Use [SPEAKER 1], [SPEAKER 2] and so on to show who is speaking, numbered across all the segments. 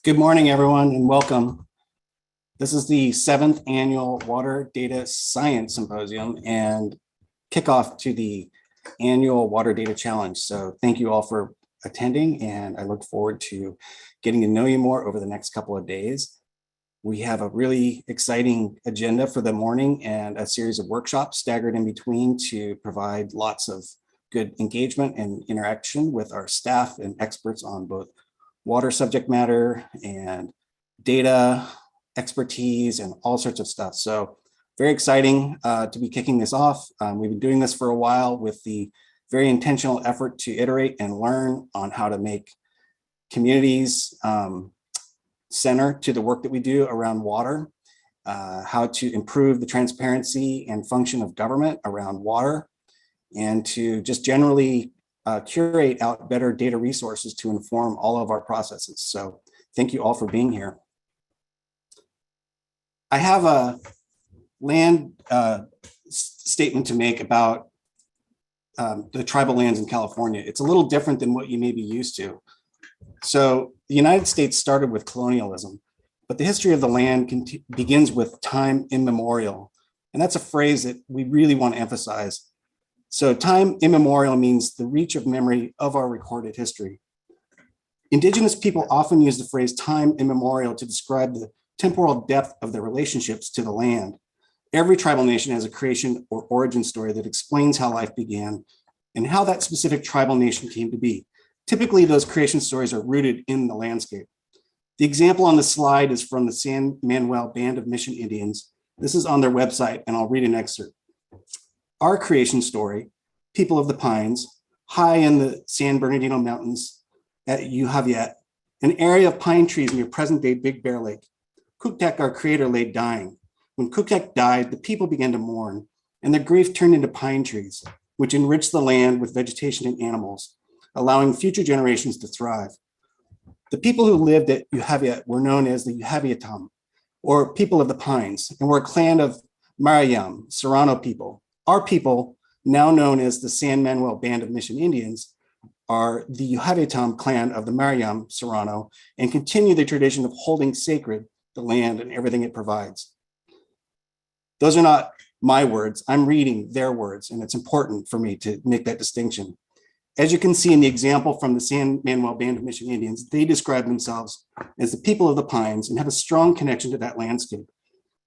[SPEAKER 1] Good morning, everyone, and welcome. This is the 7th annual Water Data Science Symposium and kickoff to the annual Water Data Challenge. So thank you all for attending, and I look forward to getting to know you more over the next couple of days. We have a really exciting agenda for the morning and a series of workshops staggered in between to provide lots of good engagement and interaction with our staff and experts on both water subject matter and data expertise and all sorts of stuff. So very exciting to be kicking this off. We've been doing this for a while with the very intentional effort to iterate and learn on how to make communities center to the work that we do around water, how to improve the transparency and function of government around water, and to just generally curate out better data resources to inform all of our processes. So thank you all for being here. I have a land statement to make about the tribal lands in California. It's a little different than what you may be used to. So the United States started with colonialism, but the history of the land begins with time immemorial. And that's a phrase that we really want to emphasize. So time immemorial means the reach of memory of our recorded history. Indigenous people often use the phrase time immemorial to describe the temporal depth of their relationships to the land. Every tribal nation has a creation or origin story that explains how life began and how that specific tribal nation came to be. Typically, those creation stories are rooted in the landscape. The example on the slide is from the San Manuel Band of Mission Indians. This is on their website, and I'll read an excerpt. Our creation story, people of the pines, high in the San Bernardino Mountains at Uhaviet, an area of pine trees near present-day Big Bear Lake. Kuktek, our creator, lay dying. When Kuktek died, the people began to mourn, and their grief turned into pine trees, which enriched the land with vegetation and animals, allowing future generations to thrive. The people who lived at Uhaviet were known as the Uhavietam, or people of the pines, and were a clan of Marayam, Serrano people. Our people, now known as the San Manuel Band of Mission Indians, are the Uhavietam clan of the Marayam Serrano and continue the tradition of holding sacred the land and everything it provides. Those are not my words. I'm reading their words, and it's important for me to make that distinction. As you can see in the example from the San Manuel Band of Mission Indians, they describe themselves as the people of the pines and have a strong connection to that landscape.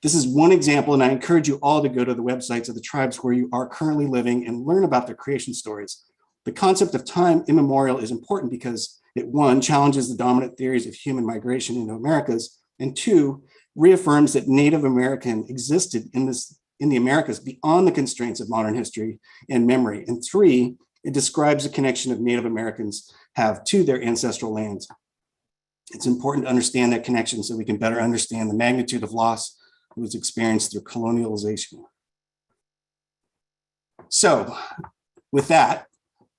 [SPEAKER 1] This is one example, and I encourage you all to go to the websites of the tribes where you are currently living and learn about their creation stories. The concept of time immemorial is important because it, one, challenges the dominant theories of human migration into Americas, and two, reaffirms that Native American existed in the Americas beyond the constraints of modern history and memory. And three, it describes the connection of Native Americans have to their ancestral lands. It's important to understand that connection so we can better understand the magnitude of loss that was experienced through colonialization. So with that,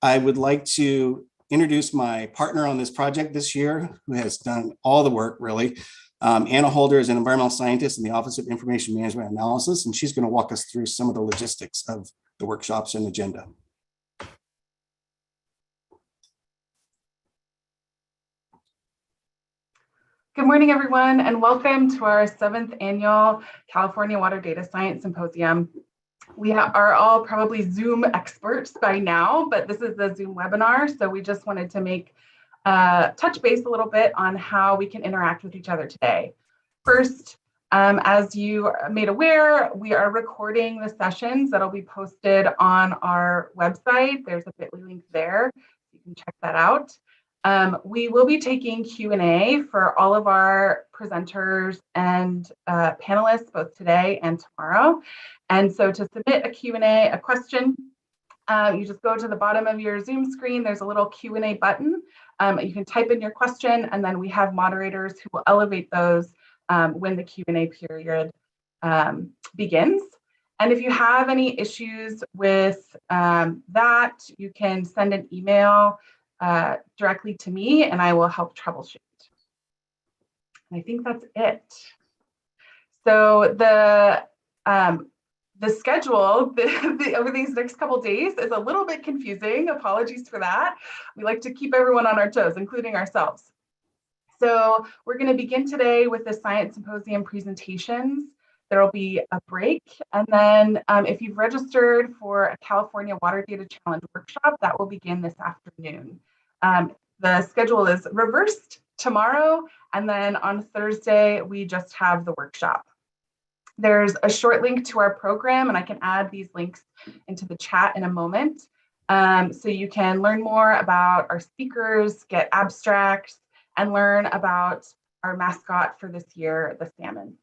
[SPEAKER 1] I would like to introduce my partner on this project this year, who has done all the work, really. Anna Holder is an environmental scientist in the Office of Information Management Analysis, and she's going to walk us through some of the logistics of the workshops and agenda.
[SPEAKER 2] Good morning, everyone, and welcome to our 7th annual California Water Data Science Symposium. We are all probably Zoom experts by now, but this is a Zoom webinar, so we just wanted to touch base a little bit on how we can interact with each other today. First, as you are made aware, we are recording the sessions that'll be posted on our website. There's a bit.ly link there. You can check that out. We will be taking Q&A for all of our presenters and panelists, both today and tomorrow. And so to submit a Q&A, a question, you just go to the bottom of your Zoom screen. There's a little Q&A button. You can type in your question, and then we have moderators who will elevate those when the Q&A period begins. And if you have any issues with that, you can send an email directly to me, and I will help troubleshoot. And I think that's it. So the schedule over these next couple days is a little bit confusing. Apologies for that. We like to keep everyone on our toes, including ourselves. So we're going to begin today with the Science Symposium presentations. There will be a break. And then if you've registered for a California Water Data Challenge workshop, that will begin this afternoon. The schedule is reversed tomorrow. And then on Thursday, we just have the workshop. There's a short link to our program, and I can add these links into the chat in a moment. So you can learn more about our speakers, get abstracts, and learn about our mascot for this year, the salmon.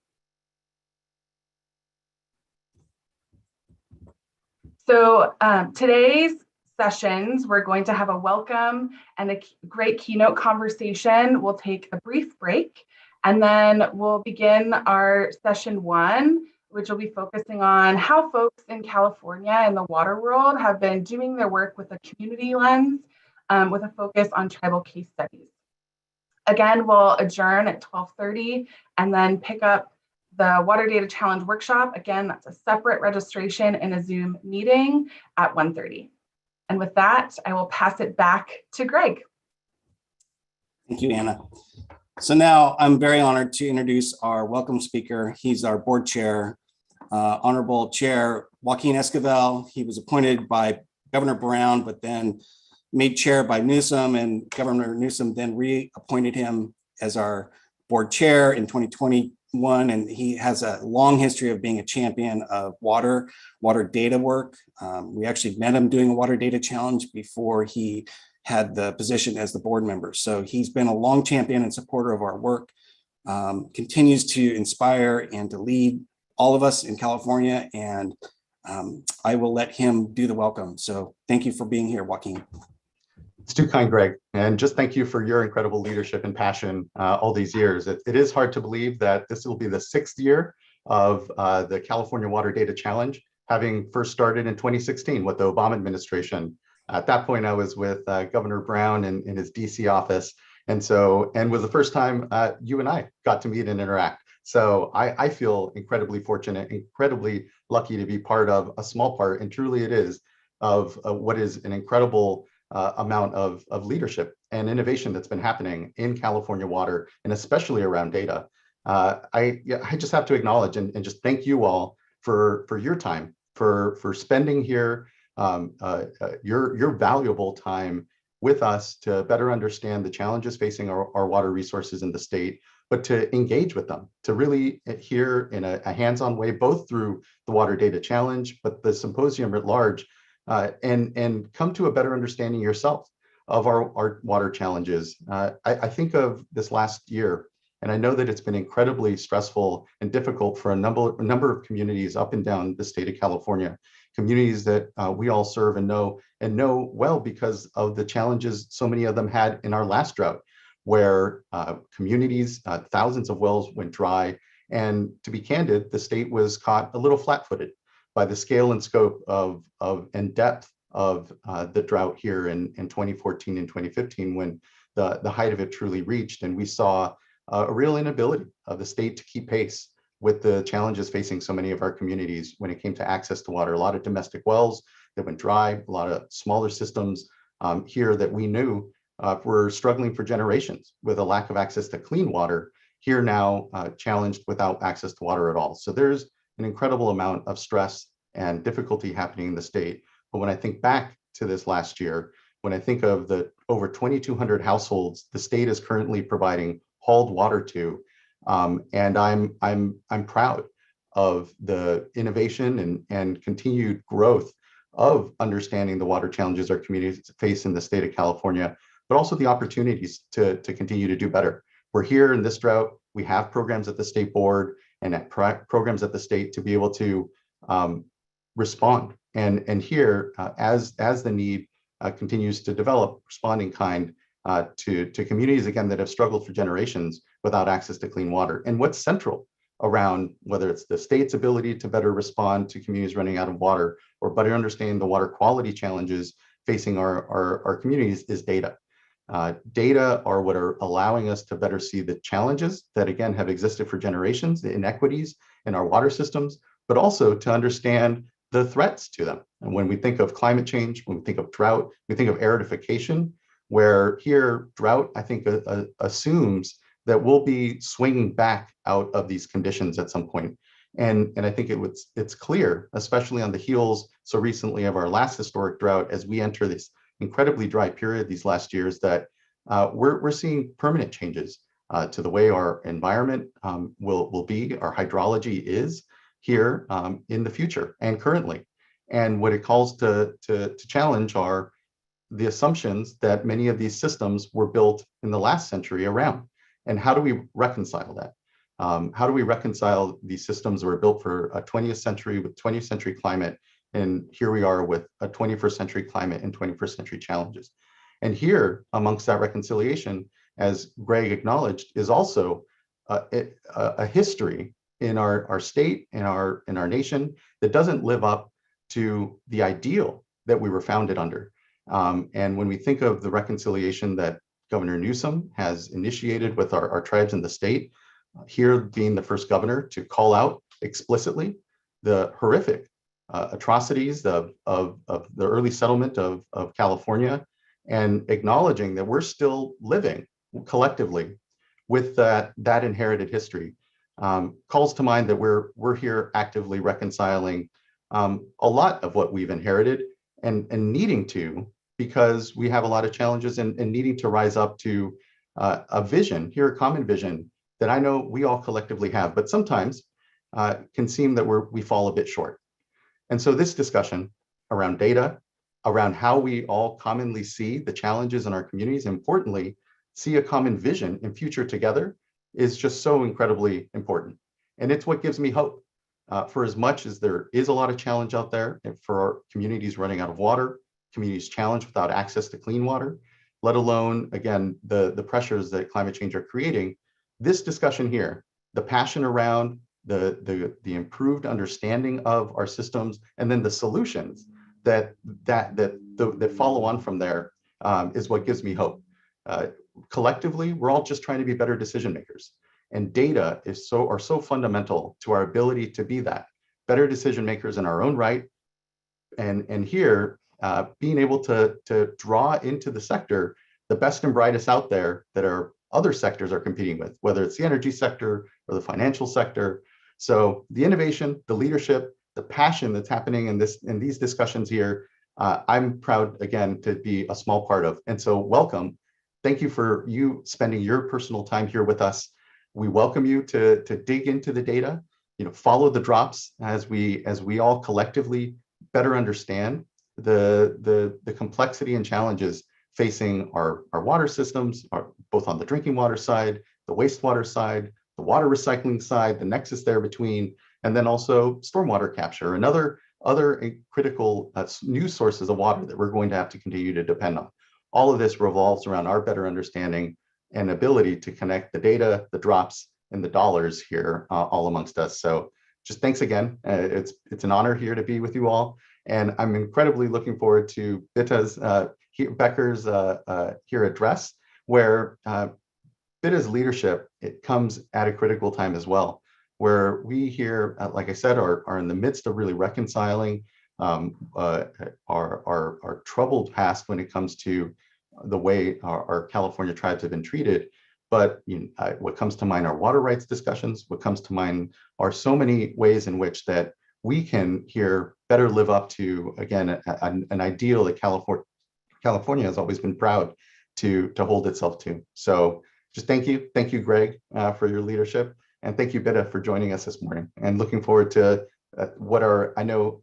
[SPEAKER 2] So today's sessions, we're going to have a welcome and a great keynote conversation. We'll take a brief break, and then we'll begin our session 1, which will be focusing on how folks in California and the water world have been doing their work with a community lens, with a focus on tribal case studies. Again, we'll adjourn at 12:30 and then pick up the Water Data Challenge workshop. Again, that's a separate registration in a Zoom meeting at 1:30. And with that, I will pass it back to Greg.
[SPEAKER 1] Thank you, Anna. So now I'm very honored to introduce our welcome speaker. He's our board chair, Honorable Chair Joaquin Esquivel. He was appointed by Governor Brown, but then made chair by Newsom, and Governor Newsom then reappointed him as our board chair in 2021. And he has a long history of being a champion of water data work. We actually met him doing a water data challenge before he had the position as the board member. So he's been a long champion and supporter of our work, continues to inspire and to lead all of us in California. And I will let him do the welcome. So thank you for being here, Joaquin.
[SPEAKER 3] It's too kind, Greg. And just thank you for your incredible leadership and passion all these years. It is hard to believe that this will be the 6th year of the California Water Data Challenge, having first started in 2016 with the Obama administration. At that point, I was with Governor Brown in his DC office. And was the first time you and I got to meet and interact. So I feel incredibly fortunate, incredibly lucky to be part of a small part, and truly it is, of what is an incredible amount of leadership and innovation that's been happening in California water, and especially around data. I just have to acknowledge and just thank you all for your time, for spending here your valuable time with us to better understand the challenges facing our water resources in the state, but to engage with them, to really hear in a hands-on way, both through the Water Data Challenge, but the symposium at large, and come to a better understanding yourself of our water challenges. I think of this last year, and I know that it's been incredibly stressful and difficult for a number of communities up and down the state of California, communities that we all serve and know well because of the challenges so many of them had in our last drought, where communities, thousands of wells went dry. And to be candid, the state was caught a little flat-footed by the scale and scope and depth of the drought here in 2014 and 2015, when the height of it truly reached. And we saw a real inability of the state to keep pace with the challenges facing so many of our communities when it came to access to water. A lot of domestic wells that went dry, a lot of smaller systems here that we knew were struggling for generations with a lack of access to clean water, here now challenged without access to water at all. So there's an incredible amount of stress and difficulty happening in the state. But when I think back to this last year, when I think of the over 2,200 households the state is currently providing hauled water to, and I'm proud of the innovation and continued growth of understanding the water challenges our communities face in the state of California, but also the opportunities to continue to do better. We're here in this drought. We have programs at the state board and programs at the state to be able to respond. And here, as the need continues to develop, responding kind to communities, again, that have struggled for generations without access to clean water. And what's central around whether it's the state's ability to better respond to communities running out of water or better understand the water quality challenges facing our communities is data. Data are what are allowing us to better see the challenges that, again, have existed for generations, the inequities in our water systems, but also to understand the threats to them. And when we think of climate change, when we think of drought, we think of aridification, where here drought, I think, assumes that we'll be swinging back out of these conditions at some point. And I think it's clear, especially on the heels so recently of our last historic drought, as we enter this incredibly dry period these last years, that we're seeing permanent changes to the way our environment will be, our hydrology is here in the future and currently. And what it calls to challenge are the assumptions that many of these systems were built in the last century around. And how do we reconcile that? How do we reconcile these systems that were built for a 20th century with 20th century climate? And here we are with a 21st century climate and 21st century challenges. And here, amongst that reconciliation, as Greg acknowledged, is also a history in our state, in our nation, that doesn't live up to the ideal that we were founded under. And when we think of the reconciliation that Governor Newsom has initiated with our tribes in the state, here being the first governor to call out explicitly the horrific atrocities of the early settlement of California, and acknowledging that we're still living collectively with that inherited history, calls to mind that we're here actively reconciling a lot of what we've inherited and needing to, because we have a lot of challenges and needing to rise up to a vision, here a common vision that I know we all collectively have, but sometimes can seem that we fall a bit short. And so this discussion around data, around how we all commonly see the challenges in our communities, importantly, see a common vision and future together, is just so incredibly important. And it's what gives me hope. For as much as there is a lot of challenge out there, and for our communities running out of water, communities challenged without access to clean water, let alone, again, the pressures that climate change are creating, this discussion here, the passion around the improved understanding of our systems, and then the solutions that follow on from there, is what gives me hope. Collectively, we're all just trying to be better decision makers, and data are so fundamental to our ability to be that better decision makers in our own right. And here, being able to draw into the sector the best and brightest out there that our other sectors are competing with, whether it's the energy sector or the financial sector. So the innovation, the leadership, the passion that's happening in these discussions here, I'm proud, again, to be a small part of. And so welcome. Thank you for you spending your personal time here with us. We welcome you to dig into the data, follow the drops as we all collectively better understand the complexity and challenges facing our water systems, both on the drinking water side, the wastewater side, the water recycling side, the nexus there between, and then also stormwater capture and other critical new sources of water that we're going to have to continue to depend on. All of this revolves around our better understanding and ability to connect the data, the drops, and the dollars here all amongst us. So just thanks again. It's an honor here to be with you all. And I'm incredibly looking forward to Becker's here address, where BITA's leadership, it comes at a critical time as well, where we here, like I said, are in the midst of really reconciling our troubled past when it comes to the way our California tribes have been treated. But what comes to mind are water rights discussions. What comes to mind are so many ways in which that we can here better live up to, again, an ideal that California has always been proud to hold itself to. So just thank you, Greg, for your leadership, and thank you, BITA, for joining us this morning. And looking forward to what are, I know,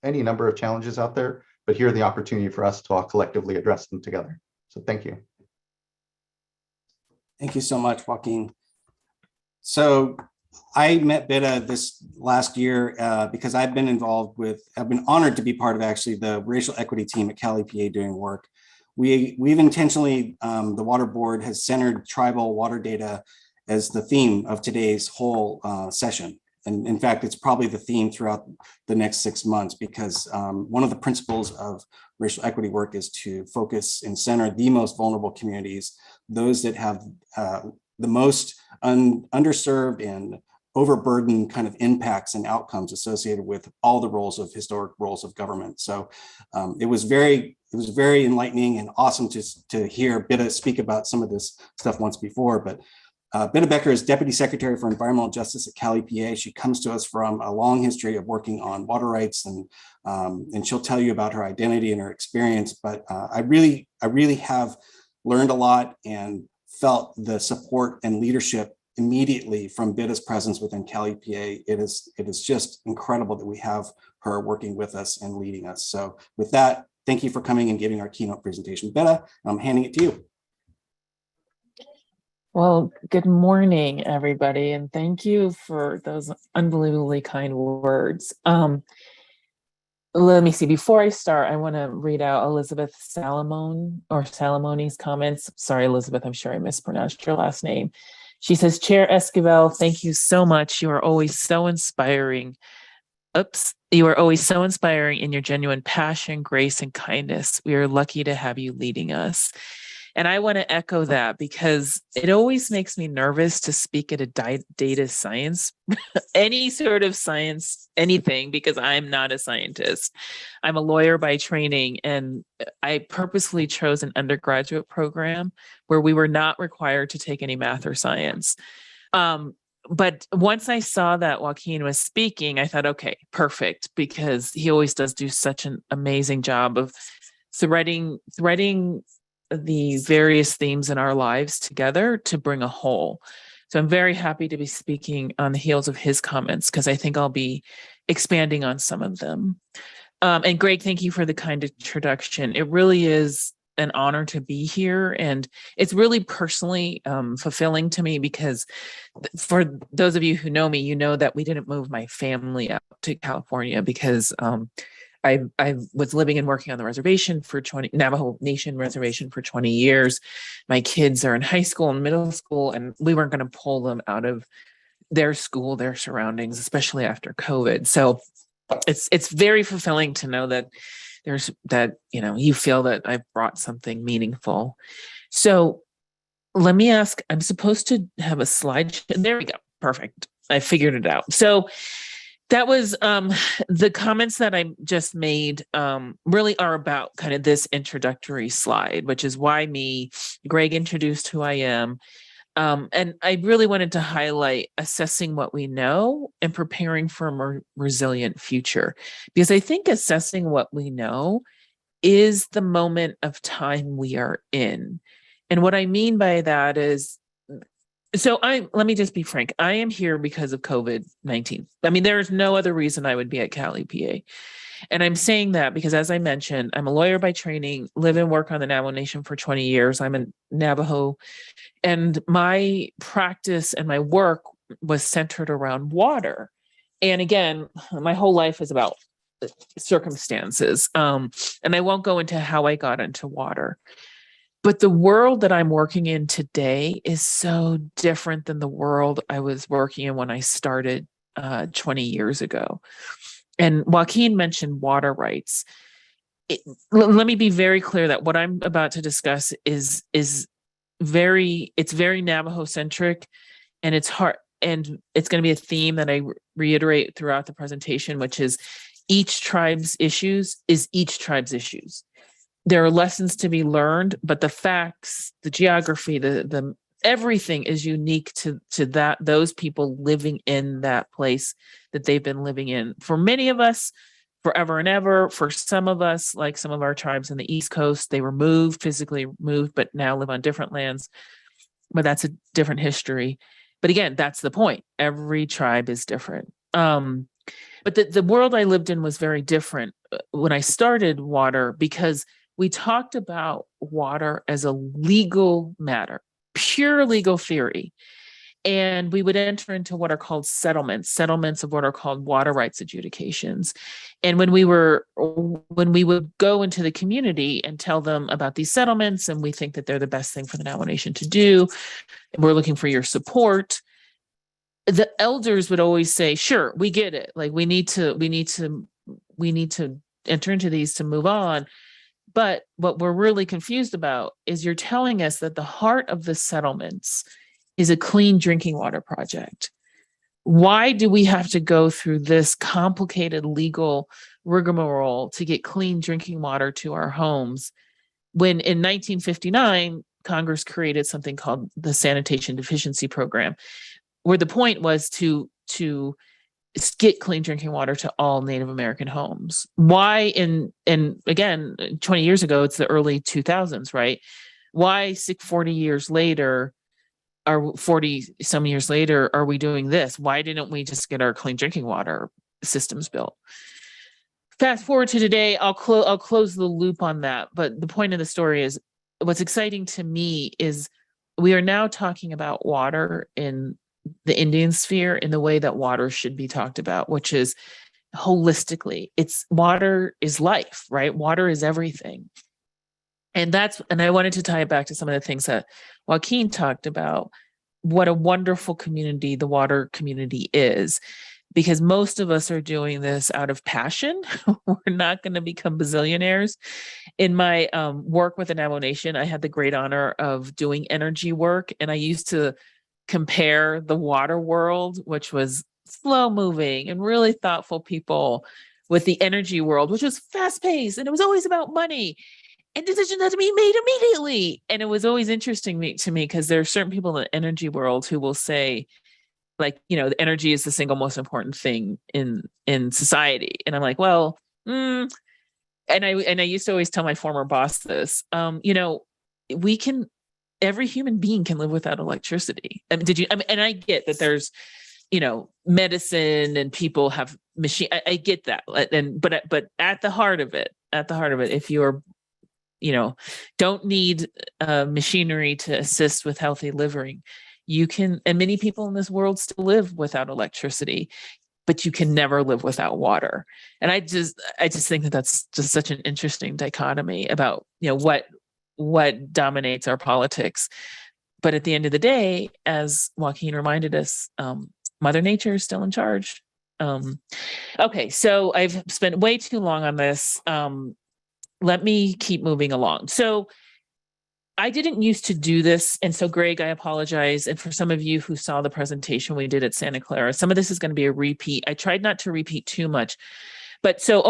[SPEAKER 3] any number of challenges out there, but here the opportunity for us to all collectively address them together. So thank you.
[SPEAKER 1] Thank you so much, Joaquin. So I met BITA this last year because I've been honored to be part of actually the racial equity team at Cal EPA doing work. We've intentionally, the Water Board has centered tribal water data as the theme of today's whole session. And in fact, it's probably the theme throughout the next 6 months, because one of the principles of racial equity work is to focus and center the most vulnerable communities, those that have the most underserved and overburdened kind of impacts and outcomes associated with all the historic roles of government. So it was very enlightening and awesome to hear BITA speak about some of this stuff once before, but Betta Becker is Deputy Secretary for Environmental Justice at Cal EPA. She comes to us from a long history of working on water rights, and she'll tell you about her identity and her experience. But I really have learned a lot and felt the support and leadership immediately from Betta's presence within Cal EPA. It is just incredible that we have her working with us and leading us. So with that, thank you for coming and giving our keynote presentation. Betta, I'm handing it to you.
[SPEAKER 4] Well, good morning, everybody, and thank you for those unbelievably kind words. Let me see, before I start, I want to read out Elizabeth Salamoni's comments. Sorry, Elizabeth, I'm sure I mispronounced your last name. She says, Chair Esquivel, thank you so much. You are always so inspiring. You are always so inspiring in your genuine passion, grace, and kindness. We are lucky to have you leading us. And I want to echo that because it always makes me nervous to speak at a data science, any sort of science, anything, because I'm not a scientist. I'm a lawyer by training, and I purposely chose an undergraduate program where we were not required to take any math or science. But once I saw that Joaquin was speaking, I thought, okay, perfect, because he always does do such an amazing job of threading the various themes in our lives together to bring a whole. So I'm very happy to be speaking on the heels of his comments, because I think I'll be expanding on some of them. And Greg, thank you for the kind introduction. It really is an honor to be here. And it's really personally fulfilling to me, because for those of you who know me, you know that we didn't move my family out to California because I was living and working on the reservation for Navajo Nation reservation for 20 years. My kids are in high school and middle school, and we weren't going to pull them out of their school, their surroundings, especially after COVID. So it's very fulfilling to know that you feel that I've brought something meaningful. So let me ask, I'm supposed to have a slide. There we go. Perfect. I figured it out. So that was the comments that I just made really are about kind of this introductory slide, which is why Greg introduced who I am. And I really wanted to highlight assessing what we know and preparing for a more resilient future, because I think assessing what we know is the moment of time we are in. And what I mean by that is, let me just be frank. I am here because of COVID-19. I mean, there is no other reason I would be at Cal EPA. And I'm saying that because, as I mentioned, I'm a lawyer by training, live and work on the Navajo Nation for 20 years. I'm a Navajo, and my practice and my work was centered around water. And again, my whole life is about circumstances. And I won't go into how I got into water. But the world that I'm working in today is so different than the world I was working in when I started 20 years ago. And Joaquin mentioned water rights. Let me be very clear that what I'm about to discuss is very Navajo centric, and it's hard, and it's going to be a theme that I reiterate throughout the presentation, which is each tribe's issues is each tribe's issues. There are lessons to be learned, but the facts, the geography, the everything is unique to those people living in that place that they've been living in. For many of us, forever and ever. For some of us, like some of our tribes in the East Coast, they were physically moved, but now live on different lands. But that's a different history. But again, that's the point. Every tribe is different. But the world I lived in was very different when I started water, because we talked about water as a legal matter, pure legal theory. And we would enter into what are called settlements of what are called water rights adjudications. And when we would go into the community and tell them about these settlements, and we think that they're the best thing for the Navajo Nation to do, and we're looking for your support, the elders would always say, sure, we get it. Like we need to enter into these to move on. But what we're really confused about is you're telling us that the heart of the settlements is a clean drinking water project. Why do we have to go through this complicated legal rigmarole to get clean drinking water to our homes when in 1959, Congress created something called the Sanitation Deficiency Program, where the point was to get clean drinking water to all Native American homes. Why and again, 20 years ago, it's the early 2000s, right? Why 40 years later, or 40 some years later, are we doing this? Why didn't we just get our clean drinking water systems built? Fast forward to today, I'll close the loop on that. But the point of the story is, what's exciting to me is we are now talking about water in the Indian sphere in the way that water should be talked about, which is holistically. It's water is life, right? Water is everything. And I wanted to tie it back to some of the things that Joaquin talked about, what a wonderful community the water community is, because most of us are doing this out of passion. We're not going to become bazillionaires. In my work with the Navajo Nation, I had the great honor of doing energy work, and I used to compare the water world, which was slow moving and really thoughtful people, with the energy world, which was fast paced, and it was always about money. And decisions had to be made immediately. And it was always interesting to me because there are certain people in the energy world who will say, like, the energy is the single most important thing in society. And I'm like, well, and I used to always tell my former boss this, every human being can live without electricity. And I get that there's, medicine and people have machine. I get that. But at the heart of it, if you're, don't need machinery to assist with healthy living, you can, and many people in this world still live without electricity, but you can never live without water. And I just think that that's just such an interesting dichotomy about, what dominates our politics. But at the end of the day, as Joaquin reminded us, Mother Nature is still in charge. Okay, so I've spent way too long on this. Let me keep moving along. So I didn't used to do this. And so, Greg, I apologize. And for some of you who saw the presentation we did at Santa Clara, some of this is going to be a repeat. I tried not to repeat too much. But so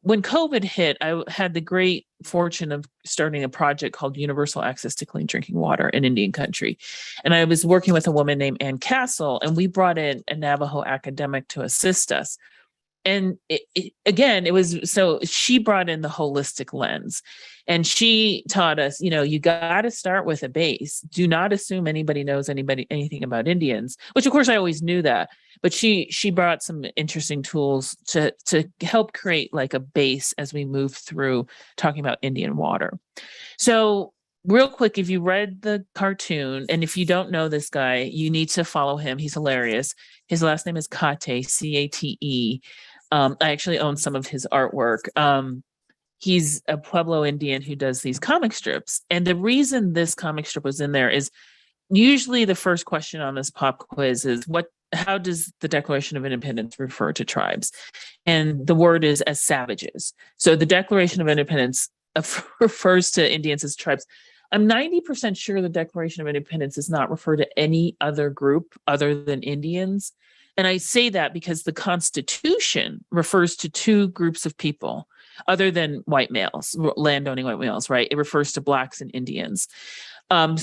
[SPEAKER 4] when COVID hit, I had the great fortune of starting a project called Universal Access to Clean Drinking Water in Indian Country. And I was working with a woman named Ann Castle, and we brought in a Navajo academic to assist us. And so she brought in the holistic lens, and she taught us, you got to start with a base. Do not assume anybody knows anything about Indians, which of course I always knew that, but she brought some interesting tools to help create like a base as we move through talking about Indian water. So real quick, if you read the cartoon, and if you don't know this guy, you need to follow him. He's hilarious. His last name is Cate, C-A-T-E. I actually own some of his artwork. He's a Pueblo Indian who does these comic strips. And the reason this comic strip was in there is usually the first question on this pop quiz is how does the Declaration of Independence refer to tribes? And the word is as savages. So the Declaration of Independence refers to Indians as tribes. I'm 90% sure the Declaration of Independence does not refer to any other group other than Indians. And I say that because the Constitution refers to two groups of people other than white males, landowning white males, right? It refers to Blacks and Indians. And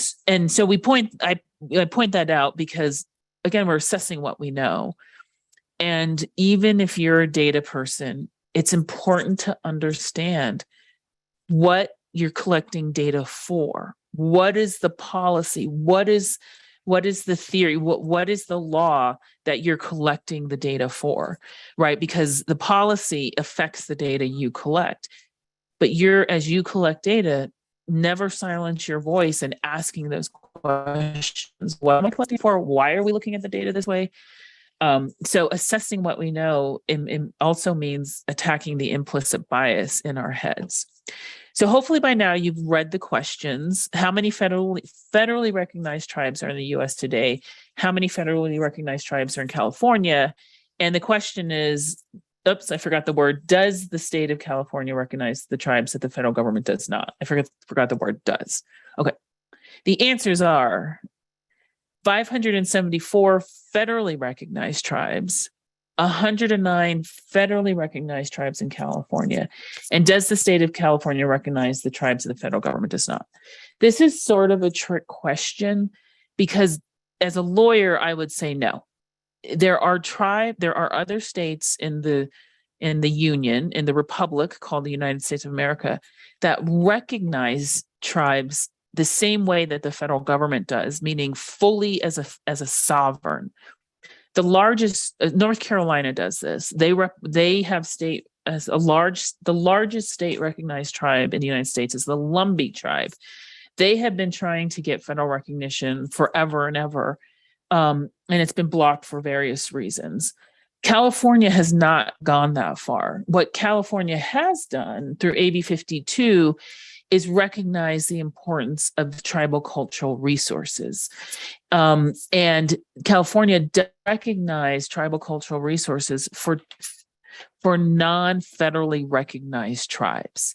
[SPEAKER 4] so I point that out because, again, we're assessing what we know. And even if you're a data person, it's important to understand what you're collecting data for. What is the policy? What is the theory? What is the law that you're collecting the data for, right? Because the policy affects the data you collect. But as you collect data, never silence your voice and asking those questions. What am I collecting for? Why are we looking at the data this way? So assessing what we know also means attacking the implicit bias in our heads. So hopefully by now you've read the questions. How many federally recognized tribes are in the US today? How many federally recognized tribes are in California? And the question is, oops, I forgot the word. Does the state of California recognize the tribes that the federal government does not? I forgot the word does. Okay. The answers are 574 federally recognized tribes, 109 federally recognized tribes in California. And does the state of California recognize the tribes that the federal government does not? This is sort of a trick question because as a lawyer, I would say no. There are other states in the union, in the republic called the United States of America, that recognize tribes the same way that the federal government does, meaning fully as a sovereign. The largest, North Carolina does this. They have state as the largest state recognized tribe in the United States is the Lumbee tribe. They have been trying to get federal recognition forever and ever, and it's been blocked for various reasons. California has not gone that far. What California has done through AB 52 is recognize the importance of tribal cultural resources. And California does recognize tribal cultural resources for non-federally recognized tribes.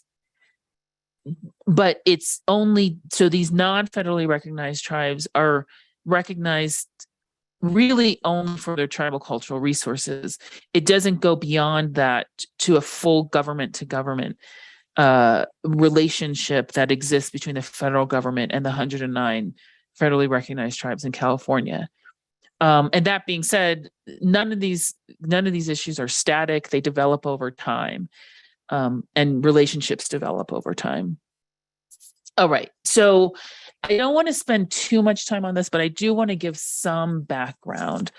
[SPEAKER 4] But it's only, so these non-federally recognized tribes are recognized really only for their tribal cultural resources. It doesn't go beyond that to a full government to government relationship that exists between the federal government and the 109 federally recognized tribes in California. And that being said, none of these issues are static. They develop over time, and relationships develop over time. All right. So I don't want to spend too much time on this, but I do want to give some background,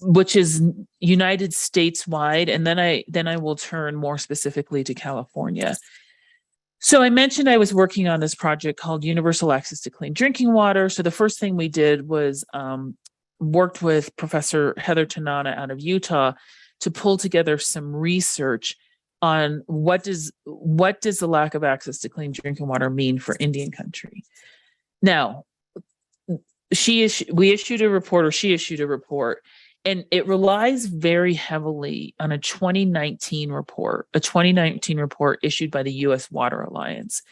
[SPEAKER 4] which is United States wide, and then I will turn more specifically to California. So I mentioned I was working on this project called Universal Access to Clean Drinking Water. So the first thing we did was worked with Professor Heather Tanana out of Utah to pull together some research on what does the lack of access to clean drinking water mean for Indian country. Now, she issued a report, and it relies very heavily on a 2019 report issued by the U.S. Water Alliance,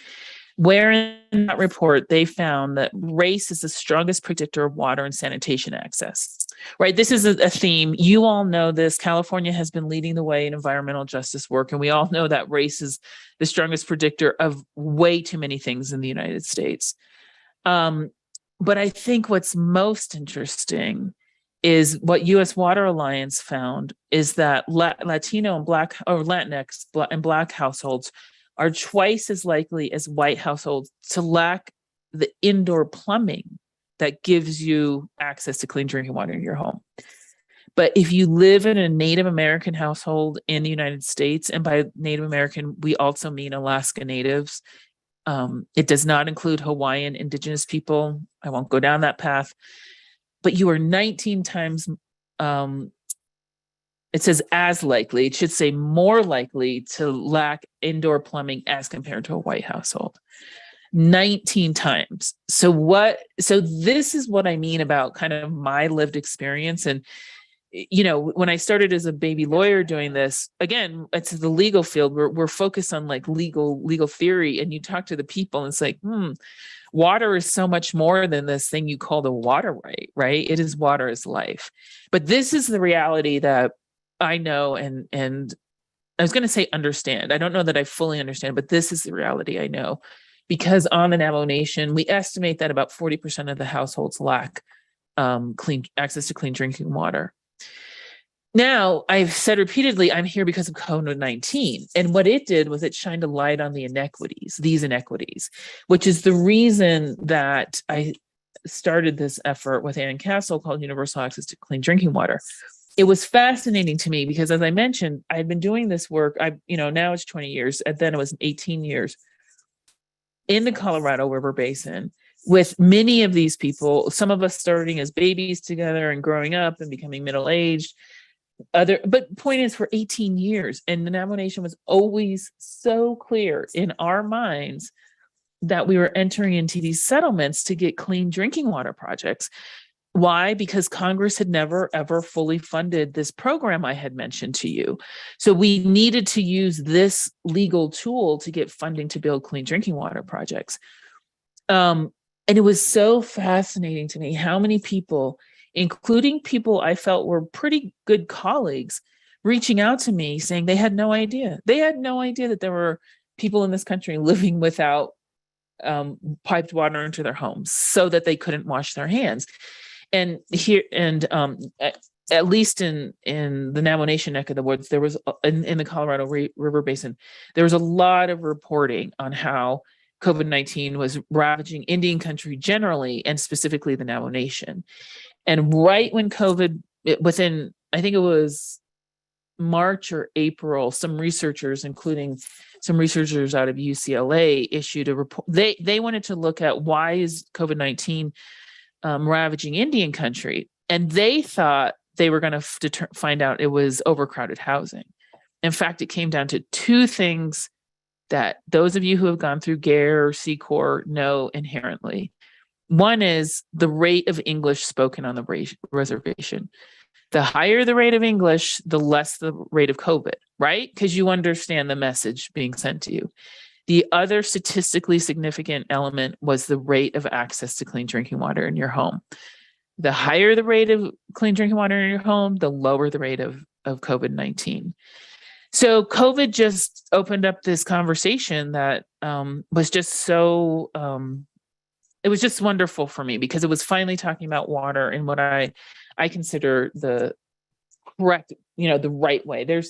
[SPEAKER 4] where in that report they found that race is the strongest predictor of water and sanitation access. Right, this is a theme. You all know this. California has been leading the way in environmental justice work, and we all know that race is the strongest predictor of way too many things in the United States. But I think what's most interesting is what U.S. Water Alliance found is that Latino and Black, or Latinx and Black households are twice as likely as white households to lack the indoor plumbing that gives you access to clean drinking water in your home. But if you live in a Native American household in the United States, and by Native American, we also mean Alaska Natives, it does not include Hawaiian Indigenous people. I won't go down that path. But you are 19 times, it says as likely, it should say more likely to lack indoor plumbing as compared to a white household. 19 times. So this is what I mean about kind of my lived experience. And, you know, when I started as a baby lawyer doing this, again, it's the legal field. We're focused on like legal theory, and you talk to the people and it's like, water is so much more than this thing you call the water right? It is water is life. But this is the reality that I know, and I was going to say understand. I don't know that I fully understand, but this is the reality I know. Because on the Navajo Nation, we estimate that about 40% of the households lack clean access to clean drinking water. Now, I've said repeatedly, I'm here because of COVID-19. And what it did was it shined a light on these inequities, which is the reason that I started this effort with Ann Castle called Universal Access to Clean Drinking Water. It was fascinating to me because, as I mentioned, I've been doing this work. Now it's 20 years, and then it was 18 years in the Colorado River Basin with many of these people, some of us starting as babies together and growing up and becoming middle-aged. But point is, for 18 years, and the Navajo Nation was always so clear in our minds that we were entering into these settlements to get clean drinking water projects. Why? Because Congress had never, ever fully funded this program I had mentioned to you. So we needed to use this legal tool to get funding to build clean drinking water projects. And it was so fascinating to me how many people including people I felt were pretty good colleagues, reaching out to me saying they had no idea. They had no idea that there were people in this country living without piped water into their homes so that they couldn't wash their hands. And here, and at least in the Navajo Nation neck of the woods, there was in the Colorado River Basin, there was a lot of reporting on how COVID-19 was ravaging Indian country generally, and specifically the Navajo Nation. And right when within, I think it was March or April, some researchers, including some researchers out of UCLA, issued a report. They wanted to look at why is COVID-19 ravaging Indian country, and they thought they were going to find out it was overcrowded housing. In fact, it came down to two things that those of you who have gone through GARE or CCOR know inherently. One is the rate of English spoken on the reservation. The higher the rate of English, the less the rate of COVID, right? Because you understand the message being sent to you. The other statistically significant element was the rate of access to clean drinking water in your home. The higher the rate of clean drinking water in your home, the lower the rate of COVID-19. So COVID just opened up this conversation that was just so, it was just wonderful for me, because it was finally talking about water in what I consider the correct, the right way.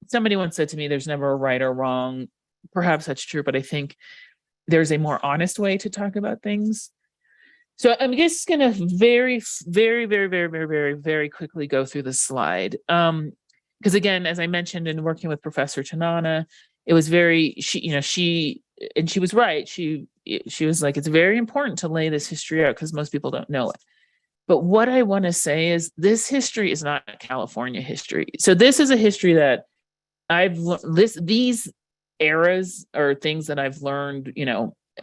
[SPEAKER 4] Somebody once said to me, there's never a right or wrong. Perhaps that's true, but I think there's a more honest way to talk about things. So I'm just going to very, very, very, very, very, very, very quickly go through the slide. Because again, as I mentioned, in working with Professor Tanana, it was she was right. She was like, it's very important to lay this history out because most people don't know it. But what I want to say is this history is not California history. So this is a history that these eras are things that I've learned,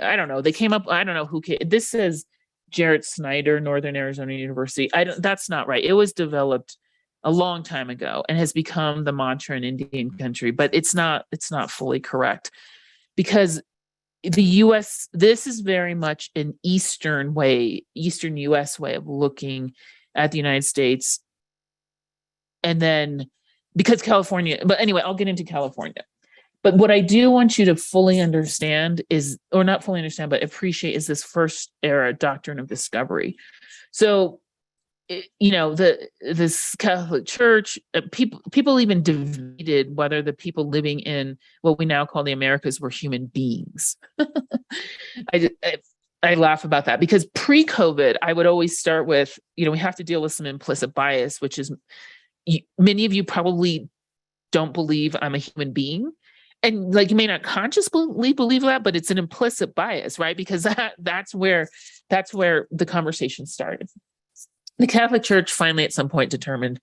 [SPEAKER 4] I don't know. They came up, I don't know who came. This says Jarrett Snyder, Northern Arizona University. That's not right. It was developed a long time ago and has become the mantra in Indian country, but it's not fully correct, because the US, this is very much an Eastern US way of looking at the United States. And then because California, but anyway, I'll get into California. But what I do want you to fully understand is, or not fully understand, but appreciate, is this first era doctrine of discovery. So, this Catholic Church, people even debated whether the people living in what we now call the Americas were human beings. I laugh about that, because pre-COVID, I would always start with, we have to deal with some implicit bias, which is many of you probably don't believe I'm a human being. And you may not consciously believe that, but it's an implicit bias, right? Because that's where the conversation started. The Catholic Church finally at some point determined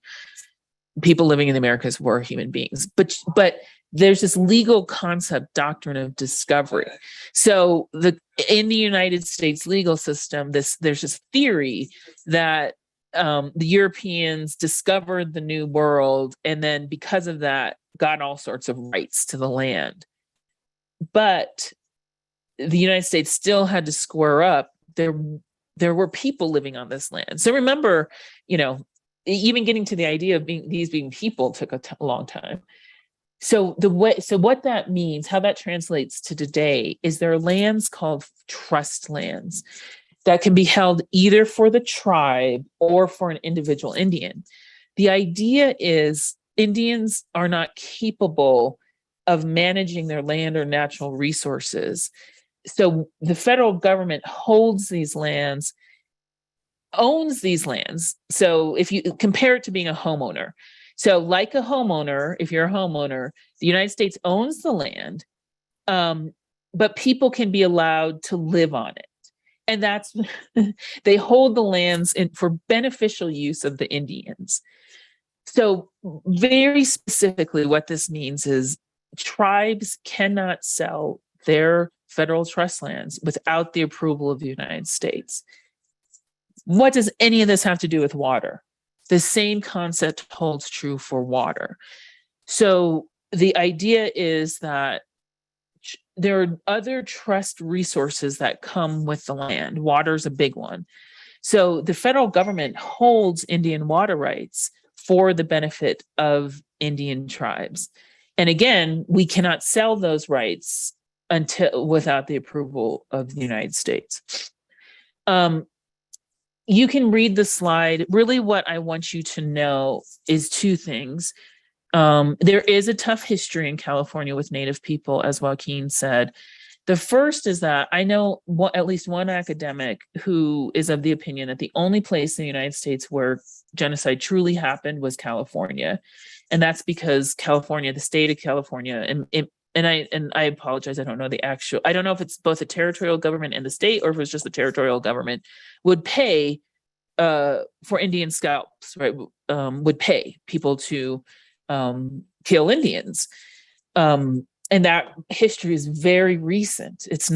[SPEAKER 4] people living in the Americas were human beings. But there's this legal concept, doctrine of discovery. So in the United States legal system, there's this theory that the Europeans discovered the New World, and then because of that, got all sorts of rights to the land. But the United States still had to square up. There were people living on this land. So remember, even getting to the idea of these being people took a long time. So what that means, how that translates to today, is there are lands called trust lands that can be held either for the tribe or for an individual Indian. The idea is Indians are not capable of managing their land or natural resources. So the federal government holds these lands, owns these lands. So if you compare it to being a homeowner, so like a homeowner, if you're a homeowner, the United States owns the land, but people can be allowed to live on it. And that's, they hold the lands for beneficial use of the Indians. So very specifically, what this means is tribes cannot sell their federal trust lands without the approval of the United States. What does any of this have to do with water? The same concept holds true for water. So the idea is that there are other trust resources that come with the land. Water is a big one. So the federal government holds Indian water rights for the benefit of Indian tribes. And again, we cannot sell those rights until without the approval of the United States. You can read the slide. Really, what I want you to know is two things. There is a tough history in California with Native people, as Joaquin said. The first is that I know at least one academic who is of the opinion that the only place in the United States where genocide truly happened was California. And that's because California, the state of California, and I apologize, I don't know I don't know if it's both the territorial government and the state, or if it's just the territorial government, would pay for Indian scalps, right? Would pay people to kill Indians. And that history is very recent. This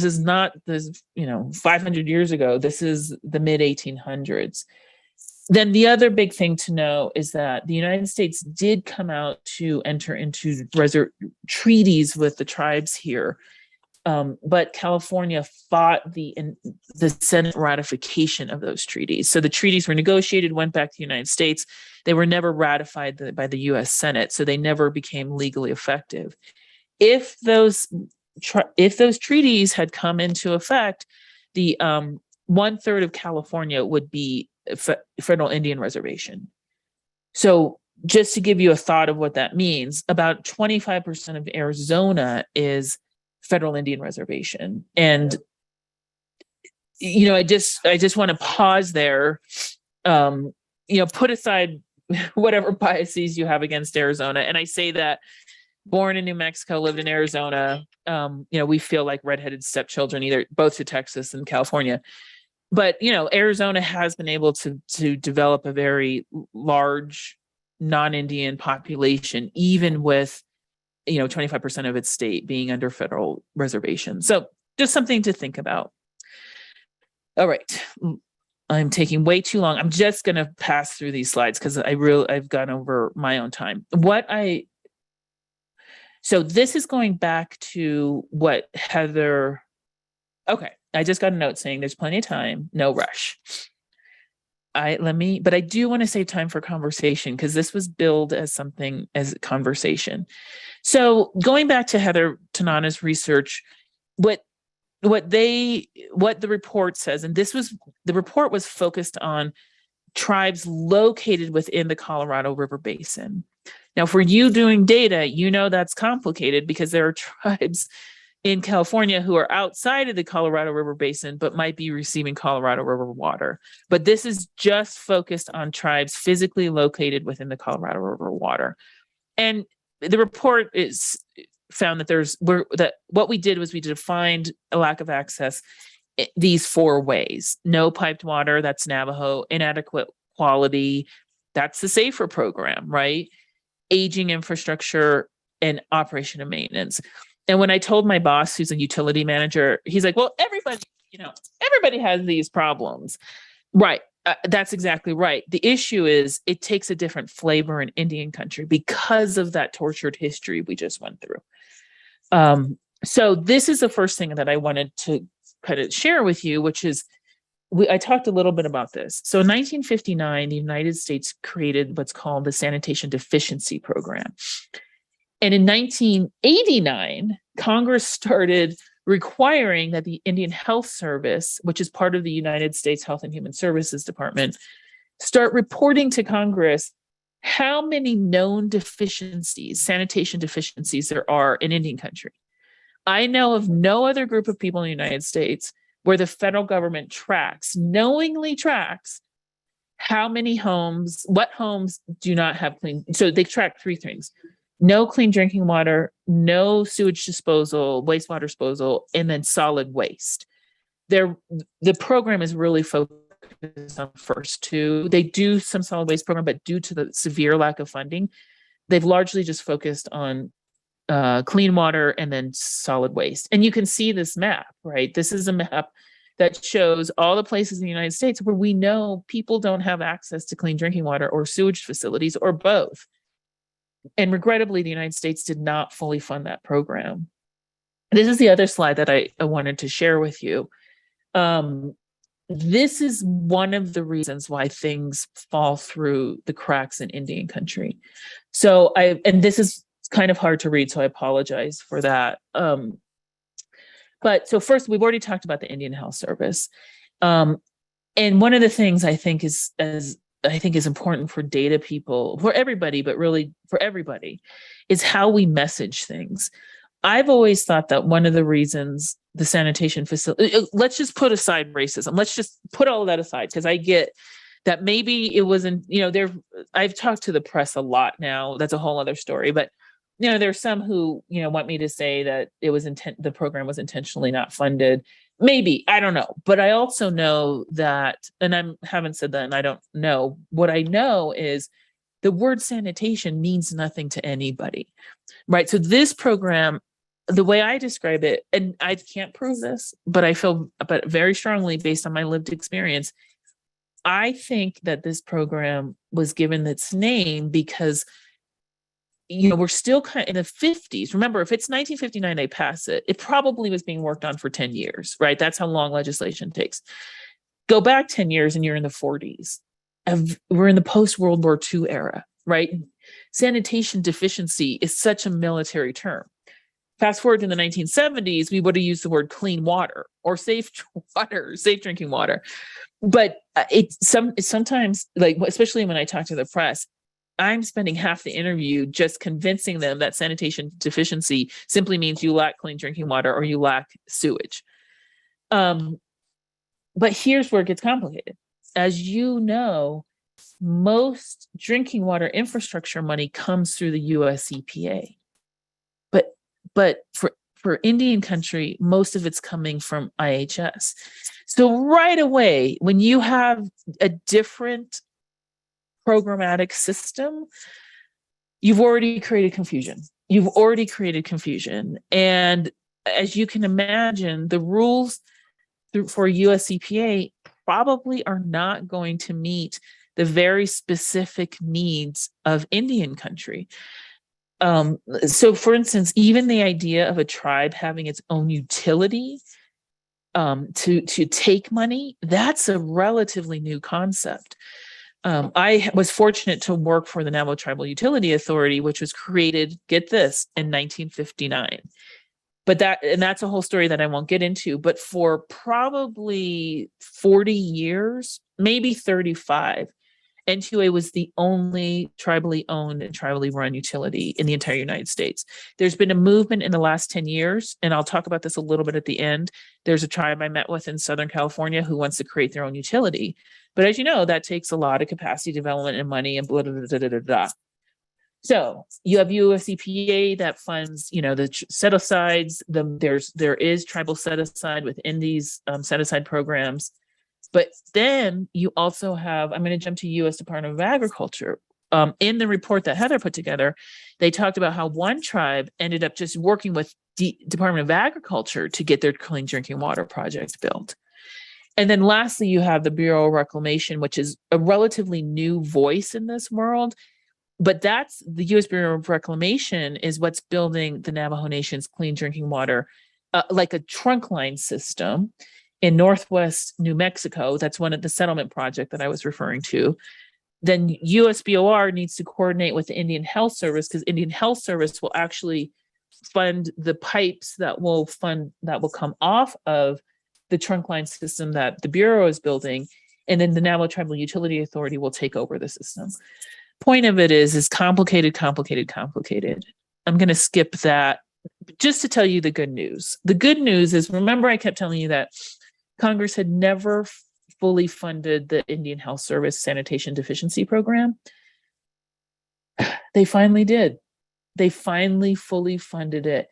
[SPEAKER 4] is not 500 years ago. This is the mid 1800s. Then the other big thing to know is that the United States did come out to enter into treaties with the tribes here. But California fought the Senate ratification of those treaties. So the treaties were negotiated, went back to the United States. They were never ratified by the US Senate, so they never became legally effective. If those treaties had come into effect, the 1/3 of California would be federal Indian reservation. So just to give you a thought of what that means, about 25% of Arizona is federal Indian reservation. And I just want to pause there. Put aside whatever biases you have against Arizona. And I say that born in New Mexico, lived in Arizona. We feel like redheaded stepchildren, both to Texas and California. But Arizona has been able to develop a very large non-Indian population, even with 25% of its state being under federal reservation. So just something to think about. All right. I'm taking way too long. I'm just going to pass through these slides because I've gone over my own time. So this is going back to what Heather, okay. I just got a note saying there's plenty of time, no rush. But I do want to save time for conversation because this was billed as a conversation. So going back to Heather Tanana's research, what the report says, and the report was focused on tribes located within the Colorado River Basin. Now, for you doing data, that's complicated because there are tribes in California who are outside of the Colorado River Basin, but might be receiving Colorado River water. But this is just focused on tribes physically located within the Colorado River water. And the report found that what we did was we defined a lack of access these 4 ways. No piped water, that's Navajo. Inadequate quality, that's the SAFER program, right? Aging infrastructure and operation and maintenance. And when I told my boss, who's a utility manager, he's like, well, everybody has these problems. Right. That's exactly right. The issue is it takes a different flavor in Indian country because of that tortured history we just went through. So this is the first thing that I wanted to kind of share with you, which is I talked a little bit about this. So in 1959, the United States created what's called the Sanitation Deficiency Program. And in 1989, Congress started requiring that the Indian Health Service, which is part of the United States Health and Human Services Department, start reporting to Congress how many known deficiencies, sanitation deficiencies, there are in Indian country. I know of no other group of people in the United States where the federal government knowingly tracks how many what homes do not have clean. So they track 3 things. No clean drinking water, no sewage disposal, wastewater disposal, and then solid waste. The program is really focused on the first 2. They do some solid waste program, but due to the severe lack of funding, they've largely just focused on clean water and then solid waste. And you can see this map, right? This is a map that shows all the places in the United States where we know people don't have access to clean drinking water or sewage facilities or both. And regrettably, the United States did not fully fund that program. This is the other slide that I wanted to share with you. this is one of the reasons why things fall through the cracks in Indian country. So and this is kind of hard to read, so I apologize for that. But so first, we've already talked about the Indian Health Service. And one of the things I think is important for data people, for everybody, but really for everybody, is how we message things. I've always thought that one of the reasons the sanitation facility, let's just put aside racism. Let's just put all of that aside, because I get that maybe it wasn't, I've talked to the press a lot now. That's a whole other story. But, there's some who, want me to say that it was the program was intentionally not funded. Maybe, I don't know. But I also know that, and I haven't said that, and I don't know. What I know is the word sanitation means nothing to anybody, right? So this program, the way I describe it, and I can't prove this, but I feel very strongly based on my lived experience, I think that this program was given its name because, we're still kind of in the 50s. Remember, if it's 1959, they pass it, it probably was being worked on for 10 years, right? That's how long legislation takes. Go back 10 years and you're in the 40s. We're in the post-World War II era, right? Sanitation deficiency is such a military term. Fast forward to the 1970s, we would have used the word clean water or safe water, safe drinking water. But it's sometimes, like, especially when I talk to the press, I'm spending half the interview just convincing them that sanitation deficiency simply means you lack clean drinking water or you lack sewage. But here's where it gets complicated. As you know, most drinking water infrastructure money comes through the US EPA. But for Indian country, most of it's coming from IHS. So right away, when you have a different programmatic system, you've already created confusion. And as you can imagine, the rules for US EPA probably are not going to meet the very specific needs of Indian country. So for instance, even the idea of a tribe having its own utility to take money, that's a relatively new concept. I was fortunate to work for the Navajo Tribal Utility Authority, which was created, get this, in 1959. But that's a whole story that I won't get into. But for probably 40 years, maybe 35, NTUA was the only tribally owned and tribally run utility in the entire United States. There's been a movement in the last 10 years, and I'll talk about this a little bit at the end. There's a tribe I met with in Southern California who wants to create their own utility. But as you know, that takes a lot of capacity development and money and blah, blah, blah, blah, blah, blah. So you have US EPA that funds, the set-asides. There is tribal set-aside within these set-aside programs. But then you also have, I'm going to jump to US Department of Agriculture. In the report that Heather put together, they talked about how one tribe ended up just working with the Department of Agriculture to get their clean drinking water project built. And then lastly, you have the Bureau of Reclamation, which is a relatively new voice in this world. But that's the U.S. Bureau of Reclamation is what's building the Navajo Nation's clean drinking water, like a trunk line system in Northwest New Mexico. That's one of the settlement project that I was referring to. Then USBOR needs to coordinate with the Indian Health Service, because Indian Health Service will actually fund the pipes that will come off of the trunk line system that the Bureau is building. And then the Navajo Tribal Utility Authority will take over the system. Point of it is complicated. I'm going to skip that just to tell you the good news. The good news is, remember I kept telling you that Congress had never fully funded the Indian Health Service Sanitation Deficiency Program. They finally did. They finally fully funded it.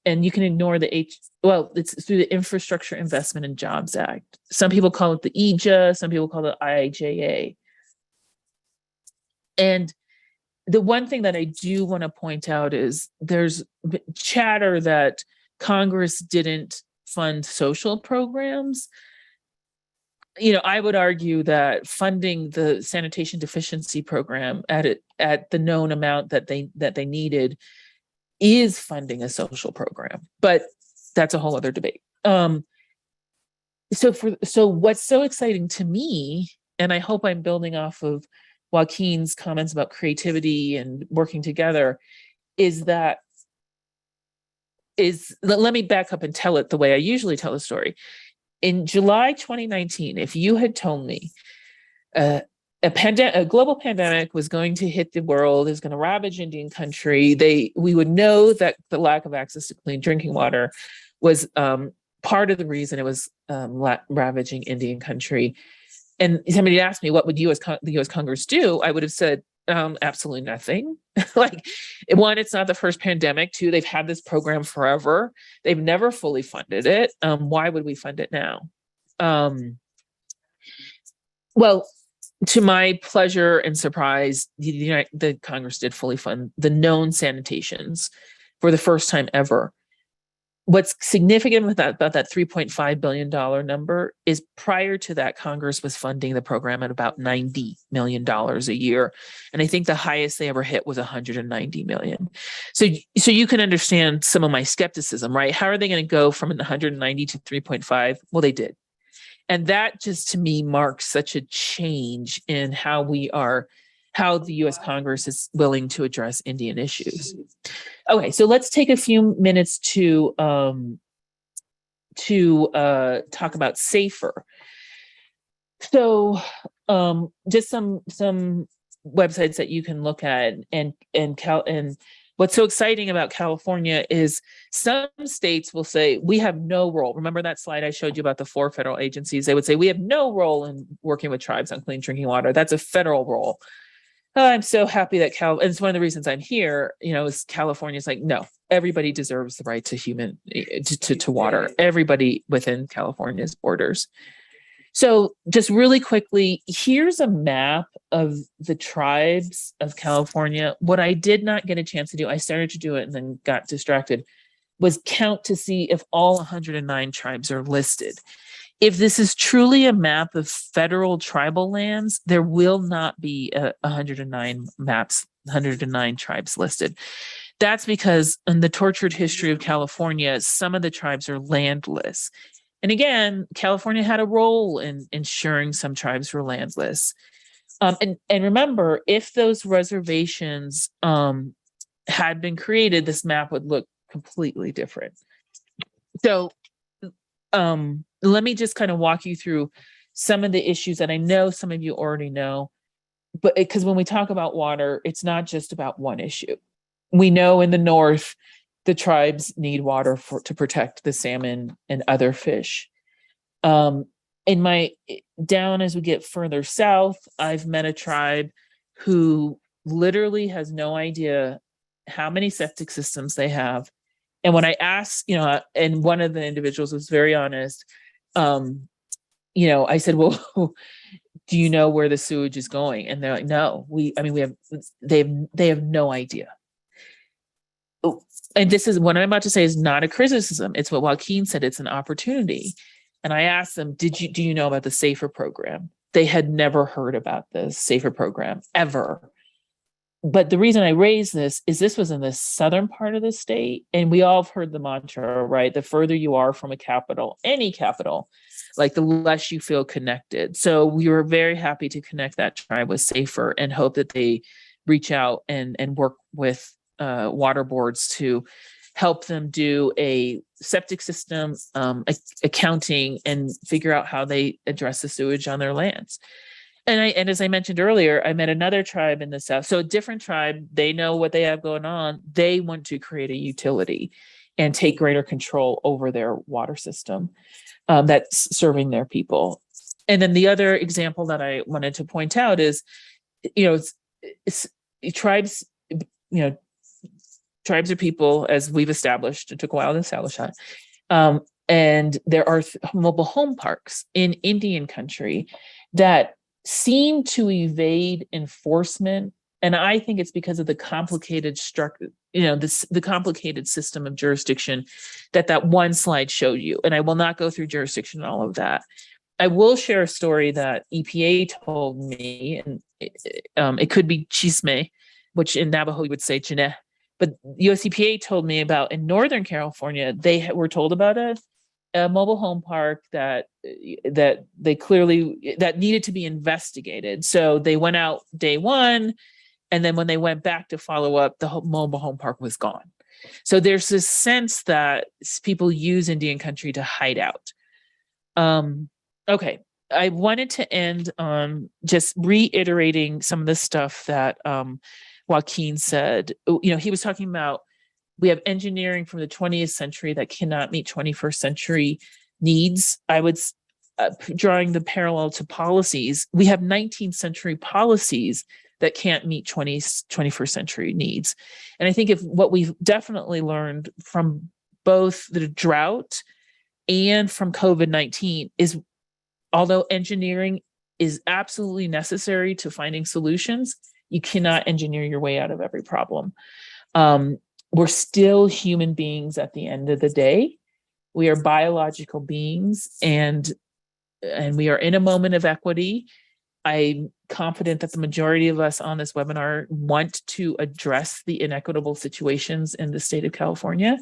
[SPEAKER 4] And you can ignore it's through the Infrastructure Investment and Jobs Act. Some people call it the EJA, some people call it IIJA. And the one thing that I do want to point out is there's chatter that Congress didn't fund social programs. I would argue that funding the sanitation deficiency program at the known amount that they needed is funding a social program, but that's a whole other debate. so what's so exciting to me, and I hope I'm building off of Joaquin's comments about creativity and working together, is that let me back up and tell it the way I usually tell the story. In July 2019, if you had told me a global pandemic was going to hit the world, is going to ravage Indian country, we would know that the lack of access to clean drinking water was part of the reason it was ravaging Indian country. And somebody asked me, what would the US Congress do? I would have said, absolutely nothing. Like, one, it's not the first pandemic. Two, they've had this program forever. They've never fully funded it. Why would we fund it now? Well, to my pleasure and surprise, the Congress did fully fund the known sanitations for the first time ever. What's significant with about that $3.5 billion number is prior to that, Congress was funding the program at about $90 million a year. And I think the highest they ever hit was $190 million. So you can understand some of my skepticism, right? How are they going to go from 190 to 3.5? Well, they did. And that just, to me, marks such a change in how the US Congress is willing to address Indian issues. Okay, so let's take a few minutes to talk about SAFER. So just some websites that you can look at, and what's so exciting about California is some states will say, we have no role. Remember that slide I showed you about the 4 federal agencies? They would say, we have no role in working with tribes on clean drinking water. That's a federal role. I'm so happy that and it's one of the reasons I'm here, is California's like, no, everybody deserves the right to water, everybody within California's borders. So just really quickly, here's a map of the tribes of California. What I did not get a chance to do, I started to do it and then got distracted, was count to see if all 109 tribes are listed. If this is truly a map of federal tribal lands, there will not be 109 tribes listed. That's because in the tortured history of California, some of the tribes are landless. And again, California had a role in ensuring some tribes were landless. And remember, if those reservations had been created, this map would look completely different. So let me just kind of walk you through some of the issues that I know some of you already know, but because when we talk about water, it's not just about one issue. We know in the north, the tribes need water to protect the salmon and other fish. Down as we get further south, I've met a tribe who literally has no idea how many septic systems they have. And when I asked, and one of the individuals was very honest, I said, well, do you know where the sewage is going? And they're like, no, they have no idea. And this is what I'm about to say is not a criticism. It's what Joaquin said. It's an opportunity. And I asked them, do you know about the SAFER program? They had never heard about the SAFER program ever. But the reason I raised this was in the southern part of the state. And we all have heard the mantra, right? The further you are from a capital, any capital, like the less you feel connected. So we were very happy to connect that tribe with SAFER and hope that they reach out and work with water boards to help them do a septic system accounting and figure out how they address the sewage on their lands. And as I mentioned earlier, I met another tribe in the south. So a different tribe, they know what they have going on. They want to create a utility and take greater control over their water system that's serving their people. And then the other example that I wanted to point out is, tribes, tribes are people, as we've established. It took a while to establish that. And there are mobile home parks in Indian country that seem to evade enforcement. And I think it's because of the complicated structure, the complicated system of jurisdiction that one slide showed you. And I will not go through jurisdiction and all of that. I will share a story that EPA told me, and it could be chisme, which in Navajo you would say chine. But US EPA told me about in Northern California, they were told about it a mobile home park that they clearly that needed to be investigated. So they went out day one, and then when they went back to follow up, the mobile home park was gone. So there's this sense that people use Indian country to hide out. Okay, I wanted to end on just reiterating some of the stuff that Joaquin said. He was talking about we have engineering from the 20th century that cannot meet 21st century needs. I was drawing the parallel to policies. We have 19th century policies that can't meet 21st century needs. And I think if what we've definitely learned from both the drought and from COVID-19 is, although engineering is absolutely necessary to finding solutions, you cannot engineer your way out of every problem. We're still human beings at the end of the day. We are biological beings, and we are in a moment of equity. I'm confident that the majority of us on this webinar want to address the inequitable situations in the state of California.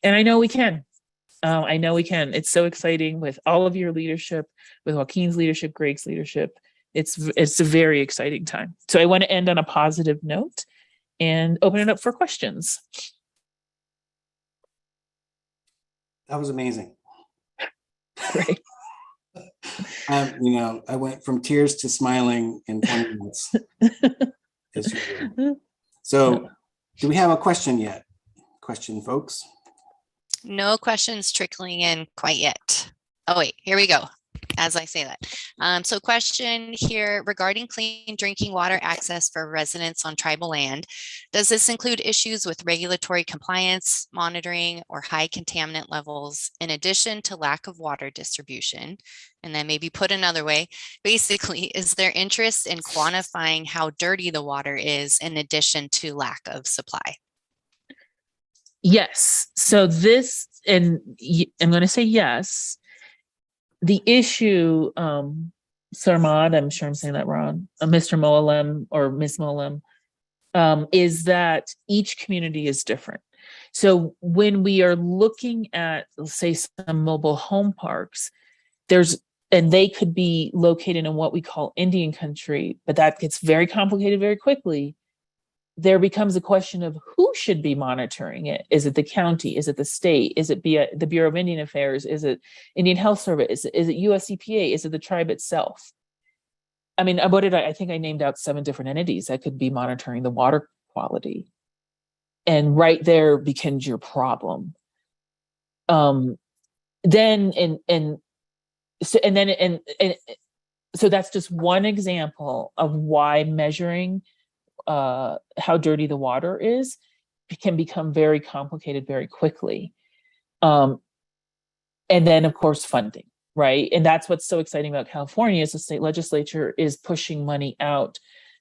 [SPEAKER 4] And I know we can. I know we can. It's so exciting with all of your leadership, with Joaquin's leadership, Greg's leadership. It's a very exciting time. So I want to end on a positive note and open it up for questions.
[SPEAKER 1] That was amazing.
[SPEAKER 4] Great.
[SPEAKER 1] I went from tears to smiling in 20 minutes. As usual. So, do we have a question yet? Question, folks?
[SPEAKER 5] No questions trickling in quite yet. Oh, wait, here we go. As I say that. So question here regarding clean drinking water access for residents on tribal land. Does this include issues with regulatory compliance, monitoring, or high contaminant levels in addition to lack of water distribution? And then maybe put another way, basically, is there interest in quantifying how dirty the water is in addition to lack of supply?
[SPEAKER 4] Yes. So this, and I'm going to say yes. The issue, Sarmad, I'm sure I'm saying that wrong, Mr. Moalem or Ms. Moalem, is that each community is different. So when we are looking at, let's say, some mobile home parks, and they could be located in what we call Indian country, but that gets very complicated very quickly. There becomes a question of who should be monitoring it. Is it the county? Is it the state? Is it the Bureau of Indian Affairs? Is it Indian Health Service? Is it US EPA? Is it the tribe itself? I mean, I think I named out 7 different entities that could be monitoring the water quality. And right there begins your problem. So that's just one example of why measuring how dirty the water is can become very complicated very quickly. And then, of course, funding, right? And that's what's so exciting about California is the state legislature is pushing money out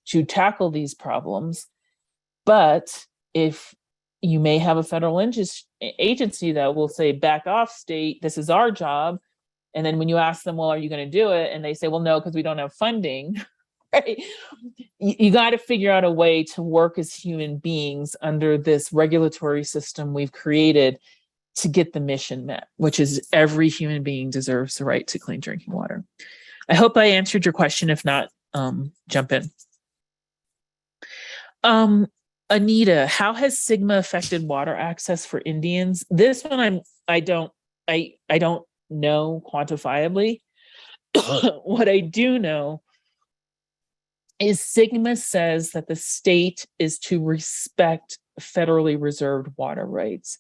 [SPEAKER 4] to tackle these problems. But if you may have a federal agency that will say, back off, state, this is our job. And then when you ask them, well, are you going to do it? And they say, well, no, because we don't have funding. Right? You got to figure out a way to work as human beings under this regulatory system we've created to get the mission met, which is every human being deserves the right to clean drinking water. I hope I answered your question. If not, jump in. Anita, how has SGMA affected water access for Indians? This one I don't know quantifiably. What I do know is SGMA says that the state is to respect federally reserved water rights.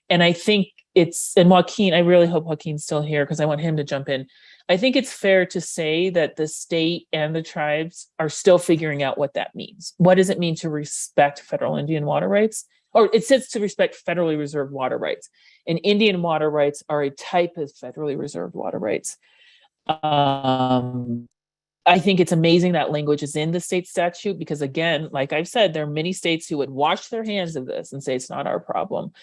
[SPEAKER 4] And I think and Joaquin, I really hope Joaquin's still here because I want him to jump in. I think it's fair to say that the state and the tribes are still figuring out what that means. What does it mean to respect federal Indian water rights? Or it says to respect federally reserved water rights. And Indian water rights are a type of federally reserved water rights. I think it's amazing that language is in the state statute because, again, like I've said, there are many states who would wash their hands of this and say it's not our problem.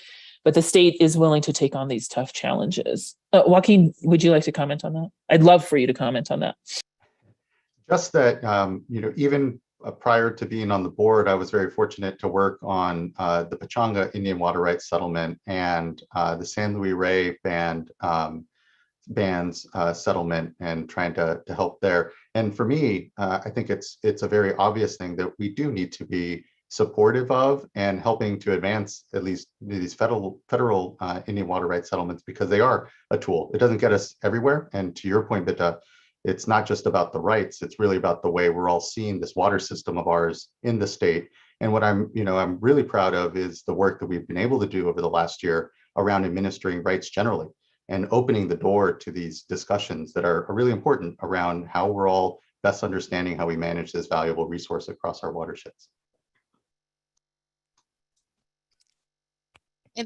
[SPEAKER 4] But the state is willing to take on these tough challenges. Joaquin, would you like to comment on that? I'd love for you to comment on that.
[SPEAKER 3] Just that, even prior to being on the board, I was very fortunate to work on the Pechanga Indian Water Rights Settlement and the San Luis Rey banned bands settlement and trying to help there. And for me, I think it's a very obvious thing that we do need to be supportive of and helping to advance at least these federal Indian water rights settlements, because they are a tool. It doesn't get us everywhere. And to your point, Bita, it's not just about the rights, it's really about the way we're all seeing this water system of ours in the state. And what I'm really proud of is the work that we've been able to do over the last year around administering rights generally and opening the door to these discussions that are really important around how we're all best understanding how we manage this valuable resource across our watersheds.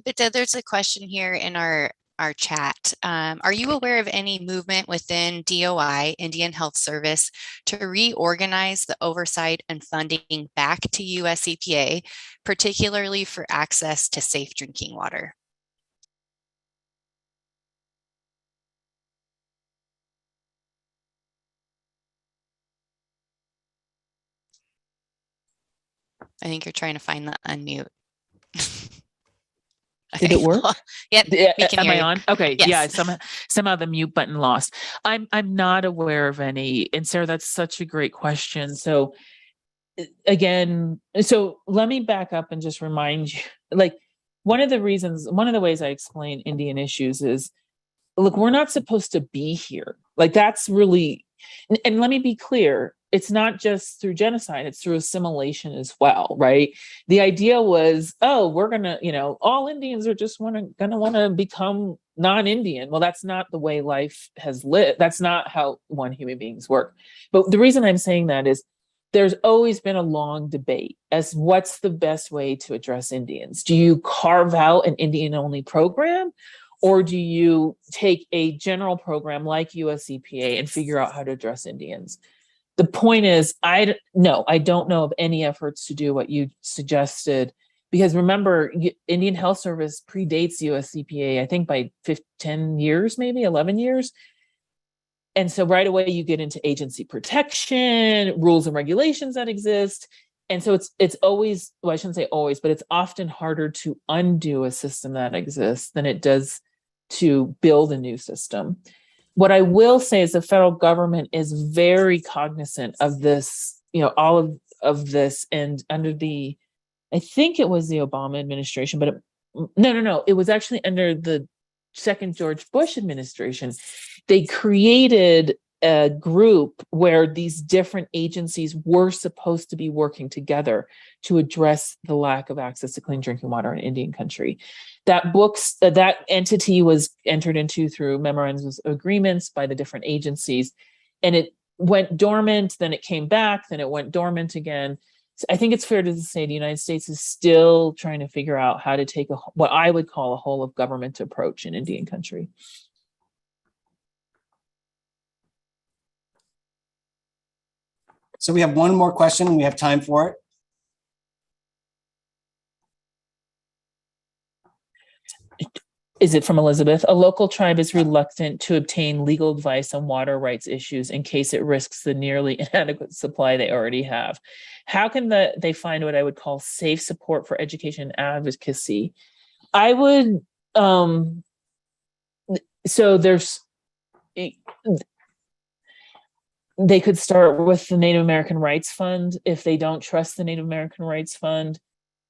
[SPEAKER 5] But there's a question here in our chat. Are you aware of any movement within DOI, Indian Health Service, to reorganize the oversight and funding back to US EPA, particularly for access to safe drinking water? I think you're trying to find the unmute.
[SPEAKER 4] Did it work?
[SPEAKER 5] Yep, we can
[SPEAKER 4] Am
[SPEAKER 5] hear
[SPEAKER 4] I
[SPEAKER 5] you.
[SPEAKER 4] on? Okay.
[SPEAKER 5] Yes.
[SPEAKER 4] Yeah. Somehow the mute button lost. I'm not aware of any. And Sarah, that's such a great question. So again, let me back up and just remind you, like, one of the ways I explain Indian issues is, look, we're not supposed to be here. Like, that's really, and let me be clear, it's not just through genocide, it's through assimilation as well, right? The idea was, oh, we're gonna, all Indians are just gonna want to become non-Indian. Well, that's not the way life has lived. That's not how human beings work. But the reason I'm saying that is there's always been a long debate as what's the best way to address Indians. Do you carve out an Indian-only program? Or do you take a general program like US EPA and figure out how to address Indians? The point is, I don't know of any efforts to do what you suggested, because remember, Indian Health Service predates US EPA, I think by 10 years, maybe 11 years. And so right away you get into agency protection, rules and regulations that exist. And so it's always, well, I shouldn't say always, but it's often harder to undo a system that exists than it does to build a new system. What I will say is the federal government is very cognizant of this, all of this, and under I think it was the Obama administration, but no, it was actually under the second George Bush administration. They created a group where these different agencies were supposed to be working together to address the lack of access to clean drinking water in Indian country. That entity was entered into through memorandums of agreements by the different agencies, and it went dormant, then it came back, then it went dormant again. So I think it's fair to say the United States is still trying to figure out how to take what I would call a whole of government approach in Indian country.
[SPEAKER 1] So we have one more question and we have time for it.
[SPEAKER 4] Is it from Elizabeth? A local tribe is reluctant to obtain legal advice on water rights issues in case it risks the nearly inadequate supply they already have. How can they find what I would call safe support for education and advocacy? I would, they could start with the Native American Rights Fund. If they don't trust the Native American Rights Fund,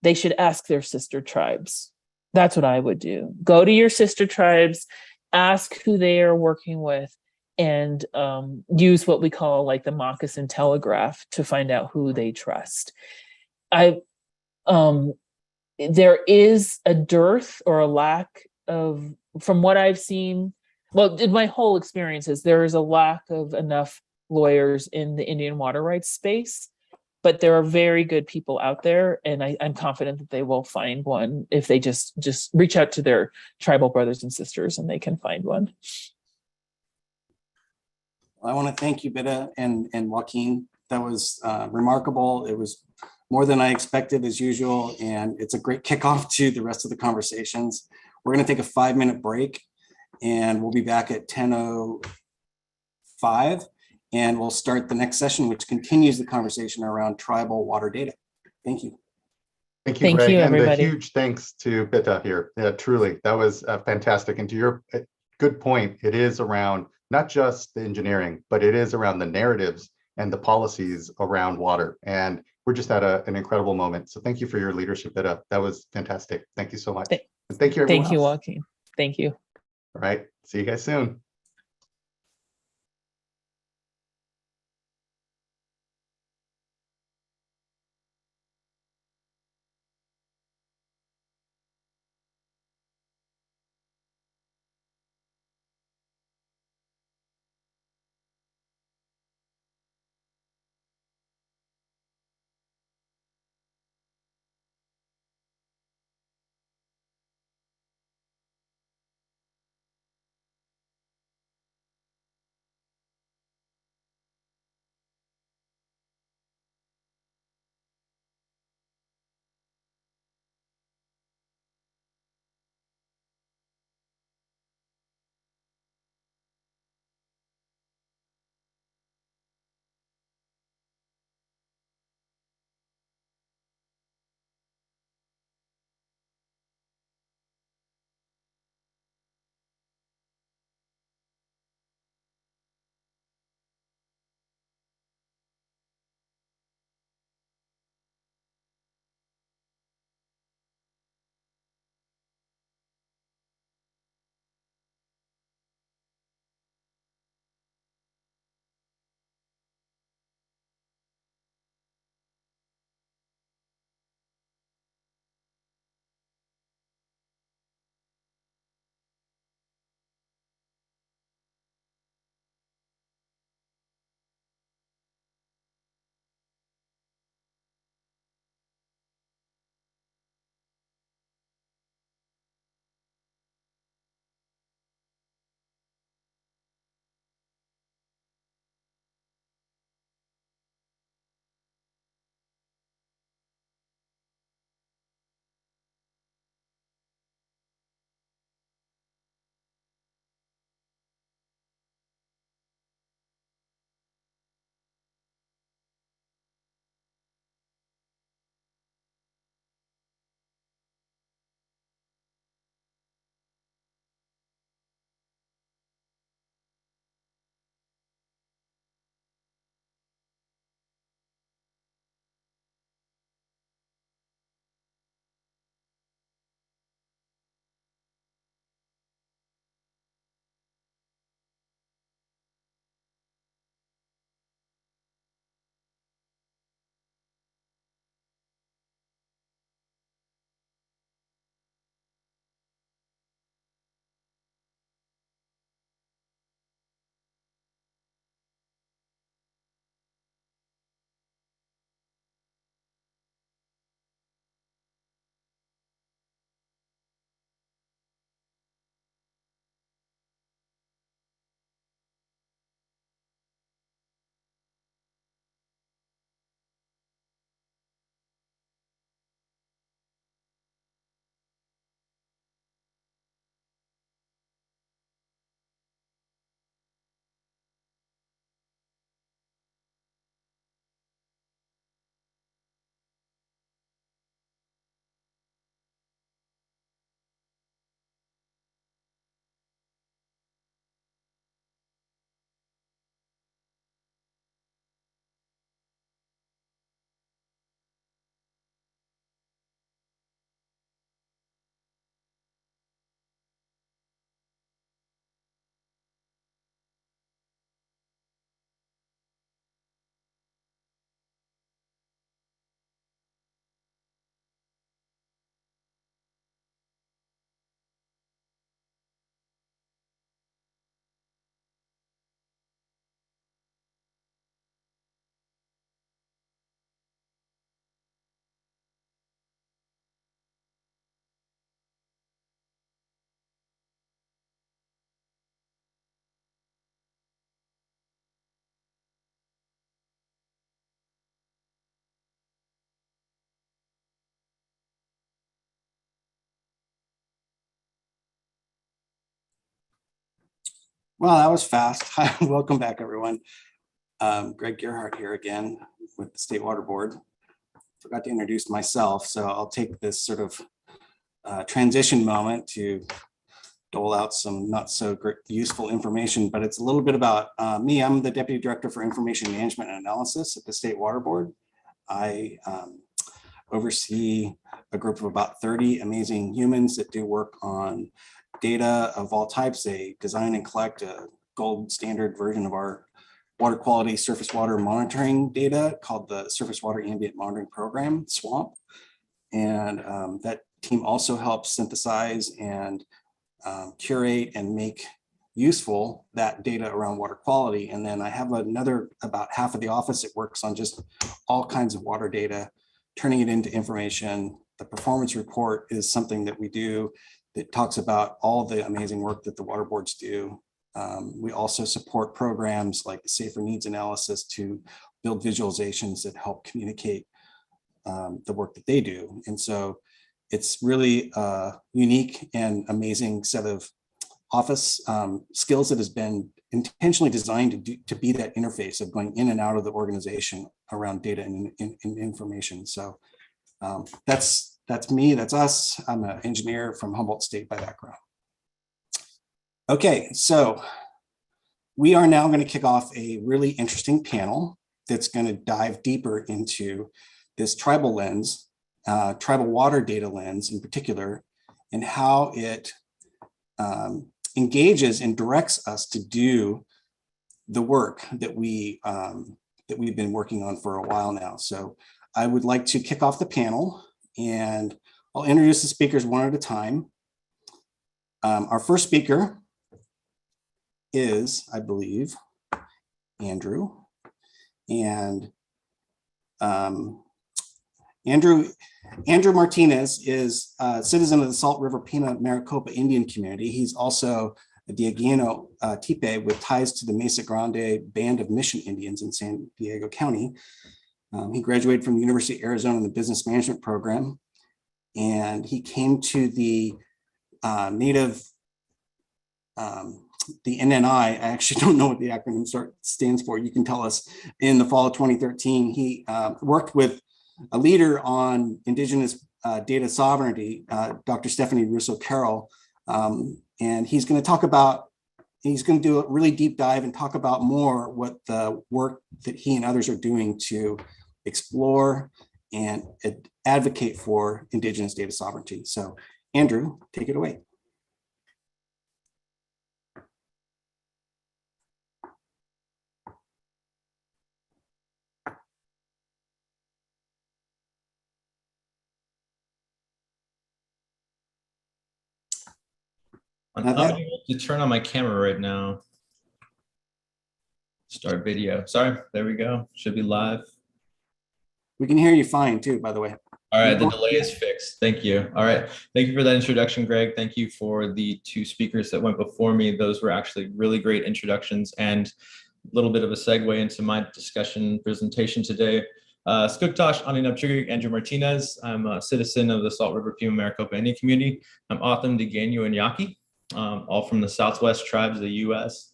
[SPEAKER 4] they should ask their sister tribes. That's what I would do. Go to your sister tribes, ask who they are working with, and use what we call like the moccasin telegraph to find out who they trust. There is a dearth or a lack of, from what I've seen, well, in my whole experiences, there is a lack of enough lawyers in the Indian water rights space, but there are very good people out there, and I'm confident that they will find one if they just reach out to their tribal brothers and sisters, and they can find one.
[SPEAKER 1] I want to thank you, Bita and Joaquin. That was remarkable. It was more than I expected as usual, and it's a great kickoff to the rest of the conversations. We're going to take a 5-minute break, and we'll be back at 10:05. And we'll start the next session, which continues the conversation around tribal water data. Thank you.
[SPEAKER 3] Thank you, Greg, and a huge thanks to Bita here. Yeah, truly, that was fantastic. And to your good point. It is around not just the engineering, but it is around the narratives and the policies around water. And we're just at an incredible moment. So thank you for your leadership, Ida. That was fantastic. Thank you so much. And thank you, everyone
[SPEAKER 4] Thank you,
[SPEAKER 3] else.
[SPEAKER 4] Joaquin. Thank you.
[SPEAKER 3] All right. See you guys soon.
[SPEAKER 1] Well, that was fast. Hi, welcome back, everyone. Greg Gerhardt here again with the State Water Board. Forgot to introduce myself, so I'll take this sort of transition moment to dole out some not so great, useful information, but it's a little bit about me. I'm the Deputy Director for Information Management and Analysis at the State Water Board. I oversee a group of about 30 amazing humans that do work on data of all types. They design and collect a gold standard version of our water quality surface water monitoring data called the Surface Water Ambient Monitoring Program, SWAMP. And that team also helps synthesize and curate and make useful that data around water quality. And then I have another, about half of the office that works on just all kinds of water data, turning it into information. The performance report is something that we do that talks about all the amazing work that the water boards do. We also support programs like the Safer Needs Analysis to build visualizations that help communicate the work that they do. And so it's really a unique and amazing set of office skills that has been intentionally designed to be that interface of going in and out of the organization around data and information. So that's me, that's us. I'm an engineer from Humboldt State by background. Okay, so we are now going to kick off a really interesting panel that's going to dive deeper into this tribal lens, tribal water data lens in particular, and how it engages and directs us to do the work that we've been working on for a while now. So I would like to kick off the panel, and I'll introduce the speakers one at a time. Our first speaker is, I believe, Andrew. And Andrew Martinez is a citizen of the Salt River Pima Maricopa Indian community. He's also a Dieguino Tipe with ties to the Mesa Grande Band of Mission Indians in San Diego County. He graduated from the University of Arizona in the Business Management program, and he came to the the NNI, I actually don't know what the acronym stands for. You can tell us. In the fall of 2013, he worked with a leader on Indigenous data sovereignty, Dr. Stephanie Russo Carroll, and he's going to do a really deep dive and talk about more what the work that he and others are doing to explore and advocate for Indigenous data sovereignty. So Andrew, take it away.
[SPEAKER 6] I'm not able to turn on my camera right now. Start video. Sorry, there we go. Should be live.
[SPEAKER 1] We can hear you fine too, by the way.
[SPEAKER 6] All right, the delay is fixed. Thank you. All right, thank you for that introduction, Greg. Thank you for the two speakers that went before me. Those were actually really great introductions and a little bit of a segue into my discussion presentation today. Skugtash Aninapchugig, Andrew Martinez. I'm a citizen of the Salt River Pima Maricopa Indian community. I'm Otham, Dieguino, and Yaqui, all from the Southwest tribes of the U.S.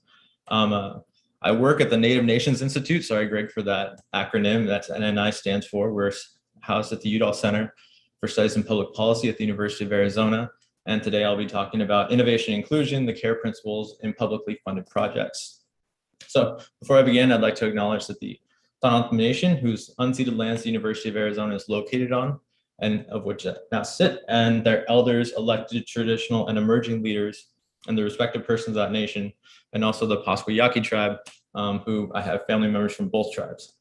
[SPEAKER 6] I work at the Native Nations Institute. Sorry, Greg, for that acronym. That's NNI stands for. We're housed at the Udall Center for Studies in Public Policy at the University of Arizona. And today I'll be talking about innovation and inclusion, the CARE principles in publicly funded projects. So before I begin, I'd like to acknowledge that the Tohono O'odham Nation, whose unceded lands the University of Arizona is located on, and of which I now sit, and their elders, elected, traditional, and emerging leaders, and the respective persons of that nation, and also the Pascua Yaqui tribe, who I have family members from both tribes.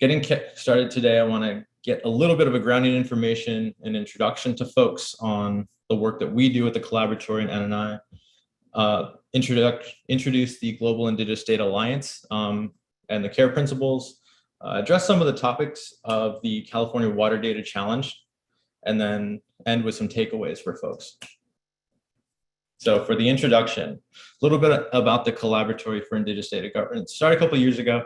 [SPEAKER 6] Getting started today, I want to get a little bit of a grounding information and introduction to folks on the work that we do at the Collaboratory and NNI, introduce the Global Indigenous Data Alliance and the CARE principles, address some of the topics of the California Water Data Challenge, and then end with some takeaways for folks. So for the introduction, a little bit about the Collaboratory for Indigenous Data Governance. Started a couple of years ago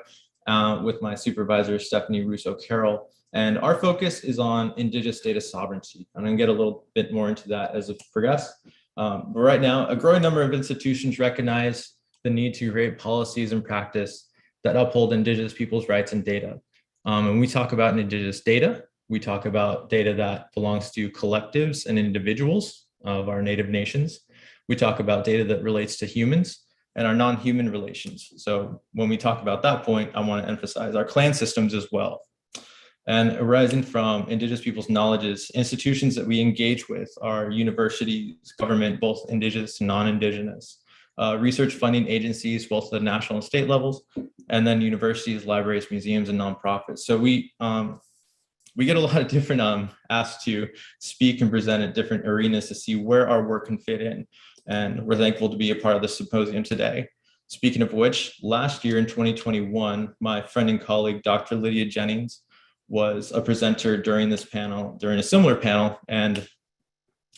[SPEAKER 6] with my supervisor, Stephanie Russo Carroll, and our focus is on Indigenous data sovereignty. I'm going to get a little bit more into that as it progresses. But right now, a growing number of institutions recognize the need to create policies and practice that uphold Indigenous people's rights and data. When we talk about Indigenous data, we talk about data that belongs to collectives and individuals of our native nations. We talk about data that relates to humans and our non-human relations. So when we talk about that point, I want to emphasize our clan systems as well. And arising from Indigenous peoples' knowledges, institutions that we engage with are universities, government, both Indigenous and non-Indigenous, research funding agencies, both at the national and state levels, and then universities, libraries, museums, and nonprofits. So we get a lot of different asks to speak and present at different arenas to see where our work can fit in. And we're thankful to be a part of the symposium today. Speaking of which, last year in 2021, my friend and colleague, Dr. Lydia Jennings, was a presenter during this panel, during a similar panel. And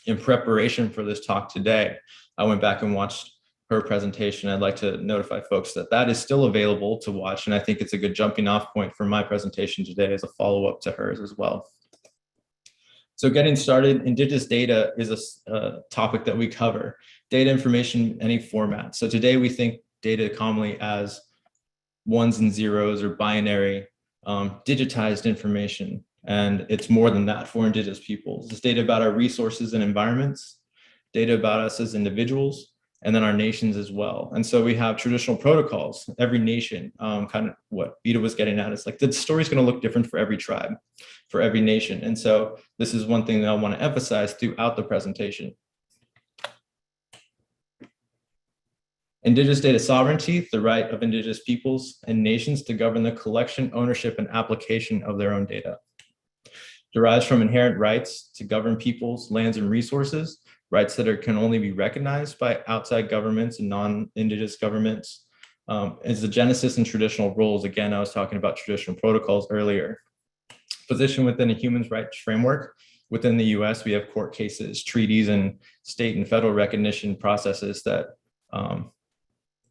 [SPEAKER 6] in preparation for this talk today, I went back and watched her presentation. I'd like to notify folks that that is still available to watch. And I think it's a good jumping off point for my presentation today as a follow-up to hers as well. So getting started, Indigenous data is a topic that we cover. Data information in any format. So today we think data commonly as ones and zeros or binary, digitized information. And it's more than that for Indigenous peoples. It's data about our resources and environments, data about us as individuals, and then our nations as well. And so we have traditional protocols. Every nation, kind of what Vita was getting at, is like the story's going to look different for every tribe, for every nation. And so this is one thing that I want to emphasize throughout the presentation. Indigenous data sovereignty, the right of Indigenous peoples and nations to govern the collection, ownership, and application of their own data. Derives from inherent rights to govern peoples, lands, and resources, rights that can only be recognized by outside governments and non-Indigenous governments. Is the genesis and traditional roles. Again, I was talking about traditional protocols earlier. Position within a human rights framework. Within the US, we have court cases, treaties, and state and federal recognition processes that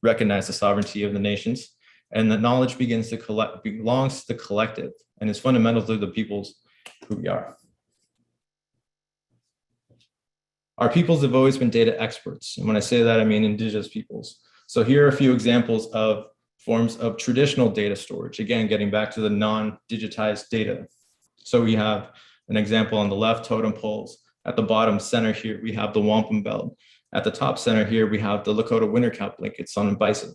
[SPEAKER 6] recognize the sovereignty of the nations. And the knowledge belongs to the collective and is fundamental to the peoples who we are. Our peoples have always been data experts. And when I say that, I mean Indigenous peoples. So here are a few examples of forms of traditional data storage. Again, getting back to the non-digitized data. So we have an example on the left, totem poles. At the bottom center here, we have the wampum belt. At the top center here, we have the Lakota winter cap blankets on bison.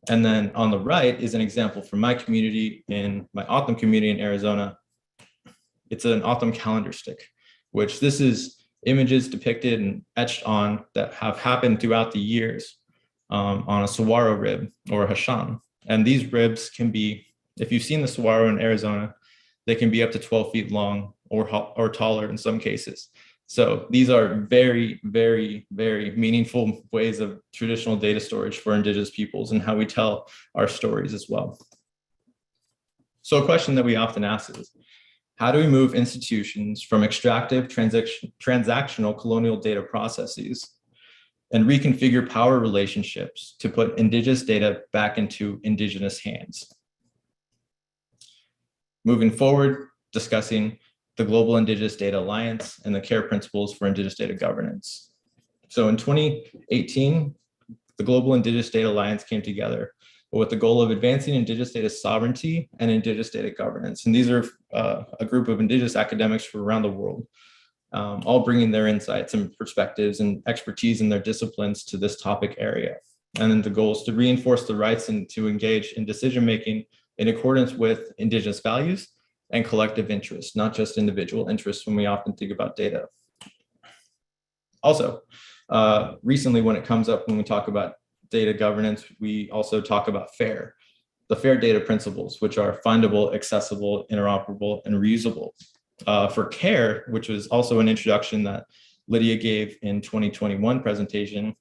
[SPEAKER 6] And then on the right is an example from my community, in my O'odham community in Arizona. It's an O'odham calendar stick, which this is images depicted and etched on that have happened throughout the years on a saguaro rib or a hashan. And these ribs can be, if you've seen the saguaro in Arizona, they can be up to 12 feet long or taller in some cases. So these are very, very, very meaningful ways of traditional data storage for Indigenous peoples and how we tell our stories as well. So a question that we often ask is, how do we move institutions from extractive transactional colonial data processes and reconfigure power relationships to put Indigenous data back into Indigenous hands? Moving forward, discussing the Global Indigenous Data Alliance and the CARE principles for Indigenous data governance. So in 2018, the Global Indigenous Data Alliance came together with the goal of advancing Indigenous data sovereignty and Indigenous data governance. And these are a group of Indigenous academics from around the world, all bringing their insights and perspectives and expertise in their disciplines to this topic area. And then the goal is to reinforce the rights and to engage in decision-making in accordance with Indigenous values and collective interests, not just individual interests when we often think about data. Also, recently when it comes up when we talk about data governance, we also talk about FAIR, the FAIR data principles, which are findable, accessible, interoperable, and reusable. For CARE, which was also an introduction that Lydia gave in 2021 presentation,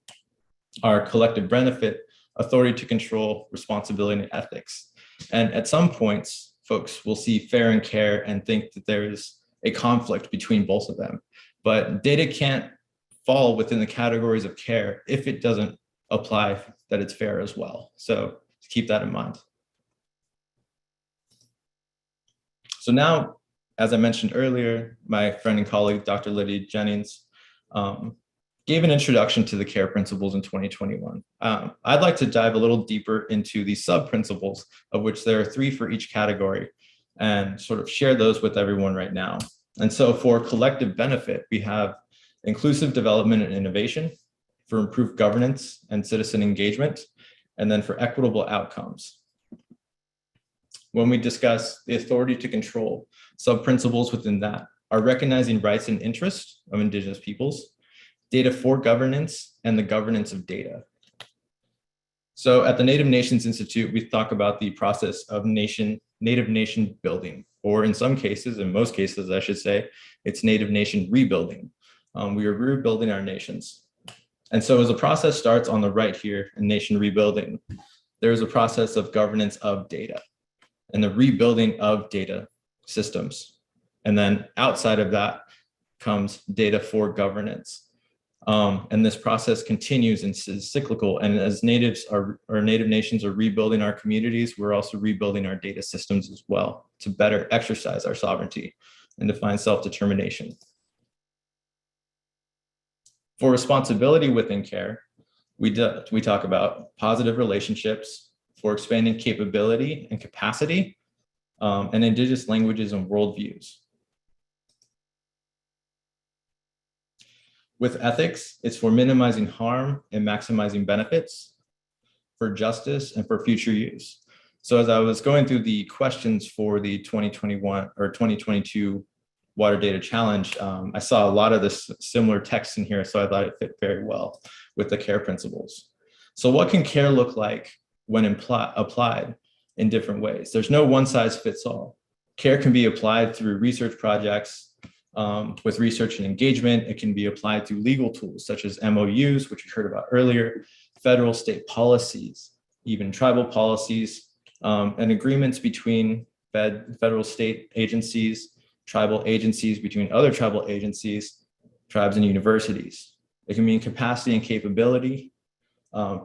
[SPEAKER 6] our collective benefit, authority to control, responsibility, and ethics. And at some points, folks will see FAIR and CARE and think that there is a conflict between both of them. But data can't fall within the categories of CARE if it doesn't apply that it's FAIR as well. So keep that in mind. So now, as I mentioned earlier, my friend and colleague, Dr. Lydia Jennings, gave an introduction to the CARE principles in 2021. I'd like to dive a little deeper into the sub-principles, of which there are 3 for each category, and sort of share those with everyone right now. And so for collective benefit, we have inclusive development and innovation, for improved governance and citizen engagement, and then for equitable outcomes. When we discuss the authority to control, sub-principles within that are recognizing rights and interests of Indigenous peoples, data for governance, and the governance of data. So at the Native Nations Institute, we talk about the process of Native nation building, or in some cases, in most cases, I should say, it's Native nation rebuilding. We are rebuilding our nations. And so as the process starts on the right here in nation rebuilding, there is a process of governance of data and the rebuilding of data systems. And then outside of that comes data for governance. And this process continues and is cyclical. And as natives are, or Native nations are rebuilding our communities, we're also rebuilding our data systems as well to better exercise our sovereignty and define self-determination. For responsibility within care, we talk about positive relationships, for expanding capability and capacity, and Indigenous languages and worldviews. With ethics, it's for minimizing harm and maximizing benefits, for justice, and for future use. So as I was going through the questions for the 2021 or 2022 Water Data Challenge, I saw a lot of this similar text in here, so I thought it fit very well with the care principles. So what can care look like when applied in different ways? There's no one size fits all. Care can be applied through research projects, with research and engagement. It can be applied through legal tools such as MOUs, which we heard about earlier, federal, state policies, even tribal policies, and agreements between federal, state agencies, tribal agencies, between other tribal agencies, tribes and universities. It can mean capacity and capability,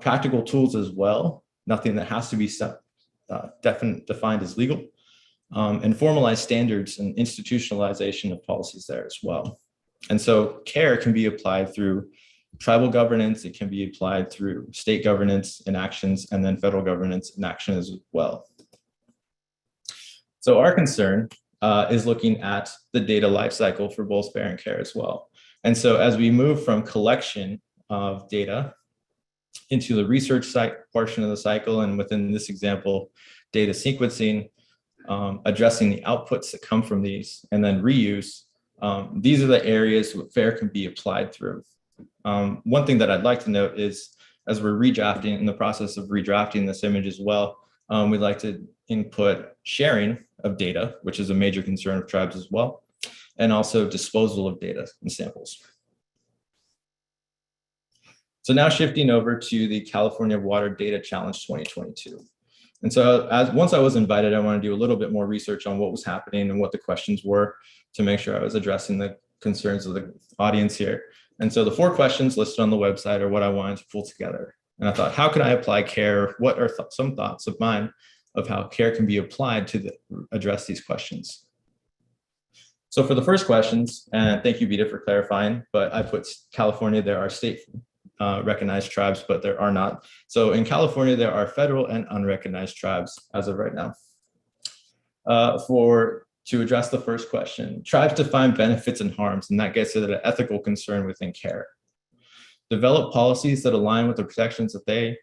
[SPEAKER 6] practical tools as well, nothing that has to be defined as legal, and formalized standards and institutionalization of policies there as well. And so care can be applied through tribal governance, it can be applied through state governance and actions, and then federal governance and action as well. So our concern is looking at the data lifecycle for both FAIR and CARE as well. And so as we move from collection of data into the research portion of the cycle, and within this example, data sequencing, addressing the outputs that come from these, and then reuse, these are the areas where FAIR can be applied through. One thing that I'd like to note is, as we're redrafting, in the process of redrafting this image as well, we'd like to input sharing of data, which is a major concern of tribes as well, and also disposal of data and samples. So now shifting over to the California Water Data Challenge 2022. And so once I was invited, I wanted to do a little bit more research on what was happening and what the questions were to make sure I was addressing the concerns of the audience here. And so the 4 questions listed on the website are what I wanted to pull together. And I thought, how can I apply CARE? What are some thoughts of mine of how CARE can be applied to address these questions? So for the first questions, and thank you, Vita, for clarifying, but I put California, there are state recognized tribes, but there are not. So in California, there are federal and unrecognized tribes as of right now. To address the first question, tribes define benefits and harms, and that gets to the ethical concern within CARE. Develop policies that align with the protections that they,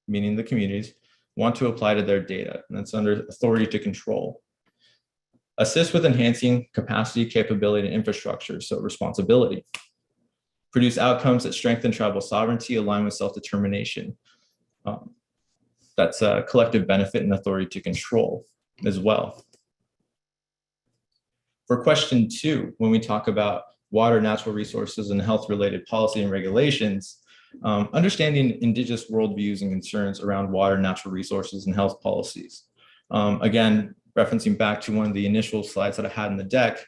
[SPEAKER 6] meaning the communities, want to apply to their data, and that's under authority to control. Assist with enhancing capacity, capability, and infrastructure, so responsibility. Produce outcomes that strengthen tribal sovereignty, align with self-determination. That's a collective benefit and authority to control as well. For question 2, when we talk about water, natural resources, and health-related policy and regulations, understanding Indigenous worldviews and concerns around water, natural resources, and health policies. Again, referencing back to one of the initial slides that I had in the deck,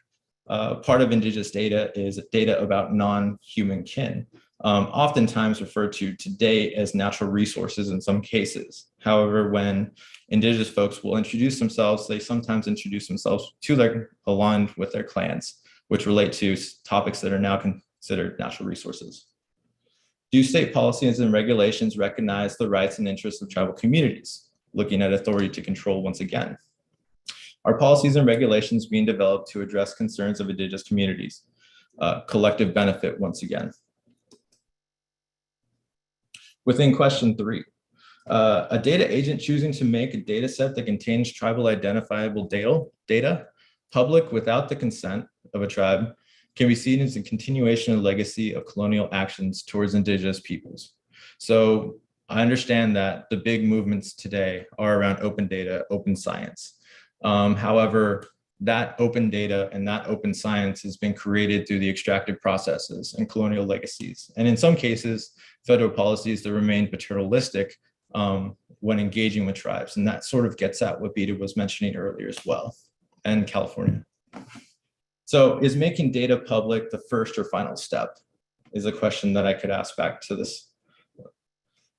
[SPEAKER 6] part of Indigenous data is data about non-human kin, oftentimes referred to today as natural resources in some cases. However, when Indigenous folks will introduce themselves, they sometimes introduce themselves to their aligned with their clans, which relate to topics that are now considered natural resources. Do state policies and regulations recognize the rights and interests of tribal communities? Looking at authority to control once again. Are policies and regulations being developed to address concerns of Indigenous communities? collective benefit once again. Within question 3, a data agent choosing to make a data set that contains tribal identifiable data public without the consent of a tribe can be seen as a continuation of legacy of colonial actions towards indigenous peoples. So I understand that the big movements today are around open data, open science. However, that open data and that open science has been created through the extractive processes and colonial legacies. And in some cases, federal policies that remain paternalistic when engaging with tribes. And that sort of gets at what Beta was mentioning earlier as well, and California. So is making data public the first or final step is a question that I could ask back to this.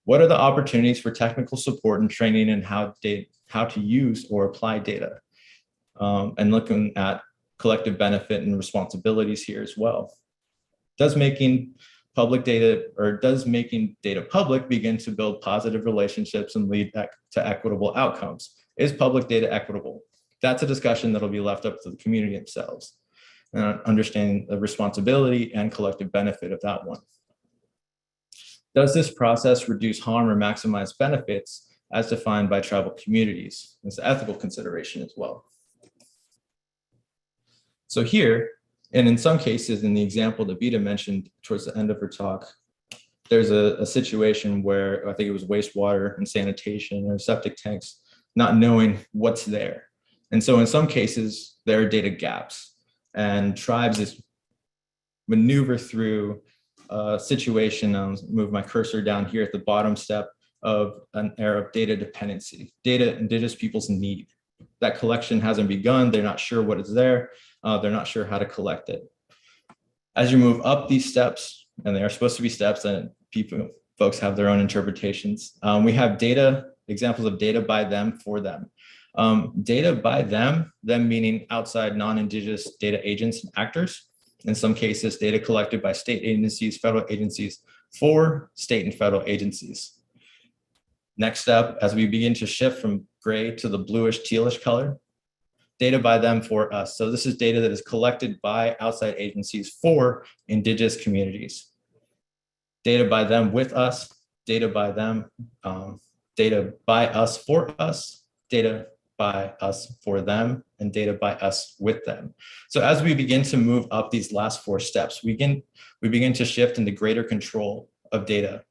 [SPEAKER 6] What are the opportunities for technical support and training in how to use or apply data? And looking at collective benefit and responsibilities here as well. Does making data public begin to build positive relationships and lead to equitable outcomes? Is public data equitable? That's a discussion that'll be left up to the community themselves, and understanding the responsibility and collective benefit of that one. Does this process reduce harm or maximize benefits as defined by tribal communities? It's an ethical consideration as well. So here, and in some cases, in the example that Beta mentioned towards the end of her talk, there's a situation where I think it was wastewater and sanitation or septic tanks, not knowing what's there. And so in some cases, there are data gaps, and tribes just maneuver through a situation. I'll move my cursor down here at the bottom step of an era of data dependency, data indigenous peoples need. That collection hasn't begun. They're not sure what is there. They're not sure how to collect it. As you move up these steps, and they are supposed to be steps, and folks have their own interpretations. We have data, examples of data by them, for them. Data by them meaning outside non-indigenous data agents and actors. In some cases, data collected by state agencies, federal agencies, for state and federal agencies. Next step, as we begin to shift from gray to the bluish tealish color, data by them for us. So this is data that is collected by outside agencies for indigenous communities. Data by them with us, data by them, data by us for us, data by us for them, and data by us with them. So as we begin to move up these last 4 steps, we begin to shift into greater control of data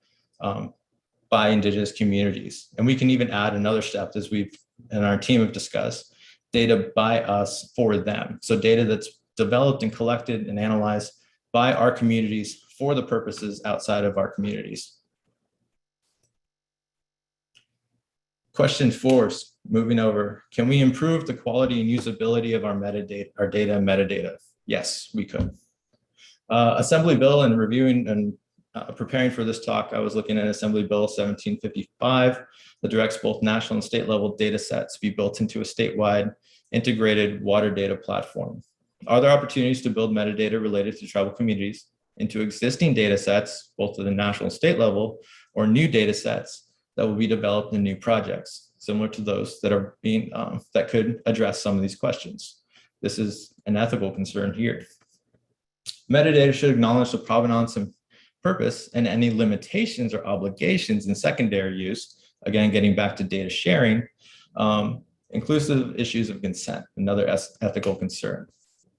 [SPEAKER 6] by indigenous communities. And we can even add another step, as we've and our team have discussed, data by us for them. So data that's developed and collected and analyzed by our communities for the purposes outside of our communities. Question 4, moving over, can we improve the quality and usability of our metadata, our data and metadata? Yes, we could. Assembly Bill, and reviewing and preparing for this talk, I was looking at Assembly Bill 1755 that directs both national and state level data sets be built into a statewide integrated water data platform. Are there opportunities to build metadata related to tribal communities into existing data sets, both at the national and state level, or new data sets that will be developed in new projects, similar to those that are being, that could address some of these questions? This is an ethical concern here. Metadata should acknowledge the provenance and purpose and any limitations or obligations in secondary use, again, getting back to data sharing, inclusive of issues of consent, another ethical concern.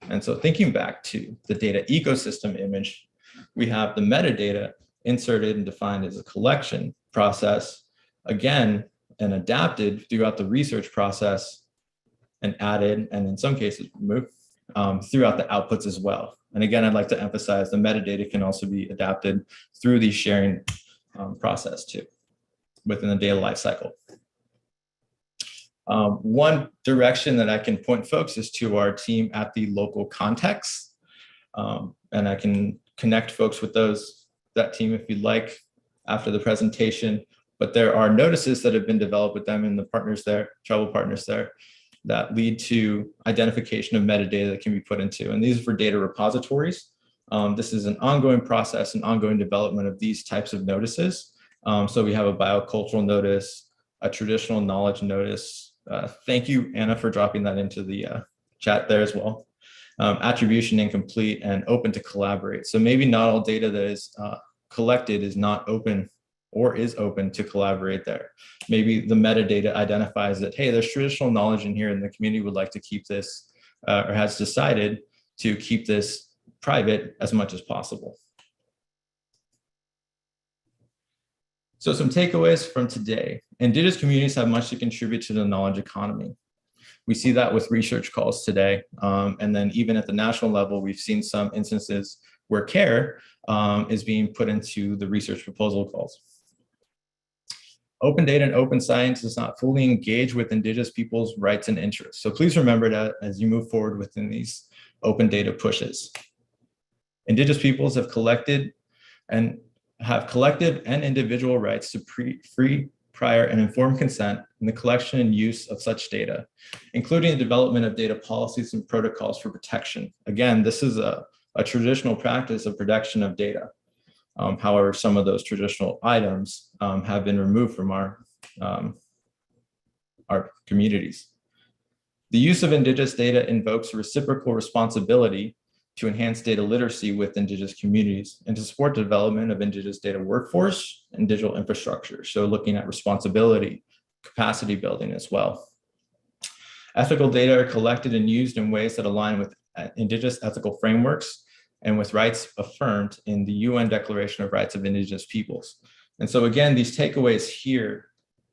[SPEAKER 6] And so thinking back to the data ecosystem image, we have the metadata inserted and defined as a collection process, again, and adapted throughout the research process and added, and in some cases removed throughout the outputs as well. And again, I'd like to emphasize the metadata can also be adapted through the sharing process too, within the data lifecycle. One direction that I can point folks is to our team at the local context. And I can connect folks with that team if you'd like after the presentation. But there are notices that have been developed with them and the partners there, tribal partners there, that lead to identification of metadata that can be put into. And these are for data repositories. This is an ongoing process and ongoing development of these types of notices. So we have a biocultural notice, a traditional knowledge notice. Thank you, Anna, for dropping that into the chat there as well. attribution incomplete, and open to collaborate. So maybe not all data that is collected is not open or is open to collaborate there. Maybe the metadata identifies that, hey, there's traditional knowledge in here and the community would like to keep this or has decided to keep this private as much as possible. So some takeaways from today. Indigenous communities have much to contribute to the knowledge economy. We see that with research calls today. And then even at the national level, we've seen some instances where care is being put into the research proposal calls. Open data and open science does not fully engage with Indigenous people's rights and interests. So please remember that as you move forward within these open data pushes. Indigenous peoples have collective and individual rights to free, prior, and informed consent in the collection and use of such data, including the development of data policies and protocols for protection. Again, this is a traditional practice of protection of data. However, some of those traditional items have been removed from our communities. The use of Indigenous data invokes a reciprocal responsibility to enhance data literacy with Indigenous communities and to support the development of Indigenous data workforce and digital infrastructure. So looking at responsibility, capacity building as well. Ethical data are collected and used in ways that align with Indigenous ethical frameworks and with rights affirmed in the UN Declaration of Rights of Indigenous Peoples. And so again, these takeaways here,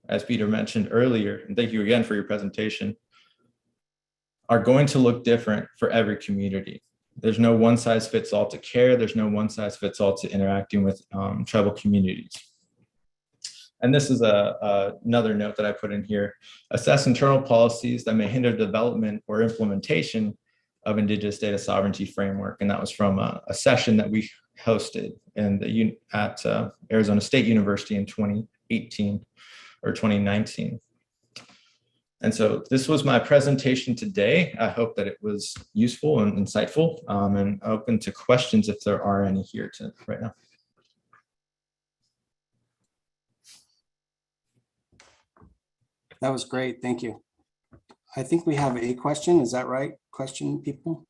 [SPEAKER 6] as Peter mentioned earlier, and thank you again for your presentation, are going to look different for every community. There's no one size fits all to care. There's no one size fits all to interacting with tribal communities. And this is another note that I put in here. Assess internal policies that may hinder development or implementation of Indigenous data sovereignty framework. And that was from a session that we hosted at Arizona State University in 2018 or 2019. And so this was my presentation today. I hope that it was useful and insightful, and open to questions if there are any here right now.
[SPEAKER 1] That was great. Thank you. I think we have a question. Is that right? Question, people?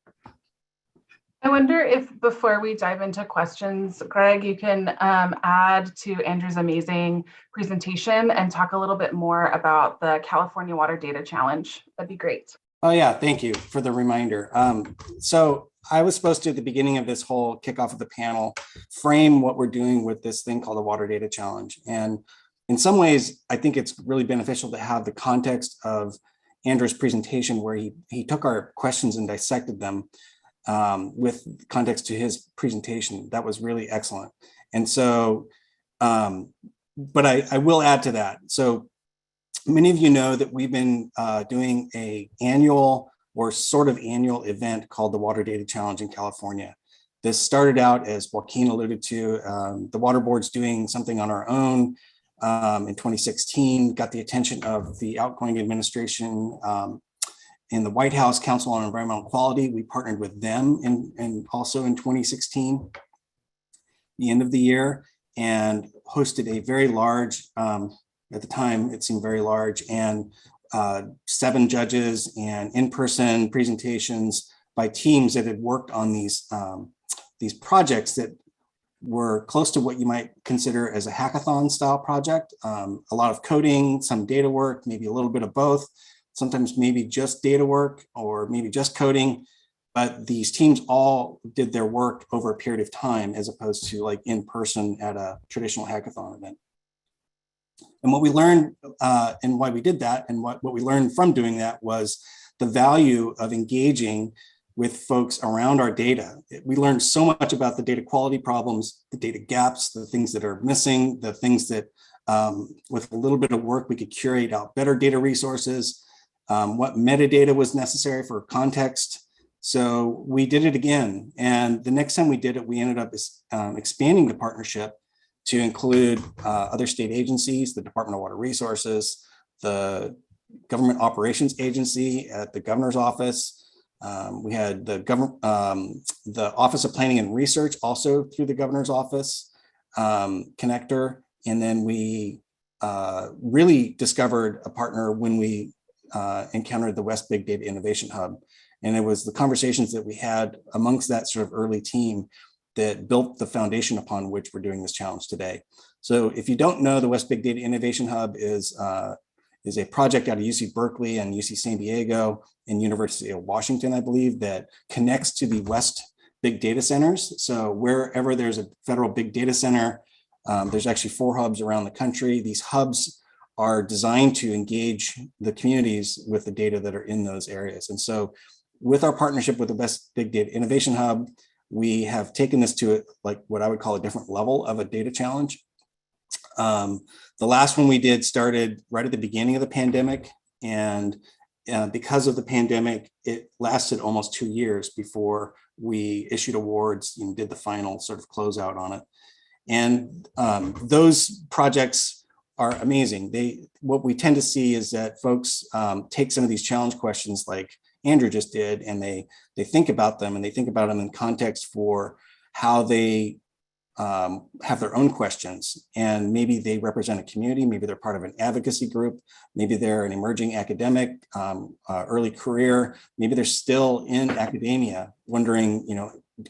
[SPEAKER 2] I wonder if before we dive into questions, Greg, you can add to Andrew's amazing presentation and talk a little bit more about the California Water Data Challenge. That'd be great.
[SPEAKER 1] Oh yeah, thank you for the reminder. So I was supposed to, at the beginning of this whole kickoff of the panel, frame what we're doing with this thing called the Water Data Challenge. And in some ways, I think it's really beneficial to have the context of Andrew's presentation where he took our questions and dissected them with context to his presentation. That was really excellent. And so, but I will add to that. So many of you know that we've been doing an annual or sort of annual event called the Water Data Challenge in California. This started out, as Joaquin alluded to, the Water Board's doing something on our own in 2016, got the attention of the outgoing administration in the White House Council on Environmental Quality. We partnered with them and also in 2016, the end of the year, and hosted a very large, at the time it seemed very large, and 7 judges and in-person presentations by teams that had worked on these projects that were close to what you might consider as a hackathon style project. A lot of coding, some data work, maybe a little bit of both. Sometimes maybe just data work or maybe just coding, but these teams all did their work over a period of time as opposed to like in person at a traditional hackathon event. And what we learned and why we did that and what we learned from doing that was the value of engaging with folks around our data. We learned so much about the data quality problems, the data gaps, the things that are missing, the things that with a little bit of work, we could curate out better data resources, what metadata was necessary for context. So we did it again. And the next time we did it, we ended up expanding the partnership to include other state agencies, the Department of Water Resources, the Government Operations Agency at the governor's office. We had the Office of Planning and Research also through the governor's office connector. And then we really discovered a partner when we encountered the West Big Data Innovation Hub. And it was the conversations that we had amongst that sort of early team that built the foundation upon which we're doing this challenge today. So if you don't know, the West Big Data Innovation Hub is a project out of UC Berkeley and UC San Diego and University of Washington, I believe, that connects to the West Big Data Centers. So wherever there's a federal big data center, there's actually 4 hubs around the country. These hubs are designed to engage the communities with the data that are in those areas. And so with our partnership with the West Big Data Innovation Hub, we have taken this to like what I would call a different level of a data challenge. The last one we did started right at the beginning of the pandemic. And because of the pandemic, it lasted almost 2 years before we issued awards and did the final sort of closeout on it. And those projects are amazing. What we tend to see is that folks take some of these challenge questions like Andrew just did, and they think about them, and they think about them in context for how they have their own questions. And maybe they represent a community, maybe they're part of an advocacy group, maybe they're an emerging academic, early career, maybe they're still in academia wondering,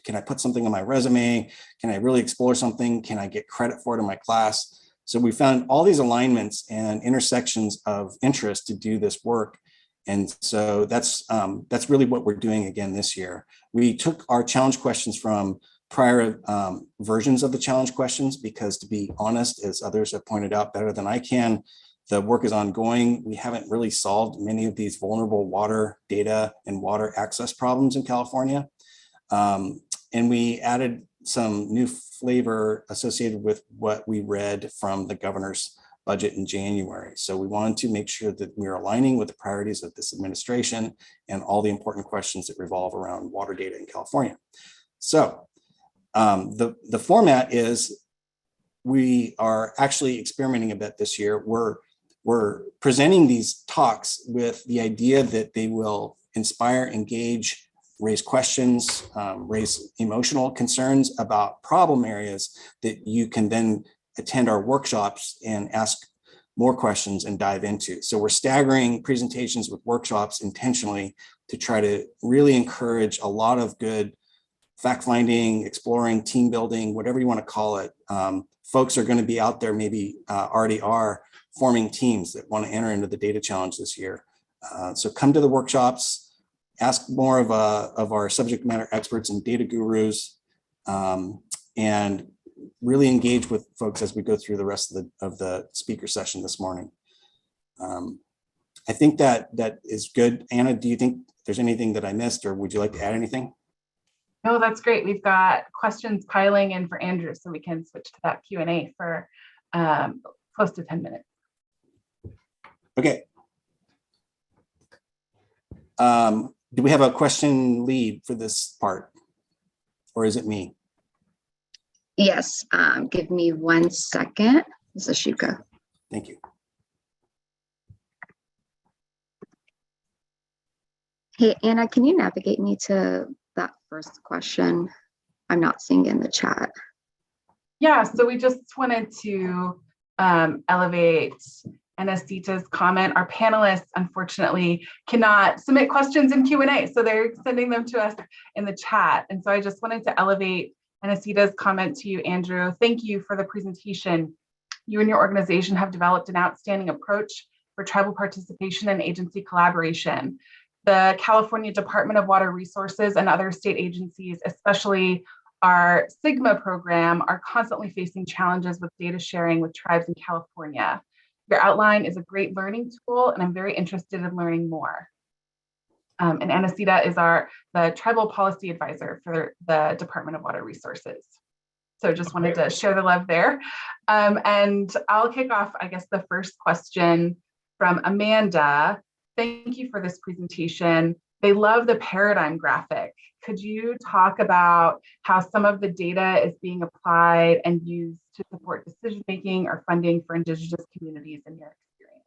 [SPEAKER 1] can I put something on my resume? Can I really explore something? Can I get credit for it in my class? So we found all these alignments and intersections of interest to do this work. And so that's really what we're doing again this year. We took our challenge questions from prior versions of the challenge questions because, to be honest, as others have pointed out better than I can, the work is ongoing. We haven't really solved many of these vulnerable water data and water access problems in California. And we added some new flavor associated with what we read from the governor's budget in January. So we wanted to make sure that we're aligning with the priorities of this administration and all the important questions that revolve around water data in California. So the format is we are actually experimenting a bit this year. We're presenting these talks with the idea that they will inspire, engage, raise questions, raise emotional concerns about problem areas that you can then attend our workshops and ask more questions and dive into. So we're staggering presentations with workshops intentionally to try to really encourage a lot of good fact-finding, exploring, team building, whatever you want to call it. Folks are going to be out there, maybe already are, forming teams that want to enter into the data challenge this year. So come to the workshops, ask more of our subject matter experts and data gurus, and really engage with folks as we go through the rest of the speaker session this morning. I think that is good. Anna, do you think there's anything that I missed, or would you like to add anything?
[SPEAKER 2] No, that's great. We've got questions piling in for Andrew, so we can switch to that Q&A for close to 10 minutes.
[SPEAKER 1] Okay. Do we have a question lead for this part, or is it me?
[SPEAKER 7] Yes, give me 1 second. This is Shuka.
[SPEAKER 1] Thank you.
[SPEAKER 7] Hey, Anna, can you navigate me to that first question? I'm not seeing it in the chat.
[SPEAKER 2] Yeah, so we just wanted to elevate Anasita's comment. Our panelists, unfortunately, cannot submit questions in Q&A, so they're sending them to us in the chat. And so I just wanted to elevate Anasita's comment to you, Andrew. Thank you for the presentation. You and your organization have developed an outstanding approach for tribal participation and agency collaboration. The California Department of Water Resources and other state agencies, especially our SGMA program, are constantly facing challenges with data sharing with tribes in California. Your outline is a great learning tool, and I'm very interested in learning more. And Anasita is the tribal policy advisor for the Department of Water Resources. So just wanted to share the love there. And I'll kick off, I guess, the first question from Amanda. Thank you for this presentation. They love the paradigm graphic. Could you talk about how some of the data is being applied and used to support decision-making or funding for Indigenous communities in your experience?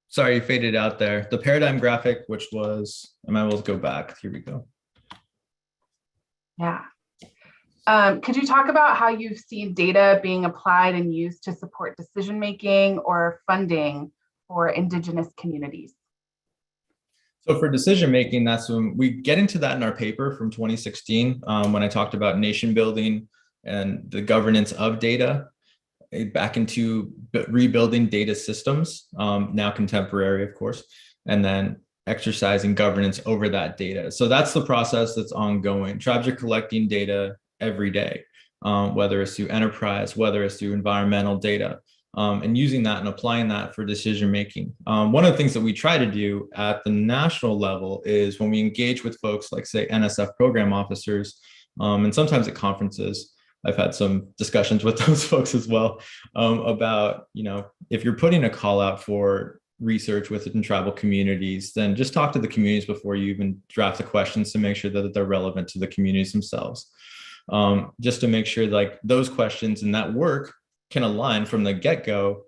[SPEAKER 6] Sorry, you faded out there. The paradigm graphic, which was, am I able to go back? Here we go.
[SPEAKER 2] Yeah. Could you talk about how you've seen data being applied and used to support decision-making or funding for Indigenous communities?
[SPEAKER 6] So for decision making, that's when we get into that in our paper from 2016, when I talked about nation building and the governance of data, back into rebuilding data systems, now contemporary, of course, and then exercising governance over that data. So that's the process that's ongoing. Tribes are collecting data every day, whether it's through enterprise, whether it's through environmental data. And using that and applying that for decision making. One of the things that we try to do at the national level is when we engage with folks like, say, NSF program officers, and sometimes at conferences, I've had some discussions with those folks as well, about, if you're putting a call out for research within tribal communities, then just talk to the communities before you even draft the questions to make sure that they're relevant to the communities themselves. Just to make sure like those questions and that work can align from the get-go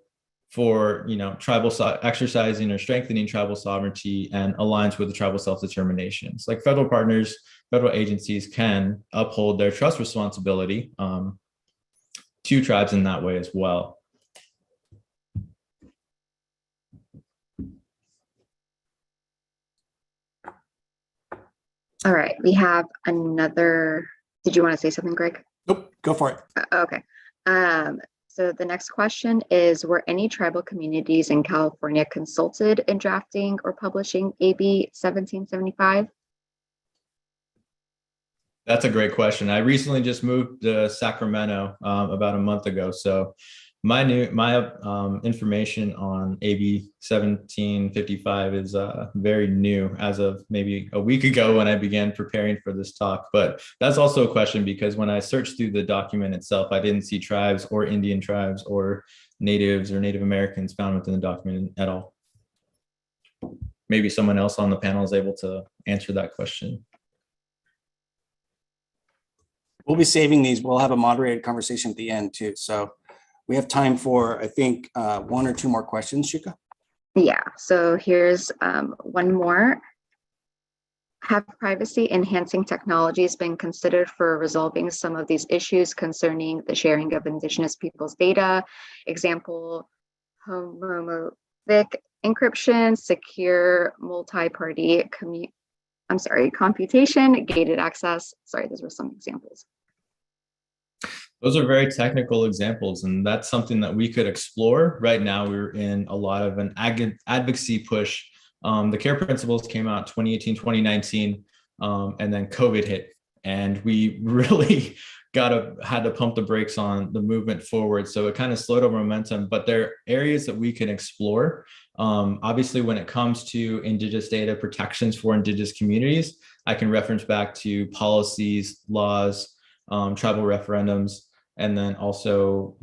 [SPEAKER 6] for tribal exercising or strengthening tribal sovereignty and aligns with the tribal self-determination. It's like federal partners, federal agencies can uphold their trust responsibility to tribes in that way as well.
[SPEAKER 7] All right, we have another. Did you want to say something, Greg?
[SPEAKER 1] Nope, go for it.
[SPEAKER 7] Okay. So the next question is, were any tribal communities in California consulted in drafting or publishing AB 1775?
[SPEAKER 6] That's a great question. I recently just moved to Sacramento about a month ago. So my information on AB 1755 is very new as of maybe a week ago when I began preparing for this talk. But that's also a question because when I searched through the document itself, I didn't see tribes or Indian tribes or natives or Native Americans found within the document at all. Maybe someone else on the panel is able to answer that question.
[SPEAKER 1] We'll be saving these. We'll have a moderated conversation at the end too. So we have time for, I think, one or two more questions, Shika.
[SPEAKER 7] Yeah, so here's one more. Have privacy enhancing technologies been considered for resolving some of these issues concerning the sharing of Indigenous people's data? Example, homomorphic encryption, secure multi-party computation, gated access. Sorry, those were some examples.
[SPEAKER 6] Those are very technical examples, and that's something that we could explore. Right now, we're in a lot of an advocacy push. The CARE principles came out 2018, 2019, and then COVID hit. And we really had to pump the brakes on the movement forward. So it kind of slowed our momentum, but there are areas that we can explore. Obviously, when it comes to Indigenous data protections for Indigenous communities, I can reference back to policies, laws, tribal referendums, and then also,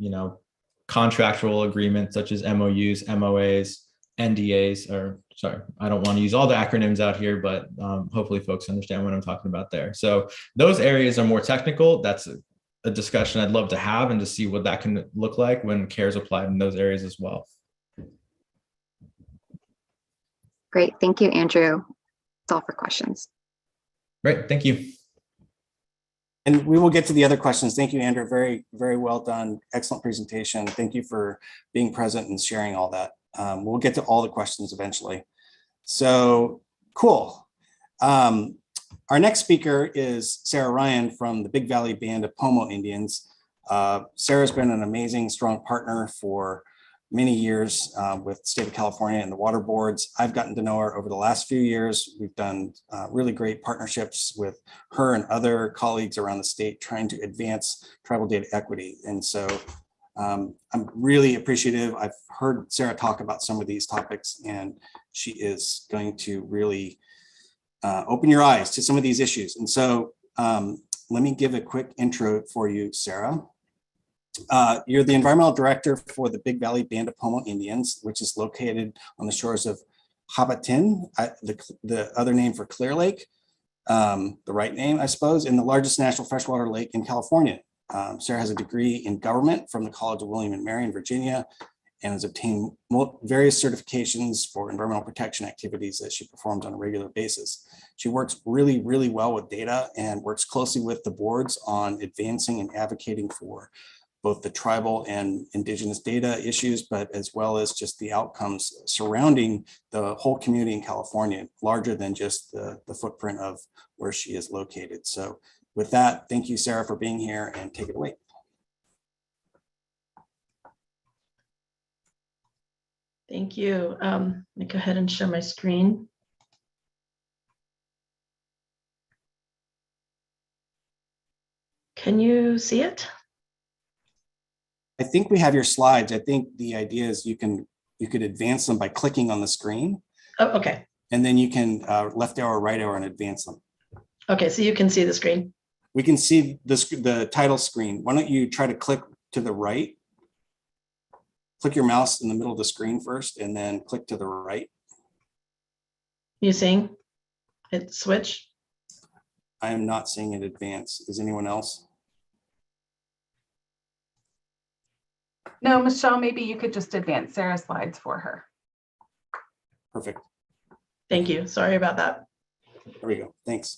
[SPEAKER 6] contractual agreements such as MOUs, MOAs, NDAs, or sorry, I don't want to use all the acronyms out here, but hopefully folks understand what I'm talking about there. So those areas are more technical. That's a discussion I'd love to have and to see what that can look like when CARE is applied in those areas as well.
[SPEAKER 7] Great, thank you, Andrew. That's all for questions.
[SPEAKER 6] Great, thank you.
[SPEAKER 1] And we will get to the other questions. Thank you, Andrew. Very, very well done. Excellent presentation. Thank you for being present and sharing all that. We'll get to all the questions eventually. So cool. Our next speaker is Sarah Ryan from the Big Valley Band of Pomo Indians. Sarah's been an amazing, strong partner for many years with the state of California and the water boards. I've gotten to know her over the last few years. We've done really great partnerships with her and other colleagues around the state trying to advance tribal data equity. And so I'm really appreciative. I've heard Sarah talk about some of these topics, and she is going to really open your eyes to some of these issues. And so let me give a quick intro for you, Sarah. You're the environmental director for the Big Valley Band of Pomo Indians, which is located on the shores of Habatin, the other name for Clear Lake, the right name, I suppose, and the largest national freshwater lake in California. Sarah has a degree in government from the College of William and Mary in Virginia and has obtained various certifications for environmental protection activities that she performs on a regular basis. She works really, really well with data and works closely with the boards on advancing and advocating for both the tribal and indigenous data issues, but as well as just the outcomes surrounding the whole community in California, larger than just the footprint of where she is located. So with that, thank you, Sarah, for being here, and take it away.
[SPEAKER 8] Thank you. Let me go ahead and share my screen. Can you see it?
[SPEAKER 1] I think we have your slides. I think the idea is you could advance them by clicking on the screen,
[SPEAKER 8] Oh, okay.
[SPEAKER 1] and then you can left arrow, right arrow, and advance them.
[SPEAKER 8] Okay, so you can see the screen.
[SPEAKER 1] We can see the title screen. Why don't you try to click to the right? Click your mouse in the middle of the screen first, and then click to the right.
[SPEAKER 8] You seeing it switch?
[SPEAKER 1] I am not seeing it advance. Is anyone else?
[SPEAKER 2] No, Michelle, maybe you could just advance Sarah's slides for her.
[SPEAKER 1] Perfect.
[SPEAKER 8] Thank you. Sorry about that.
[SPEAKER 1] There we go. Thanks.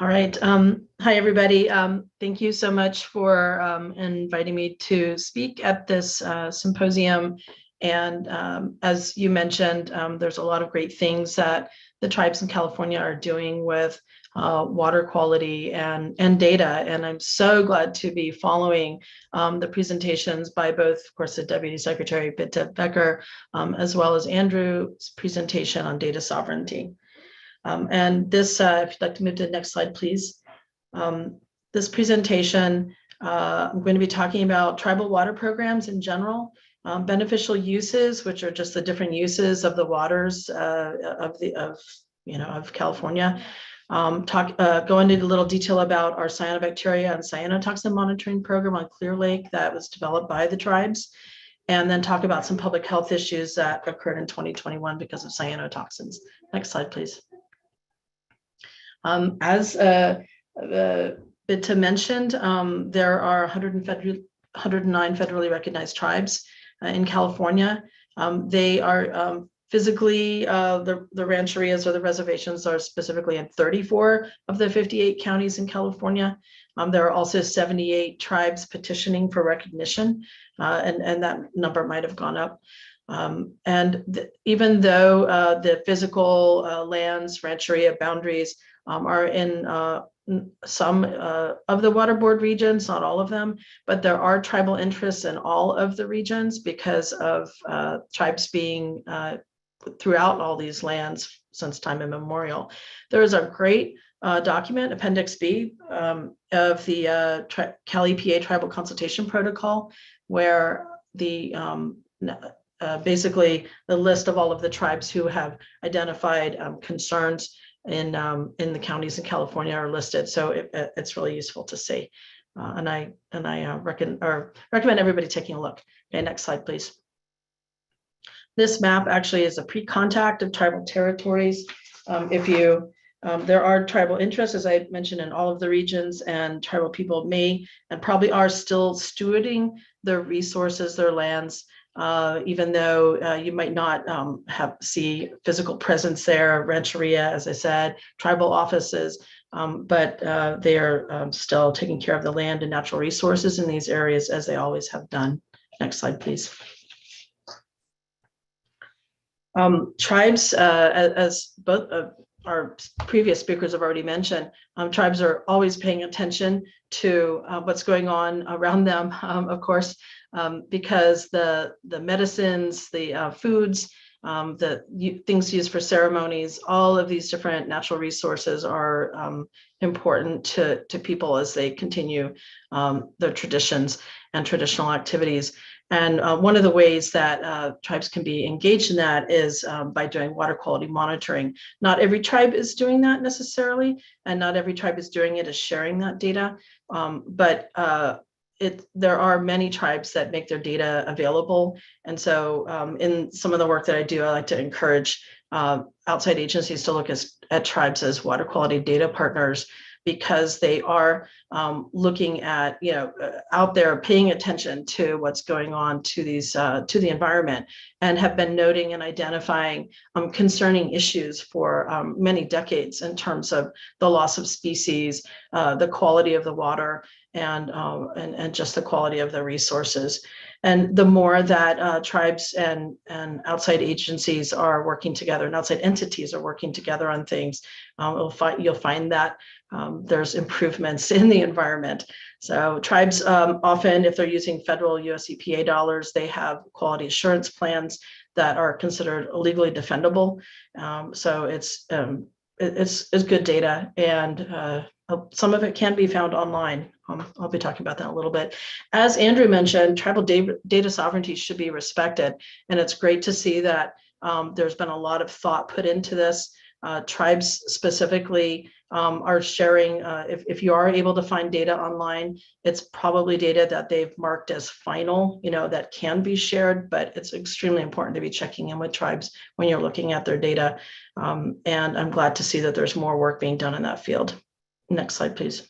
[SPEAKER 8] All right. Hi, everybody. Thank you so much for inviting me to speak at this symposium. And as you mentioned, there's a lot of great things that the tribes in California are doing with water quality and data. And I'm so glad to be following the presentations by both, of course, the Deputy Secretary Bitte Becker, as well as Andrew's presentation on data sovereignty. And this, if you'd like to move to the next slide, please. This presentation, I'm going to be talking about tribal water programs in general, beneficial uses, which are just the different uses of the waters of California. Go into a little detail about our cyanobacteria and cyanotoxin monitoring program on Clear Lake that was developed by the tribes, and then talk about some public health issues that occurred in 2021 because of cyanotoxins. Next slide, please. As Bitte mentioned, there are 109 federally recognized tribes in California. They are physically, the rancherias or the reservations are specifically in 34 of the 58 counties in California. There are also 78 tribes petitioning for recognition, and that number might have gone up. Even though the physical lands, rancheria boundaries are in some of the water board regions, not all of them, but there are tribal interests in all of the regions because of tribes being throughout all these lands since time immemorial. There is a great document, Appendix B, of the Cal EPA Tribal Consultation Protocol, where the basically the list of all of the tribes who have identified concerns in the counties in California are listed. So it's really useful to see. And I recommend everybody taking a look. Okay, next slide, please. This map actually is a pre-contact of tribal territories. There are tribal interests, as I mentioned, in all of the regions, and tribal people may and probably are still stewarding their resources, their lands, even though you might not see physical presence there, rancheria, as I said, tribal offices, but they are still taking care of the land and natural resources in these areas as they always have done. Next slide, please. Tribes, as both of our previous speakers have already mentioned, tribes are always paying attention to what's going on around them, of course, because the medicines, the foods, the things used for ceremonies, all of these different natural resources are important to people as they continue their traditions and traditional activities. And one of the ways that tribes can be engaged in that is by doing water quality monitoring. Not every tribe is doing that necessarily, and not every tribe is doing it as sharing that data. But there are many tribes that make their data available. And so in some of the work that I do, I like to encourage outside agencies to look at tribes as water quality data partners, because they are looking at, out there paying attention to what's going on to these to the environment, and have been noting and identifying concerning issues for many decades in terms of the loss of species, the quality of the water, and just the quality of the resources. And the more that tribes and outside agencies are working together and outside entities are working together on things, you'll find that there's improvements in the environment. So tribes often, if they're using federal US EPA dollars, they have quality assurance plans that are considered legally defendable. So it's good data, and some of it can be found online. I'll be talking about that in a little bit. As Andrew mentioned, tribal data sovereignty should be respected, and it's great to see that there's been a lot of thought put into this. Tribes specifically are sharing, if you are able to find data online, it's probably data that they've marked as final, that can be shared, but it's extremely important to be checking in with tribes when you're looking at their data. And I'm glad to see that there's more work being done in that field. Next slide, please.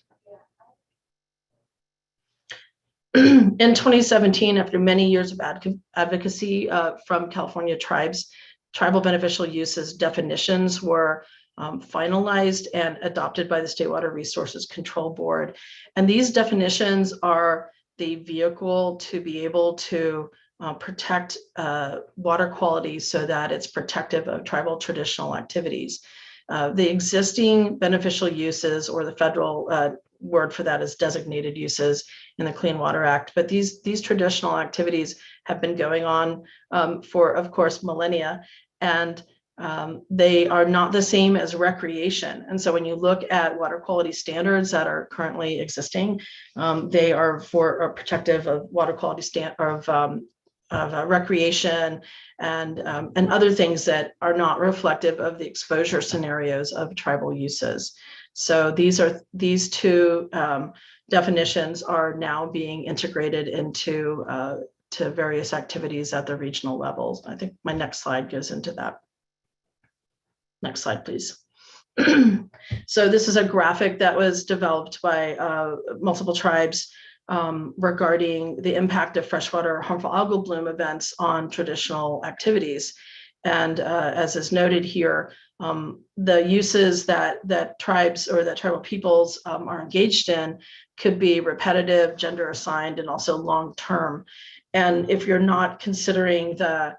[SPEAKER 8] In 2017, after many years of advocacy from California tribes, tribal beneficial uses definitions were finalized and adopted by the State Water Resources Control Board. And these definitions are the vehicle to be able to protect water quality so that it's protective of tribal traditional activities. The existing beneficial uses, or the federal word for that is designated uses in the Clean Water Act, but these traditional activities have been going on for, of course, millennia, and they are not the same as recreation. And so when you look at water quality standards that are currently existing, they are protective of water quality of recreation and other things that are not reflective of the exposure scenarios of tribal uses. So these two definitions are now being integrated into to various activities at the regional levels. I think my next slide goes into that. Next slide, please. So this is a graphic that was developed by multiple tribes regarding the impact of freshwater harmful algal bloom events on traditional activities. And as is noted here, the uses that tribes or that tribal peoples are engaged in could be repetitive, gender assigned, and also long-term. And if you're not considering the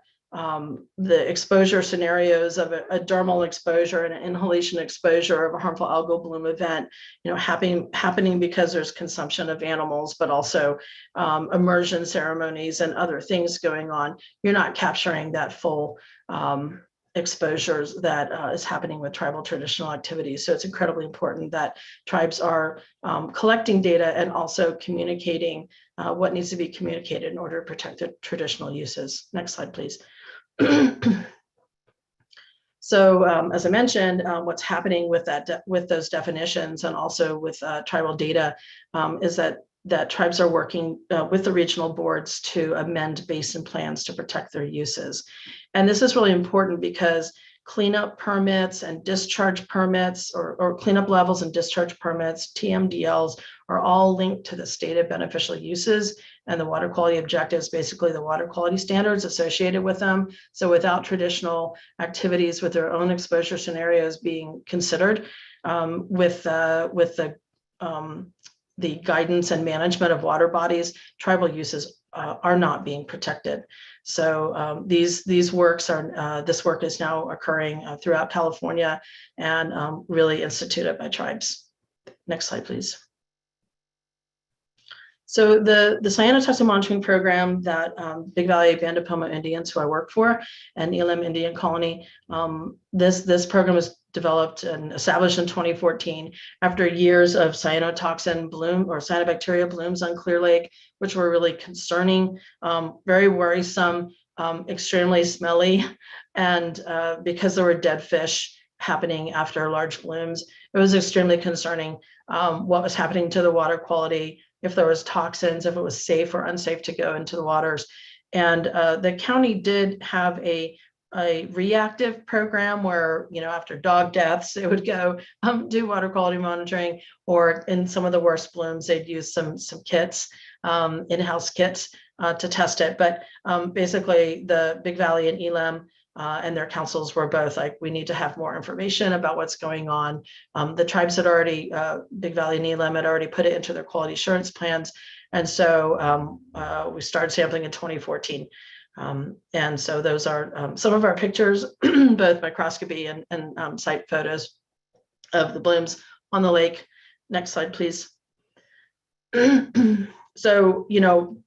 [SPEAKER 8] exposure scenarios of a dermal exposure and an inhalation exposure of a harmful algal bloom event, happening because there's consumption of animals, but also immersion ceremonies and other things going on, you're not capturing that full exposures that is happening with tribal traditional activities. So it's incredibly important that tribes are collecting data and also communicating what needs to be communicated in order to protect the traditional uses. Next slide, please. So as I mentioned, what's happening with those definitions and also with tribal data is that tribes are working with the regional boards to amend basin plans to protect their uses. And this is really important because cleanup permits and discharge permits or cleanup levels and discharge permits, TMDLs, are all linked to the stated beneficial uses and the water quality objectives, basically the water quality standards associated with them. So without traditional activities with their own exposure scenarios being considered, with the guidance and management of water bodies, tribal uses are not being protected. So this work is now occurring throughout California and really instituted by tribes. Next slide, please. So the cyanotoxin monitoring program that Big Valley Band of Pomo Indians, who I work for, and Elam Indian Colony, this program was developed and established in 2014 after years of cyanotoxin bloom or cyanobacteria blooms on Clear Lake, which were really concerning, very worrisome, extremely smelly, and because there were dead fish happening after large blooms, it was extremely concerning what was happening to the water quality, if there was toxins, if it was safe or unsafe to go into the waters. And the county did have a reactive program where, after dog deaths, it would go do water quality monitoring, or in some of the worst blooms, they'd use some kits, in-house kits to test it. But basically the Big Valley and Elam and their councils were both like, we need to have more information about what's going on. The tribes had already, Big Valley and Elam had already put it into their quality assurance plans. And so we started sampling in 2014. And so those are some of our pictures, both microscopy and site photos of the blooms on the lake. Next slide, please. So, you know,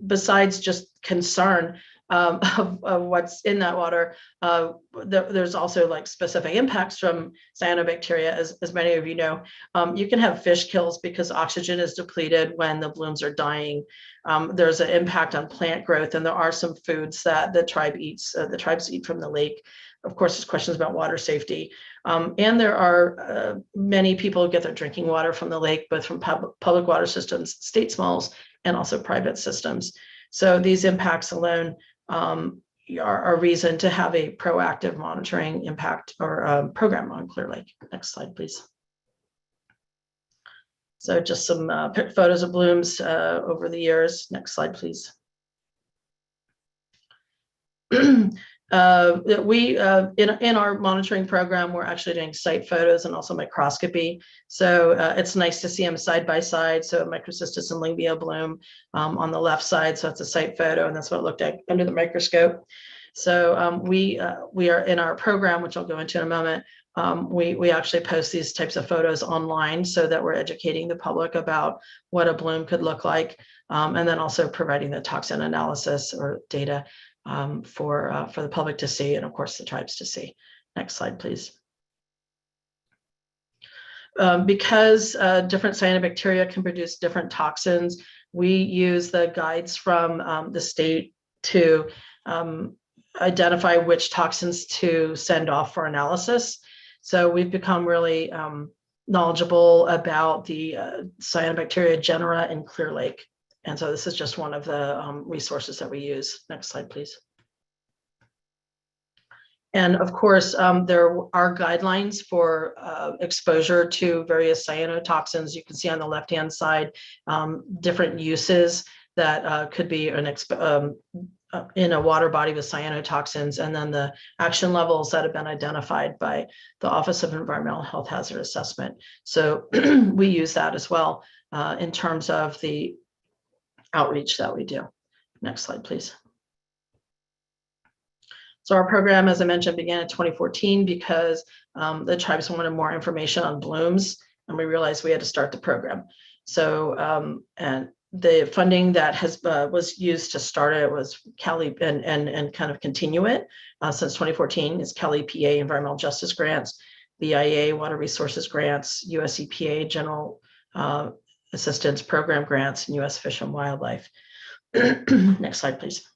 [SPEAKER 8] besides just concern of what's in that water, there's also like specific impacts from cyanobacteria, as many of you know. You can have fish kills because oxygen is depleted when the blooms are dying. There's an impact on plant growth, and there are some foods that the tribes eat from the lake. Of course, there's questions about water safety. And there are many people get their drinking water from the lake, both from public water systems, state smalls, and also private systems. So these impacts alone are a reason to have a proactive monitoring impact or program on Clear Lake. Next slide, please. So just some photos of blooms over the years. Next slide, please. In our monitoring program, we're actually doing site photos and also microscopy. So it's nice to see them side by side. So Microcystis and Lyngbio bloom on the left side. So that's a site photo, and that's what it looked like under the microscope. So we are in our program, which I'll go into in a moment. We actually post these types of photos online so that we're educating the public about what a bloom could look like, and then also providing the toxin analysis or data for the public to see, and of course the tribes to see. Next slide, please. Because different cyanobacteria can produce different toxins, we use the guides from the state to identify which toxins to send off for analysis. So we've become really knowledgeable about the cyanobacteria genera in Clear Lake. And so this is just one of the resources that we use. Next slide, please. And of course, there are guidelines for exposure to various cyanotoxins. You can see on the left-hand side, different uses that could be in a water body with cyanotoxins, and then the action levels that have been identified by the Office of Environmental Health Hazard Assessment. So we use that as well in terms of the outreach that we do. Next slide, please. So our program, as I mentioned, began in 2014 because the tribes wanted more information on blooms, and we realized we had to start the program. So, and the funding that was used to start it was Cali and kind of continue it since 2014 is Cali PA Environmental Justice Grants, BIA Water Resources Grants, US EPA General Assistance Program Grants, and US Fish and Wildlife. Next slide, please.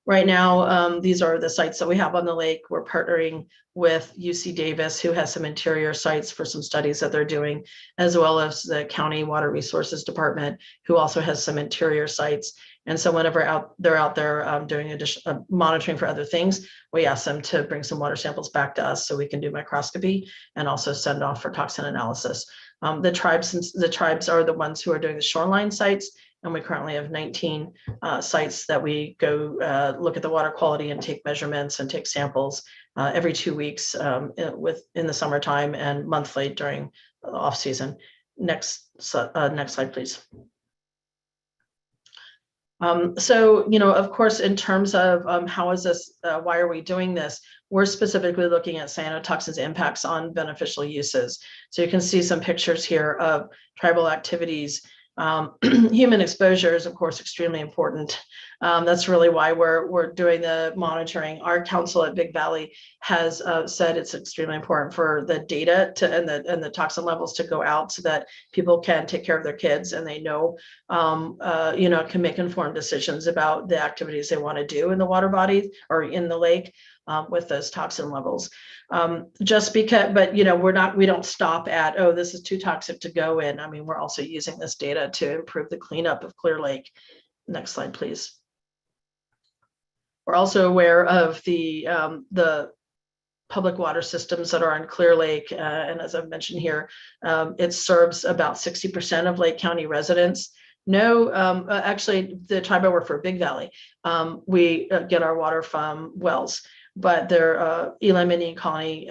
[SPEAKER 8] Right now, these are the sites that we have on the lake. We're partnering with UC Davis, who has some interior sites for some studies that they're doing, as well as the County Water Resources Department, who also has some interior sites. And so whenever they're out there doing additional monitoring for other things, we ask them to bring some water samples back to us so we can do microscopy and also send off for toxin analysis. The tribes are the ones who are doing the shoreline sites, and we currently have 19 sites that we go look at the water quality and take measurements and take samples every 2 weeks in the summertime and monthly during the off season. Next slide, please. So, you know, of course, in terms of how is this, why are we doing this? We're specifically looking at cyanotoxins impacts on beneficial uses. So you can see some pictures here of tribal activities. Human exposure is, of course, extremely important. That's really why we're doing the monitoring. Our council at Big Valley has said it's extremely important for the data and the toxin levels to go out so that people can take care of their kids and they know, you know, can make informed decisions about the activities they want to do in the water body or in the lake with those toxin levels. Just because, but you know, we don't stop at, oh, this is too toxic to go in. I mean, we're also using this data to improve the cleanup of Clear Lake. Next slide, please. We're also aware of the public water systems that are on Clear Lake. And as I've mentioned here, it serves about 60% of Lake County residents. No, actually, the tribe I work for, Big Valley, we get our water from wells, but their Elam Indian Colony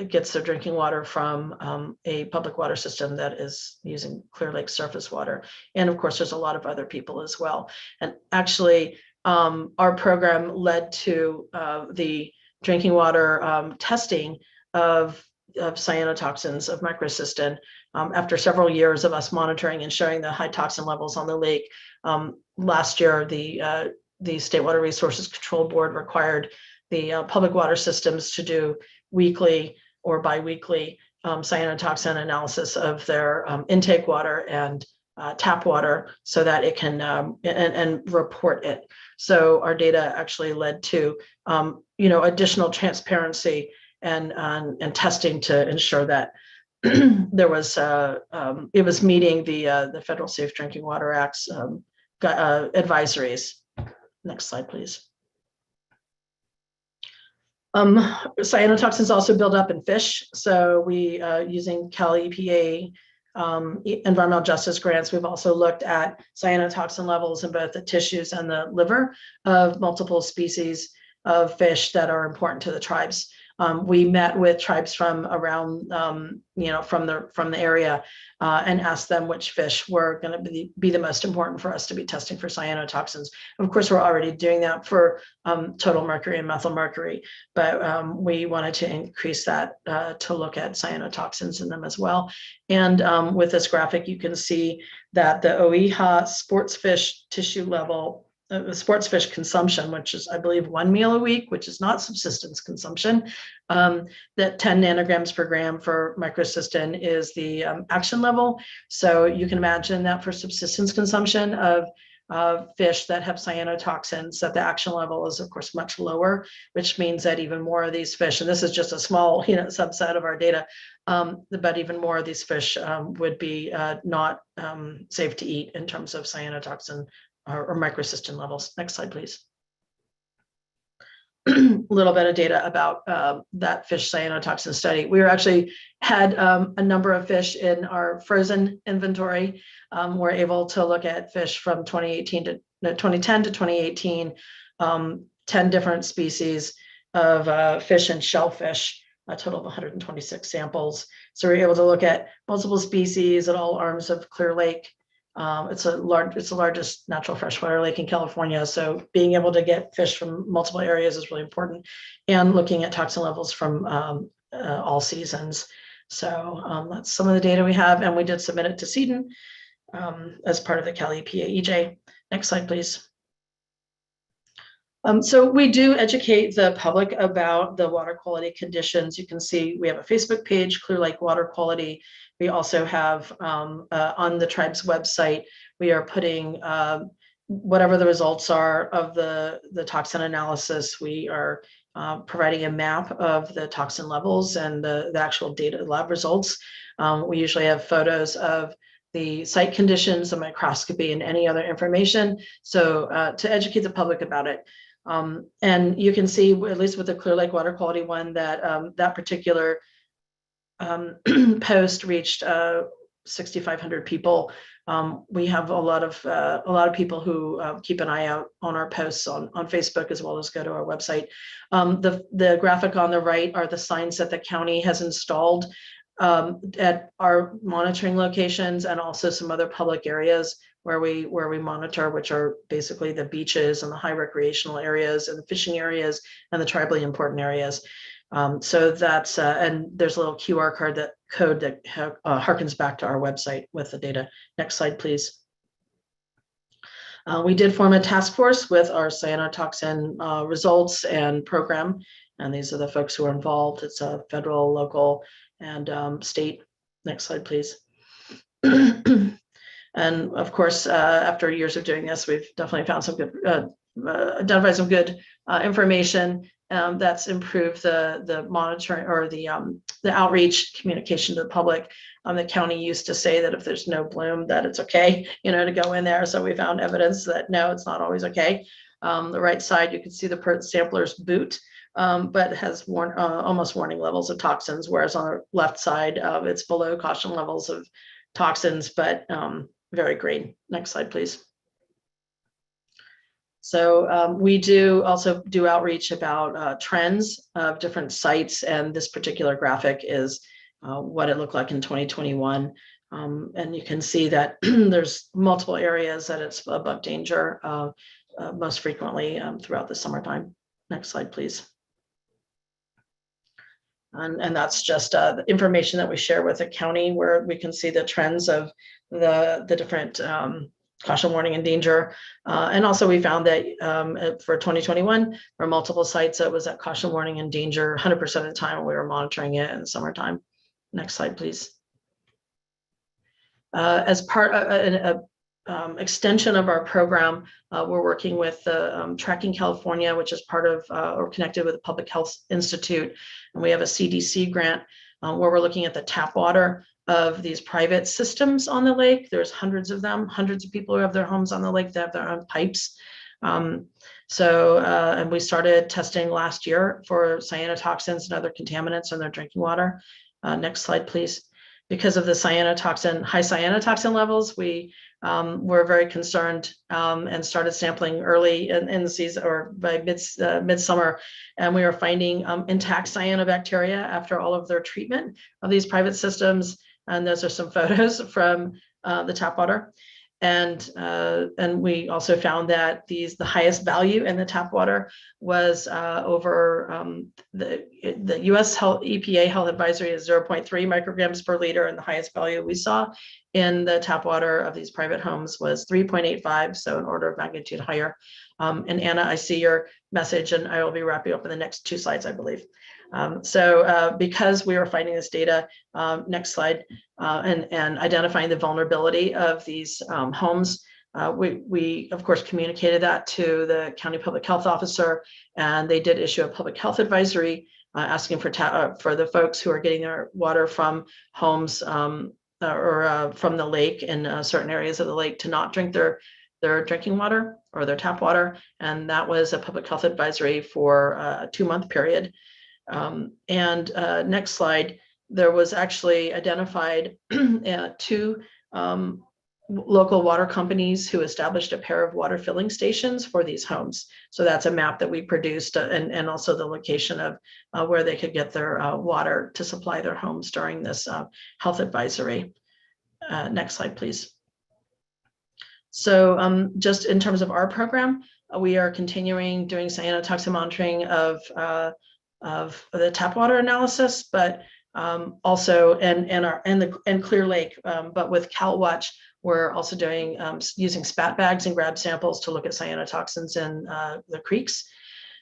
[SPEAKER 8] gets their drinking water from a public water system that is using Clear Lake surface water. And of course, there's a lot of other people as well. And actually, our program led to the drinking water testing of cyanotoxins of microcystin after several years of us monitoring and showing the high toxin levels on the lake. Last year, the State Water Resources Control Board required the public water systems to do weekly or biweekly cyanotoxin analysis of their intake water and tap water so that it can and report it. So our data actually led to additional transparency and testing to ensure that there was it was meeting the Federal Safe Drinking Water Act's advisories. Next slide, please. Cyanotoxins also build up in fish. So we, using Cal EPA environmental justice grants, we've also looked at cyanotoxin levels in both the tissues and the liver of multiple species of fish that are important to the tribes. We met with tribes from around, from the area and asked them which fish were going to be the most important for us to be testing for cyanotoxins. Of course, we're already doing that for total mercury and methyl mercury, but we wanted to increase that to look at cyanotoxins in them as well. And with this graphic, you can see that the OEHA sports fish tissue level, sports fish consumption, which is, I believe, 1 meal a week, which is not subsistence consumption, that 10 nanograms per gram for microcystin is the action level. So you can imagine that for subsistence consumption of fish that have cyanotoxins, that the action level is, of course, much lower, which means that even more of these fish, and this is just a small subset of our data, but even more of these fish would be not safe to eat in terms of cyanotoxin or microcystin levels. Next slide, please. A little bit of data about that fish cyanotoxin study. We actually had a number of fish in our frozen inventory. We're able to look at fish from 2010 to 2018, 10 different species of fish and shellfish, a total of 126 samples. So we're able to look at multiple species at all arms of Clear Lake. It's the largest natural freshwater lake in California. So being able to get fish from multiple areas is really important, and looking at toxin levels from all seasons. So that's some of the data we have, and we did submit it to CEDN as part of the Cal EPA EJ. Next slide, please. So we do educate the public about the water quality conditions. You can see we have a Facebook page, Clear Lake Water Quality. We also have on the tribe's website, we are putting whatever the results are of the toxin analysis. We are providing a map of the toxin levels and the actual data lab results. We usually have photos of the site conditions, the microscopy, and any other information. So to educate the public about it. And you can see, at least with the Clear Lake Water Quality one, that that particular post reached 6,500 people. We have a lot of people who keep an eye out on our posts on Facebook, as well as go to our website. The graphic on the right are the signs that the county has installed at our monitoring locations, and also some other public areas where we monitor, which are basically the beaches and the high recreational areas and the fishing areas and the tribally important areas. So that's and there's a little QR code that harkens back to our website with the data. Next slide, please. We did form a task force with our cyanotoxin results and program, and these are the folks who are involved. It's a federal, local, and state. Next slide, please. And of course, after years of doing this, we've definitely found some good, identified some good information that's improved the monitoring or the outreach communication to the public. The county used to say that if there's no bloom, that it's okay, to go in there. So we found evidence that no, it's not always okay. The right side, you can see the sampler's boot, but has almost warning levels of toxins, whereas on the left side, it's below caution levels of toxins, but very green. Next slide, please. So we do also do outreach about trends of different sites, and this particular graphic is what it looked like in 2021. And you can see that there's multiple areas that it's above danger most frequently throughout the summertime. Next slide, please. And that's just the information that we share with the county, where we can see the trends of the different caution, warning, and danger. And also we found that for 2021, there were multiple sites that was at caution, warning, and danger 100% of the time when we were monitoring it in the summertime. Next slide, please. As part of an extension of our program, we're working with Tracking California, which is part of or connected with the Public Health Institute. And we have a CDC grant where we're looking at the tap water of these private systems on the lake. There's hundreds of them, hundreds of people who have their homes on the lake that have their own pipes. And we started testing last year for cyanotoxins and other contaminants in their drinking water. Next slide, please. Because of the high cyanotoxin levels, we were very concerned and started sampling early in the season, or by midsummer, and we were finding intact cyanobacteria after all of their treatment of these private systems. And those are some photos from the tap water. And we also found that the highest value in the tap water was over the US EPA health advisory is 0.3 micrograms per liter, and the highest value we saw in the tap water of these private homes was 3.85, so an order of magnitude higher. And Anna, I see your message, and I will be wrapping up in the next 2 slides, I believe. Because we were finding this data, next slide, and identifying the vulnerability of these homes, we of course communicated that to the county public health officer, and they did issue a public health advisory asking for the folks who are getting their water from homes or from the lake in certain areas of the lake to not drink their drinking water or their tap water. And that was a public health advisory for a 2-month period. Next slide, there was actually identified 2 local water companies who established a pair of water filling stations for these homes. So that's a map that we produced, and also the location of where they could get their water to supply their homes during this health advisory. Next slide, please. So just in terms of our program, we are continuing doing cyanotoxin monitoring of the tap water analysis, but also and Clear Lake, but with CalWatch, we're also doing using spat bags and grab samples to look at cyanotoxins in the creeks.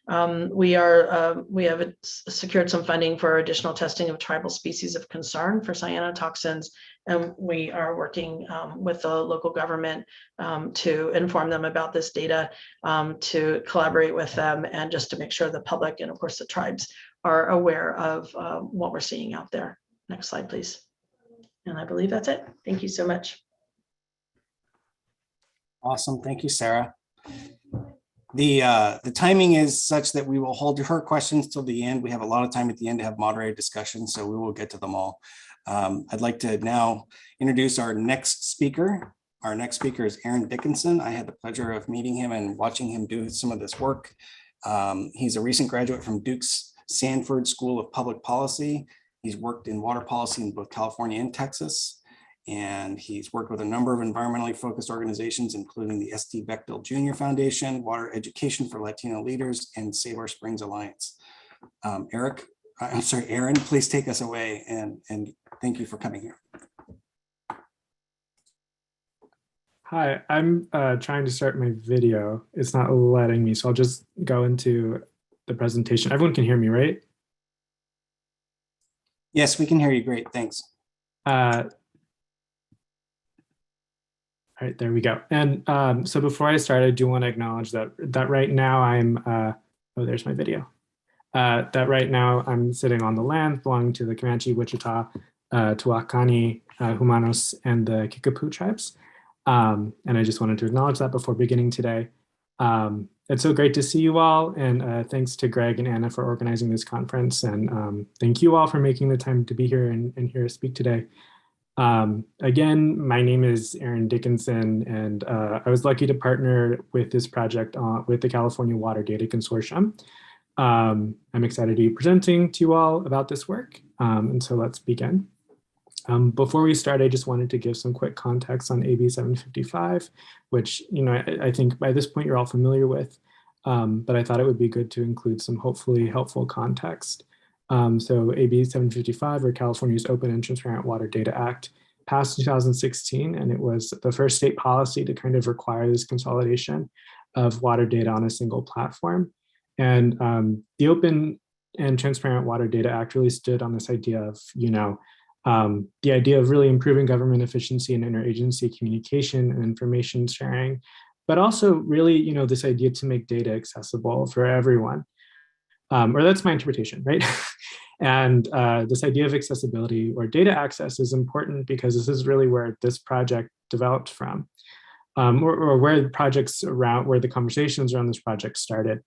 [SPEAKER 8] We have secured some funding for additional testing of tribal species of concern for cyanotoxins, and we are working with the local government to inform them about this data, to collaborate with them, and just to make sure the public and of course the tribes are aware of what we're seeing out there. Next slide, please. And I believe that's it. Thank you so much.
[SPEAKER 1] Awesome. Thank you, Sarah. The timing is such that we will hold her questions till the end. We have a lot of time at the end to have moderated discussion, so we will get to them all. I'd like to now introduce our next speaker. Our next speaker is Aaron Dickinson. I had the pleasure of meeting him and watching him do some of this work. He's a recent graduate from Duke's Sanford School of Public Policy. He's worked in water policy in both California and Texas. And he's worked with a number of environmentally focused organizations, including the St. Bechtel Jr. Foundation, Water Education for Latino Leaders, and Save Our Springs Alliance. Aaron, please take us away, and thank you for coming here.
[SPEAKER 9] Hi, I'm trying to start my video. It's not letting me, so I'll just go into the presentation. Everyone can hear me, right?
[SPEAKER 1] Yes, we can hear you. Great, thanks.
[SPEAKER 9] All right, there we go. And so before I start, I do want to acknowledge that right now I'm, oh, there's my video. That right now I'm sitting on the land belonging to the Comanche, Wichita, Tuacahn, Humanos, and the Kickapoo tribes. And I just wanted to acknowledge that before beginning today. It's so great to see you all, and thanks to Greg and Anna for organizing this conference, and thank you all for making the time to be here and hear us speak today. Again, my name is Aaron Dickinson, and I was lucky to partner with this project with the California Water Data Consortium. I'm excited to be presenting to you all about this work, and so let's begin. Before we start, I just wanted to give some quick context on AB 755, which I think by this point you're all familiar with, but I thought it would be good to include some hopefully helpful context. So AB 755, or California's Open and Transparent Water Data Act, passed in 2016, and it was the first state policy to kind of require this consolidation of water data on a single platform. And the Open and Transparent Water Data Act really stood on this idea of, the idea of really improving government efficiency and interagency communication and information sharing, but also really, this idea to make data accessible for everyone. Or that's my interpretation, right? And this idea of accessibility or data access is important because this is really where this project developed from, or where the projects around, where the conversations around this project started.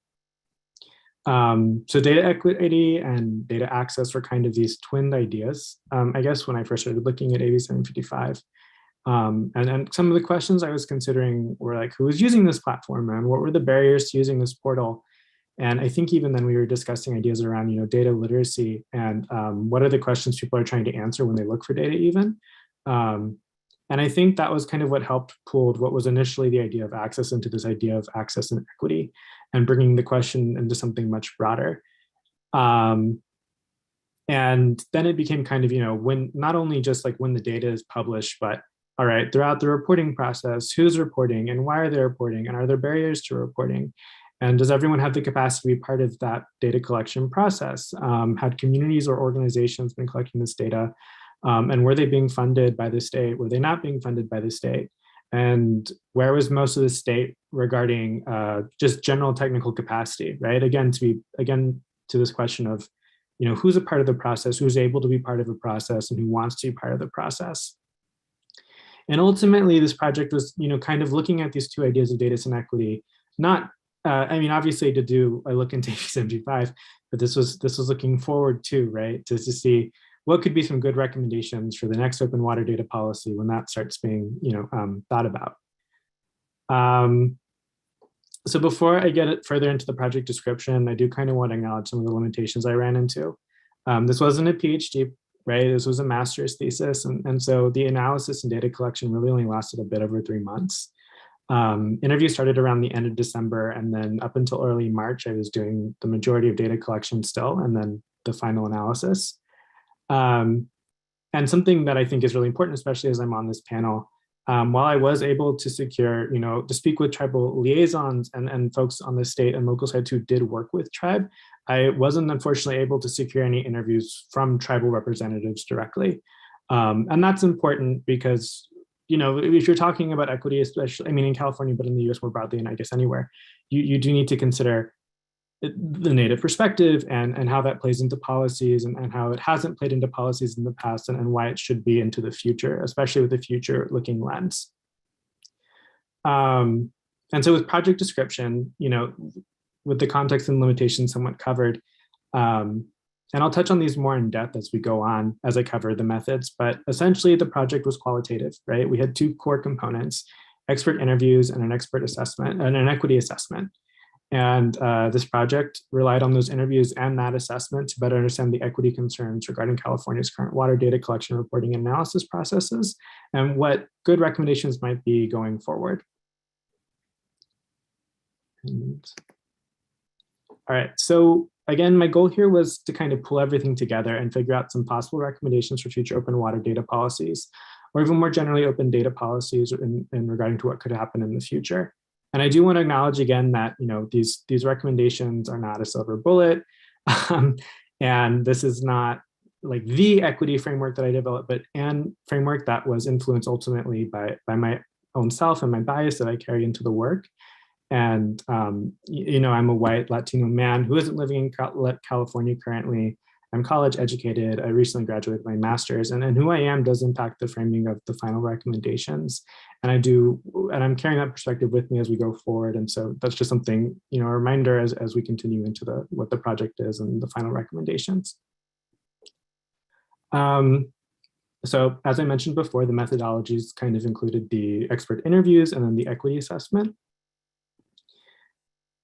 [SPEAKER 9] So data equity and data access were kind of these twinned ideas, I guess, when I first started looking at AB 755. And some of the questions I was considering were like, who was using this platform and what were the barriers to using this portal? And I think even then we were discussing ideas around, data literacy and what are the questions people are trying to answer when they look for data even. And I think that was kind of what helped pulled what was initially the idea of access into this idea of access and equity and bringing the question into something much broader. And then it became kind of, when not only just like when the data is published, but all right, throughout the reporting process, who's reporting and why are they reporting and are there barriers to reporting? And does everyone have the capacity to be part of that data collection process? Had communities or organizations been collecting this data? And were they being funded by the state? Were they not being funded by the state? And where was most of the state regarding just general technical capacity, right? Again, to this question of, who's a part of the process, who's able to be part of a process and who wants to be part of the process. And ultimately, this project was, kind of looking at these two ideas of data and equity, not obviously I look into AB 75, but this was looking forward too, right? To see what could be some good recommendations for the next open water data policy when that starts being, thought about. So before I get further into the project description, I do kind of want to acknowledge some of the limitations I ran into. This wasn't a PhD, right? This was a master's thesis. And so the analysis and data collection really only lasted a bit over 3 months. Interviews started around the end of December, and then up until early March, I was doing the majority of data collection still, and then the final analysis. And something that I think is really important, especially as I'm on this panel, while I was able to secure, to speak with tribal liaisons and folks on the state and local sides who did work with tribe, I wasn't unfortunately able to secure any interviews from tribal representatives directly. And that's important because if you're talking about equity, especially, in California, but in the US more broadly, and I guess anywhere, you do need to consider the Native perspective and how that plays into policies and how it hasn't played into policies in the past and why it should be into the future, especially with the future looking lens. And so with project description, with the context and limitations somewhat covered, and I'll touch on these more in depth as we go on, as I cover the methods, but essentially the project was qualitative, right? We had 2 core components, expert interviews and an expert assessment and an equity assessment. And this project relied on those interviews and that assessment to better understand the equity concerns regarding California's current water data collection, reporting, and analysis processes, and what good recommendations might be going forward. All right, so again, my goal here was to kind of pull everything together and figure out some possible recommendations for future open water data policies, or even more generally open data policies in regarding to what could happen in the future. And I do want to acknowledge again that these recommendations are not a silver bullet, and this is not like the equity framework that I developed, but an framework that was influenced ultimately by my own self and my bias that I carry into the work. And, I'm a white Latino man who isn't living in California currently. I'm college educated. I recently graduated my master's, and who I am does impact the framing of the final recommendations. And I'm carrying that perspective with me as we go forward. And so that's just something, a reminder as we continue into what the project is and the final recommendations. So as I mentioned before, the methodologies kind of included the expert interviews and then the equity assessment.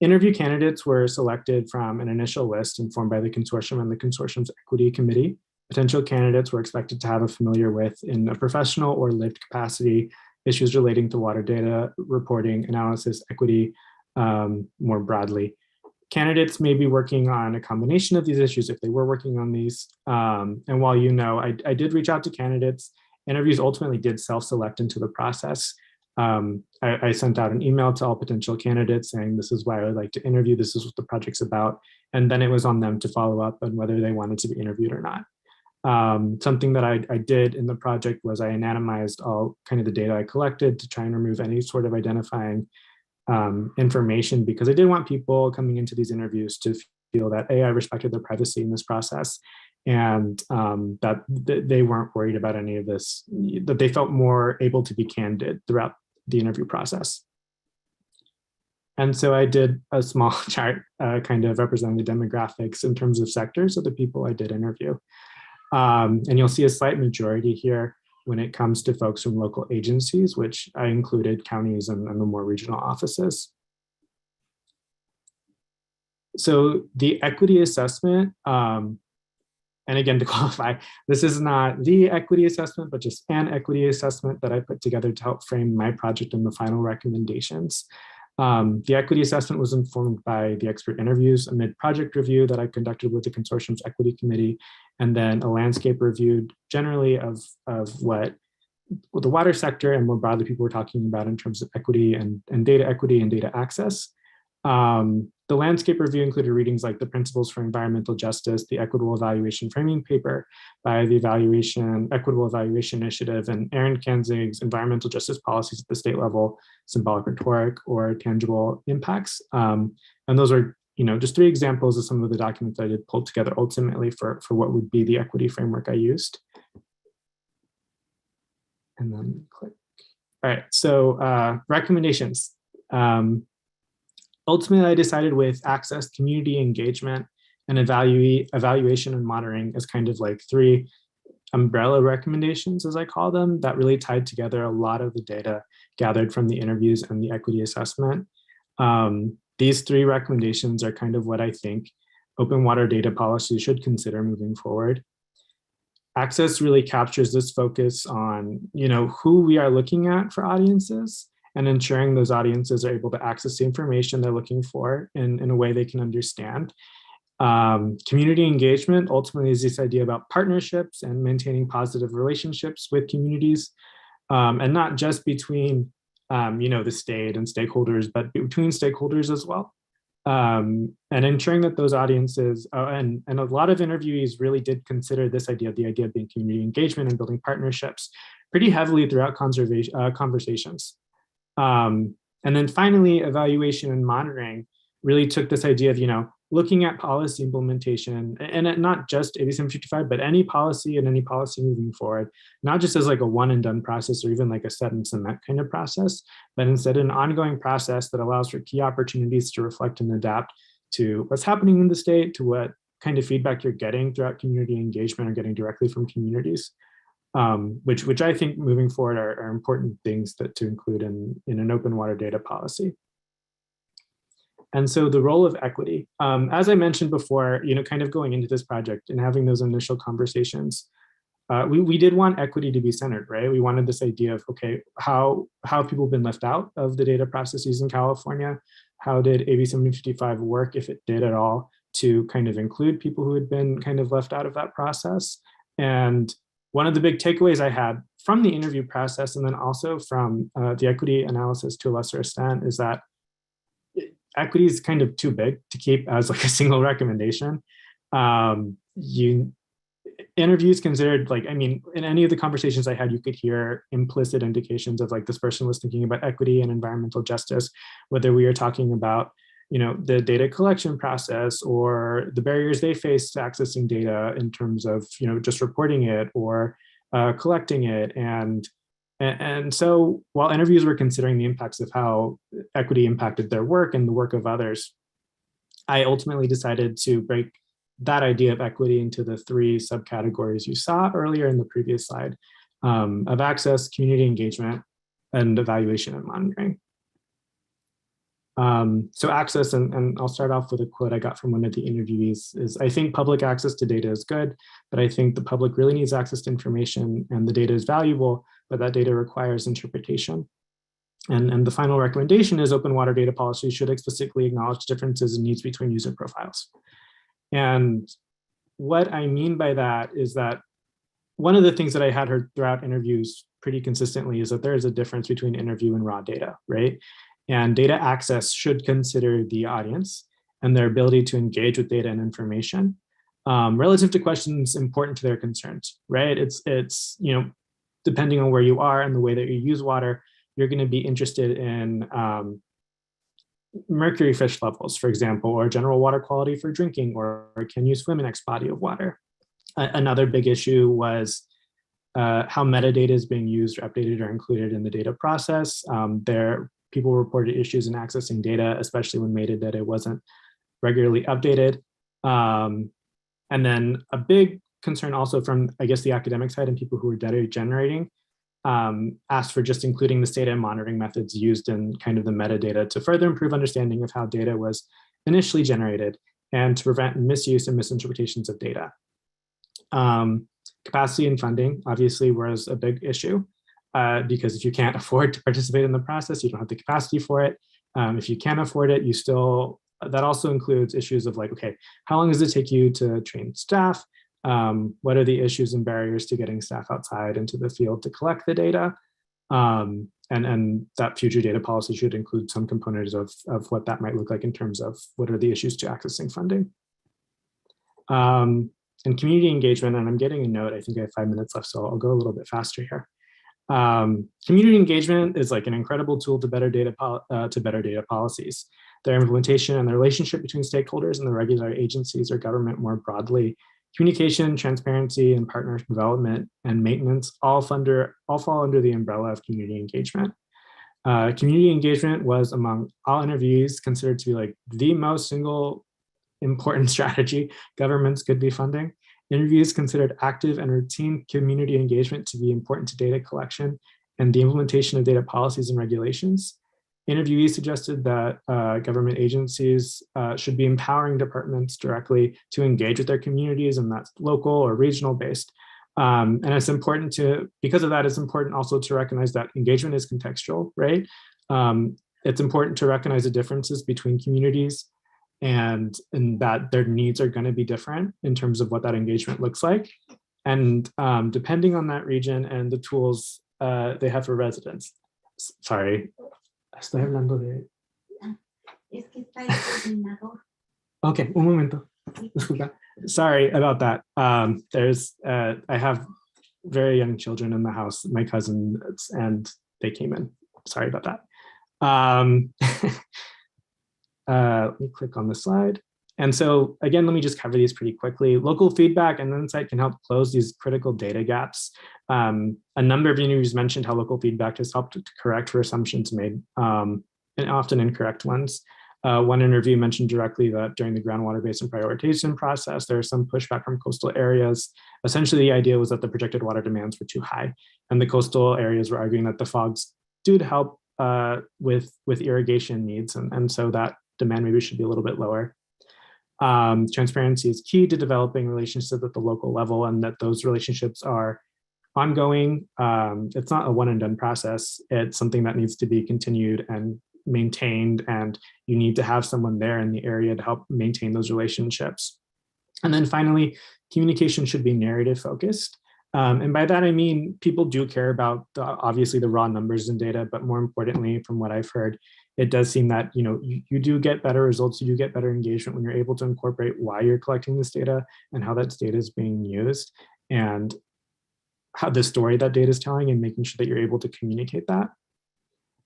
[SPEAKER 9] Interview candidates were selected from an initial list informed by the consortium and the consortium's equity committee. Potential candidates were expected to have a familiar with, in a professional or lived capacity, issues relating to water data, reporting, analysis, equity, more broadly. Candidates may be working on a combination of these issues if they were working on these. And while I did reach out to candidates, interviews ultimately did self-select into the process. I sent out an email to all potential candidates saying, this is why I would like to interview, this is what the project's about. And then it was on them to follow up on whether they wanted to be interviewed or not. Something that I did in the project was I anonymized all kind of the data I collected to try and remove any sort of identifying information, because I didn't want people coming into these interviews to feel that I respected their privacy in this process, and that they weren't worried about any of this, that they felt more able to be candid throughout the interview process. And so I did a small chart kind of representing the demographics in terms of sectors of the people I did interview. And you'll see a slight majority here when it comes to folks from local agencies, which I included counties and the more regional offices. So the equity assessment, and again, to qualify, this is not the equity assessment, but just an equity assessment that I put together to help frame my project and the final recommendations. The equity assessment was informed by the expert interviews, a mid-project review that I conducted with the consortium's equity committee, and then a landscape review generally of what the water sector and more broadly people were talking about in terms of equity and data access. The landscape review included readings like the Principles for Environmental Justice, the Equitable Evaluation Framing Paper by the Equitable Evaluation Initiative, and Aaron Kanzig's Environmental Justice Policies at the State Level, Symbolic Rhetoric, or Tangible Impacts. And those are just 3 examples of some of the documents I did pull together ultimately for what would be the equity framework I used. And then click. All right, so recommendations. Ultimately, I decided with access, community engagement, and evaluation and monitoring as kind of like 3 umbrella recommendations, as I call them, that really tied together a lot of the data gathered from the interviews and the equity assessment. These 3 recommendations are kind of what I think open water data policy should consider moving forward. Access really captures this focus on, who we are looking at for audiences, and ensuring those audiences are able to access the information they're looking for in a way they can understand. Community engagement ultimately is this idea about partnerships and maintaining positive relationships with communities, and not just between the state and stakeholders, but between stakeholders as well. And ensuring that those audiences, and a lot of interviewees really did consider this idea, the idea of being community engagement and building partnerships pretty heavily throughout conversations. And then finally, evaluation and monitoring really took this idea of, looking at policy implementation, and not just AB 755, but any policy and any policy moving forward, not just as like a one and done process or even like a set and cement kind of process, but instead an ongoing process that allows for key opportunities to reflect and adapt to what's happening in the state, to what kind of feedback you're getting throughout community engagement or getting directly from communities. Which I think moving forward are important things to include in an open water data policy. And so the role of equity, as I mentioned before, kind of going into this project and having those initial conversations, we did want equity to be centered, right? We wanted this idea of, okay, how have people been left out of the data processes in California? How did AB 755 work, if it did at all, to kind of include people who had been kind of left out of that process? And one of the big takeaways I had from the interview process, and then also from the equity analysis to a lesser extent, is that equity is kind of too big to keep as like a single recommendation. Interviews considered, in any of the conversations I had, you could hear implicit indications of this person was thinking about equity and environmental justice, whether we are talking about the data collection process or the barriers they face to accessing data in terms of, just reporting it or collecting it. And so while interviews were considering the impacts of how equity impacted their work and the work of others, I ultimately decided to break that idea of equity into the three subcategories you saw earlier in the previous slide of access, community engagement, and evaluation and monitoring. So access, and I'll start off with a quote I got from one of the interviewees is, I think public access to data is good, but I think the public really needs access to information, and the data is valuable, but that data requires interpretation. And the final recommendation is open water data policy should explicitly acknowledge differences in needs between user profiles. And what I mean by that is that one of the things that I had heard throughout interviews pretty consistently is that there is a difference between interview and raw data, right? And data access should consider the audience and their ability to engage with data and information relative to questions important to their concerns, right? It's you know, depending on where you are and the way that you use water, you're going to be interested in mercury fish levels, for example, or general water quality for drinking, or can you swim in X body of water? Another big issue was how metadata is being used or updated or included in the data process. People reported issues in accessing data, especially when metadata wasn't regularly updated. And then a big concern also from, I guess, the academic side and people who were data generating asked for just including this data and monitoring methods used in kind of the metadata to further improve understanding of how data was initially generated and to prevent misuse and misinterpretations of data. Capacity and funding obviously was a big issue because if you can't afford to participate in the process, you don't have the capacity for it. If you can't afford it, you still, that also includes issues of like, okay, how long does it take you to train staff? What are the issues and barriers to getting staff outside into the field to collect the data? And that future data policy should include some components of what that might look like in terms of what are the issues to accessing funding. And community engagement, and I'm getting a note, I think I have 5 minutes left, so I'll go a little bit faster here. Community engagement is like an incredible tool to better data policies. Their implementation and the relationship between stakeholders and the regulatory agencies or government more broadly, communication, transparency, and partner development and maintenance all fall under the umbrella of community engagement. Community engagement was among all interviewees considered to be like the most single important strategy governments could be funding. Interviews considered active and routine community engagement to be important to data collection and the implementation of data policies and regulations. Interviewees suggested that government agencies should be empowering departments directly to engage with their communities, and that's local or regional based. And it's important to, because of that, it's important also to recognize that engagement is contextual, right? It's important to recognize the differences between communities and that their needs are going to be different in terms of what that engagement looks like. And depending on that region and the tools they have for residents. Sorry. Estoy hablando de...
[SPEAKER 10] Es que está el coordinador.
[SPEAKER 9] Okay, un momento. Disculpa. Sorry about that. I have very young children in the house, my cousins, and they came in. Sorry about that. Let me click on the slide. And so again, let me just cover these pretty quickly. Local feedback and insight can help close these critical data gaps. A number of interviews mentioned how local feedback has helped to correct for assumptions made, and often incorrect ones. One interview mentioned directly that during the groundwater basin prioritization process, there was some pushback from coastal areas. Essentially, the idea was that the projected water demands were too high, and the coastal areas were arguing that the fogs did help with irrigation needs, and so that demand maybe should be a little bit lower. Transparency is key to developing relationships at the local level, and that those relationships are ongoing. It's not a one and done process. It's something that needs to be continued and maintained, and you need to have someone there in the area to help maintain those relationships. And then finally, communication should be narrative focused. And by that, I mean, people do care about obviously the raw numbers and data, but more importantly, from what I've heard, it does seem that you do get better results, you do get better engagement when you're able to incorporate why you're collecting this data and how that data is being used and how the story that data is telling, and making sure that you're able to communicate that.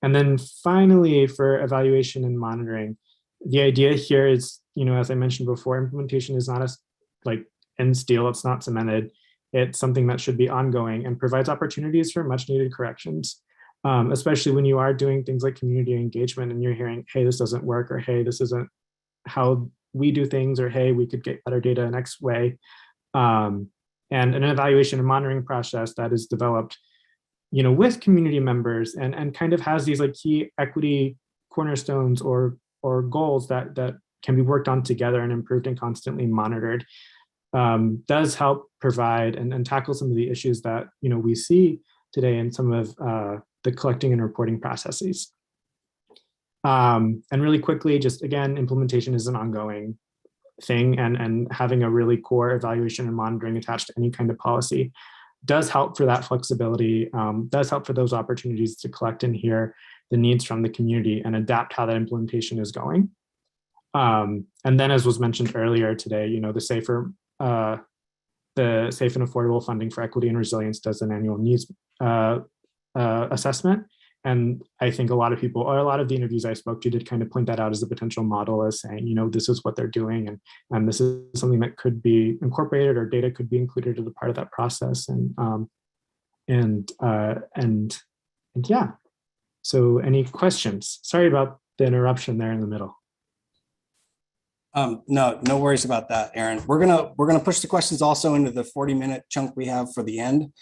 [SPEAKER 9] And then finally, for evaluation and monitoring, the idea here is, as I mentioned before, implementation is not in steel, it's not cemented. It's something that should be ongoing and provides opportunities for much needed corrections. Especially when you are doing things like community engagement and you're hearing, hey, this doesn't work, or hey, this isn't how we do things, or hey, we could get better data in X way. And an evaluation and monitoring process that is developed, with community members and kind of has these like key equity cornerstones or goals that can be worked on together and improved and constantly monitored, does help provide and tackle some of the issues that we see today in some of the collecting and reporting processes. And really quickly, just again, implementation is an ongoing thing, and having a really core evaluation and monitoring attached to any kind of policy does help for that flexibility, does help for those opportunities to collect and hear the needs from the community and adapt how that implementation is going. And then, as was mentioned earlier today, the safe and affordable funding for equity and resilience does an annual needs assessment. And I think a lot of people, or a lot of the interviews I spoke to, did kind of point that out as a potential model, as saying, this is what they're doing, and this is something that could be incorporated, or data could be included as a part of that process. And yeah. So, any questions? Sorry about the interruption there in the middle.
[SPEAKER 1] No worries about that, Aaron. We're gonna push the questions also into the 40-minute chunk we have for the end.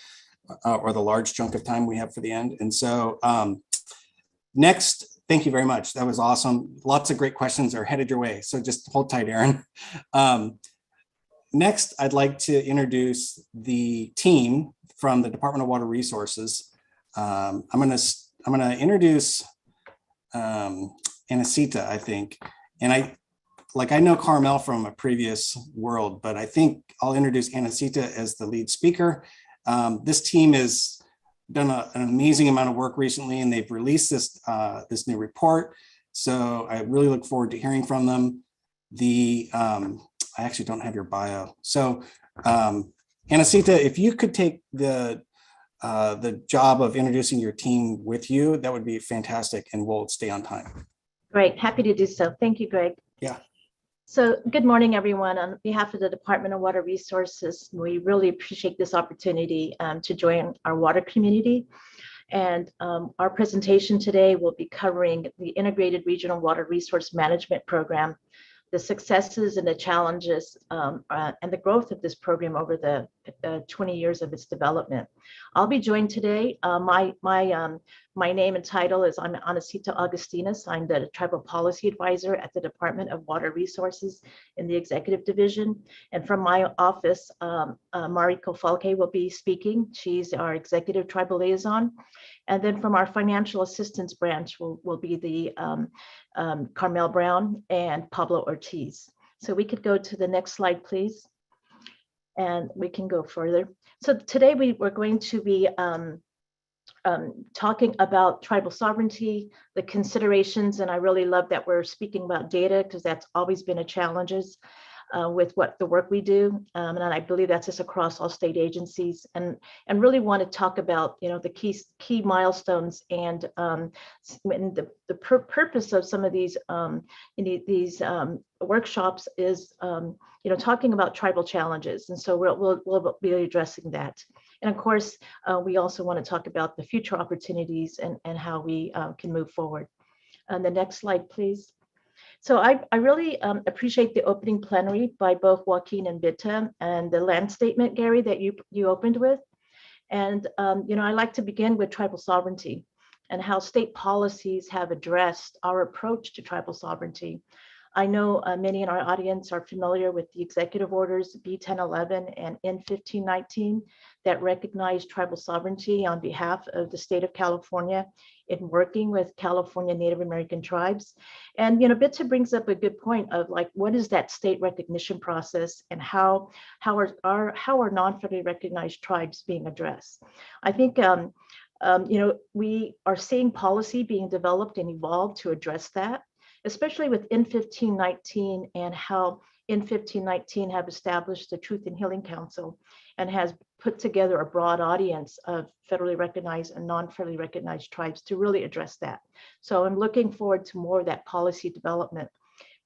[SPEAKER 1] Or the large chunk of time we have for the end. And so next, thank you very much. That was awesome. Lots of great questions are headed your way. So just hold tight, Aaron. Next, I'd like to introduce the team from the Department of Water Resources. I'm gonna introduce Anacita, I think. And I know Carmel from a previous world, but I think I'll introduce Anacita as the lead speaker. This team has done an amazing amount of work recently, and they've released this new report. So I really look forward to hearing from them. I actually don't have your bio. So Anacita, if you could take the job of introducing your team with you, that would be fantastic, and we'll stay on time.
[SPEAKER 11] Great, happy to do so. Thank you, Greg.
[SPEAKER 1] Yeah.
[SPEAKER 11] So good morning, everyone. On behalf of the Department of Water Resources, we really appreciate this opportunity to join our water community. And our presentation today will be covering the Integrated Regional Water Resource Management Program, the successes and the challenges and the growth of this program over the 20 years of its development. I'll be joined today. My name and title is I'm Anacita Augustinus. I'm the Tribal Policy Advisor at the Department of Water Resources in the Executive Division. And from my office, Mariko Falke will be speaking. She's our Executive Tribal Liaison. And then from our Financial Assistance Branch will be the Carmel Brown and Pablo Ortiz. So we could go to the next slide, please. And we can go further. So today we're going to be talking about tribal sovereignty, the considerations, and I really love that we're speaking about data, because that's always been a challenge with the work we do, and I believe that's just across all state agencies, and really want to talk about the key milestones and the purpose of some of these workshops is talking about tribal challenges, and so we'll be addressing that. And of course, we also want to talk about the future opportunities and how we can move forward. The next slide, please. So I really appreciate the opening plenary by both Joaquin and Bitta, and the land statement, Gary, that you opened with. And I like to begin with tribal sovereignty and how state policies have addressed our approach to tribal sovereignty. I know many in our audience are familiar with the executive orders B1011 and N1519 that recognize tribal sovereignty on behalf of the state of California in working with California Native American tribes. And Bitta brings up a good point of what is that state recognition process, and how are non-federally recognized tribes being addressed? I think we are seeing policy being developed and evolved to address that, especially with N1519 and how N1519 have established the Truth and Healing Council and has put together a broad audience of federally recognized and non-federally recognized tribes to really address that. So I'm looking forward to more of that policy development.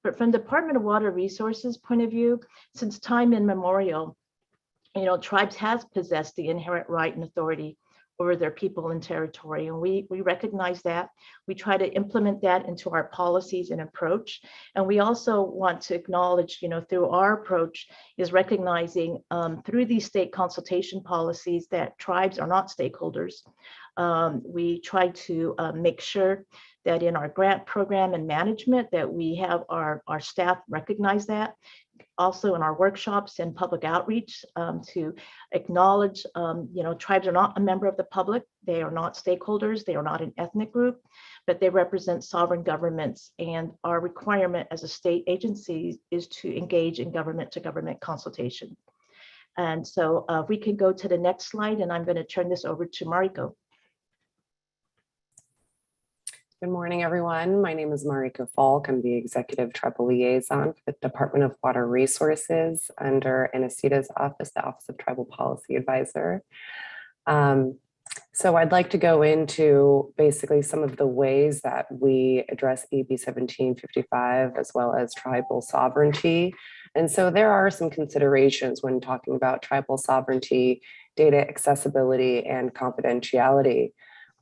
[SPEAKER 11] But from the Department of Water Resources point of view, since time immemorial, tribes has possessed the inherent right and authority over their people and territory. And we recognize that. We try to implement that into our policies and approach. And we also want to acknowledge, through our approach is recognizing through these state consultation policies that tribes are not stakeholders. We try to make sure that in our grant program and management that we have our staff recognize that. Also in our workshops and public outreach to acknowledge, tribes are not a member of the public. They are not stakeholders. They are not an ethnic group, but they represent sovereign governments. And our requirement as a state agency is to engage in government to government consultation. And so if we can go to the next slide, and I'm going to turn this over to Mariko.
[SPEAKER 12] Good morning, everyone. My name is Mariko Falk. I'm the Executive Tribal Liaison for the Department of Water Resources under Anacita's office, the Office of Tribal Policy Advisor. So I'd like to go into basically some of the ways that we address AB 1755 as well as tribal sovereignty. And so there are some considerations when talking about tribal sovereignty, data accessibility, and confidentiality.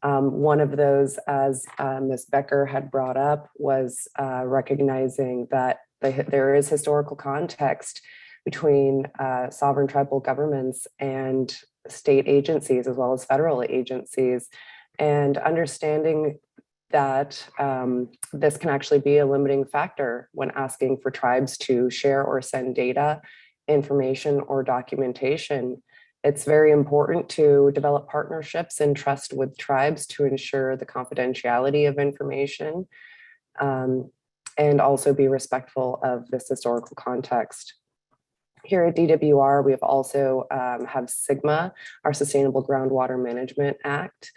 [SPEAKER 12] One of those, as Ms. Becker had brought up, was recognizing that there is historical context between sovereign tribal governments and state agencies as well as federal agencies, and understanding that this can actually be a limiting factor when asking for tribes to share or send data, information, or documentation. It's very important to develop partnerships and trust with tribes to ensure the confidentiality of information and also be respectful of this historical context. Here at DWR, we have also have SGMA, our Sustainable Groundwater Management Act.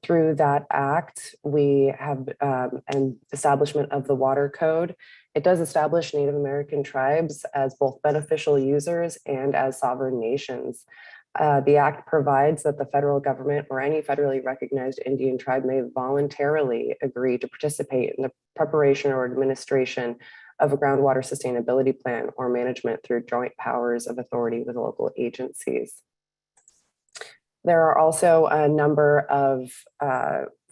[SPEAKER 12] Through that act, we have an establishment of the Water Code. It does establish Native American tribes as both beneficial users and as sovereign nations. The act provides that the federal government or any federally recognized Indian tribe may voluntarily agree to participate in the preparation or administration of a groundwater sustainability plan or management through joint powers of authority with local agencies. There are also a number of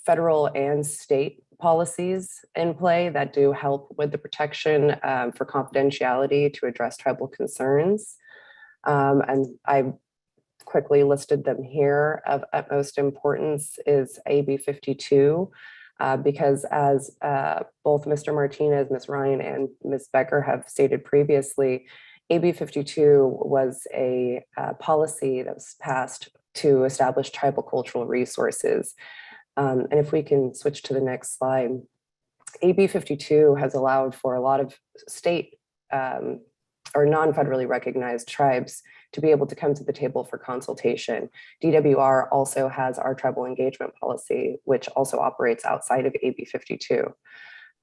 [SPEAKER 12] federal and state policies in play that do help with the protection for confidentiality to address tribal concerns. And I quickly listed them here. Of utmost importance is AB 52, because as both Mr. Martinez, Ms. Ryan, and Ms. Becker have stated previously, AB 52 was a policy that was passed to establish tribal cultural resources. And if we can switch to the next slide, AB 52 has allowed for a lot of state or non-federally recognized tribes to be able to come to the table for consultation. DWR also has our tribal engagement policy, which also operates outside of AB 52.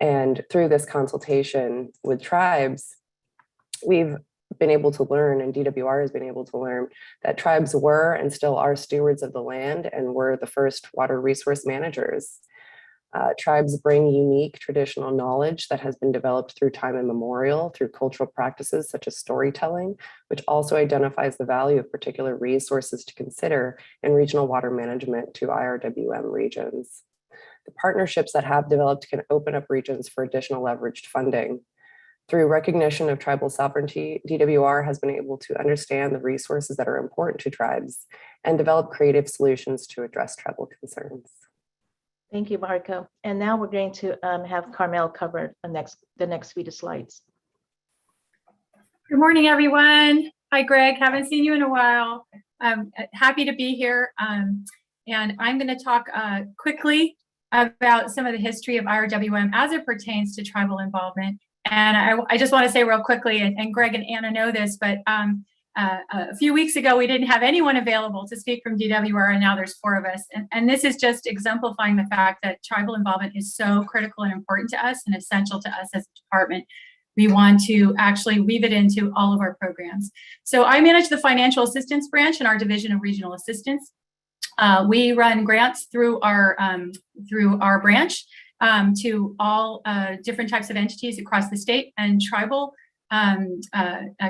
[SPEAKER 12] And through this consultation with tribes, we've been able to learn, and DWR has been able to learn, that tribes were and still are stewards of the land and were the first water resource managers. Tribes bring unique traditional knowledge that has been developed through time immemorial, through cultural practices such as storytelling, which also identifies the value of particular resources to consider in regional water management to IRWM regions. The partnerships that have developed can open up regions for additional leveraged funding. Through recognition of tribal sovereignty, DWR has been able to understand the resources that are important to tribes and develop creative solutions to address tribal concerns.
[SPEAKER 11] Thank you, Mariko. And now we're going to have Carmel cover the next few slides.
[SPEAKER 13] Good morning, everyone. Hi, Greg. Haven't seen you in a while. I'm happy to be here. And I'm going to talk quickly about some of the history of IRWM as it pertains to tribal involvement. And I just want to say real quickly, and Greg and Anna know this, but a few weeks ago, we didn't have anyone available to speak from DWR, and now there's 4 of us. And this is just exemplifying the fact that tribal involvement is so critical and important to us and essential to us as a department. We want to actually weave it into all of our programs. So I manage the financial assistance branch in our Division of Regional Assistance. We run grants through our branch to all different types of entities across the state, and tribal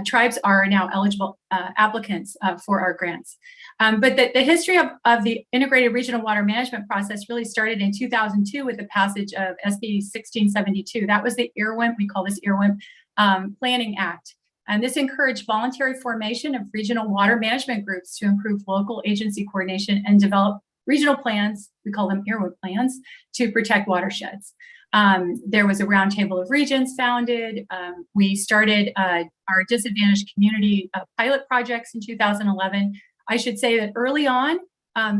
[SPEAKER 13] tribes are now eligible applicants for our grants. But the history of the integrated regional water management process really started in 2002 with the passage of SB 1672. That was the IRWIMP, we call this IRWIMP Planning Act. And this encouraged voluntary formation of regional water management groups to improve local agency coordination and develop regional plans, we call them IRWIMP plans, to protect watersheds. There was a roundtable of regions founded. We started our disadvantaged community pilot projects in 2011. I should say that early on,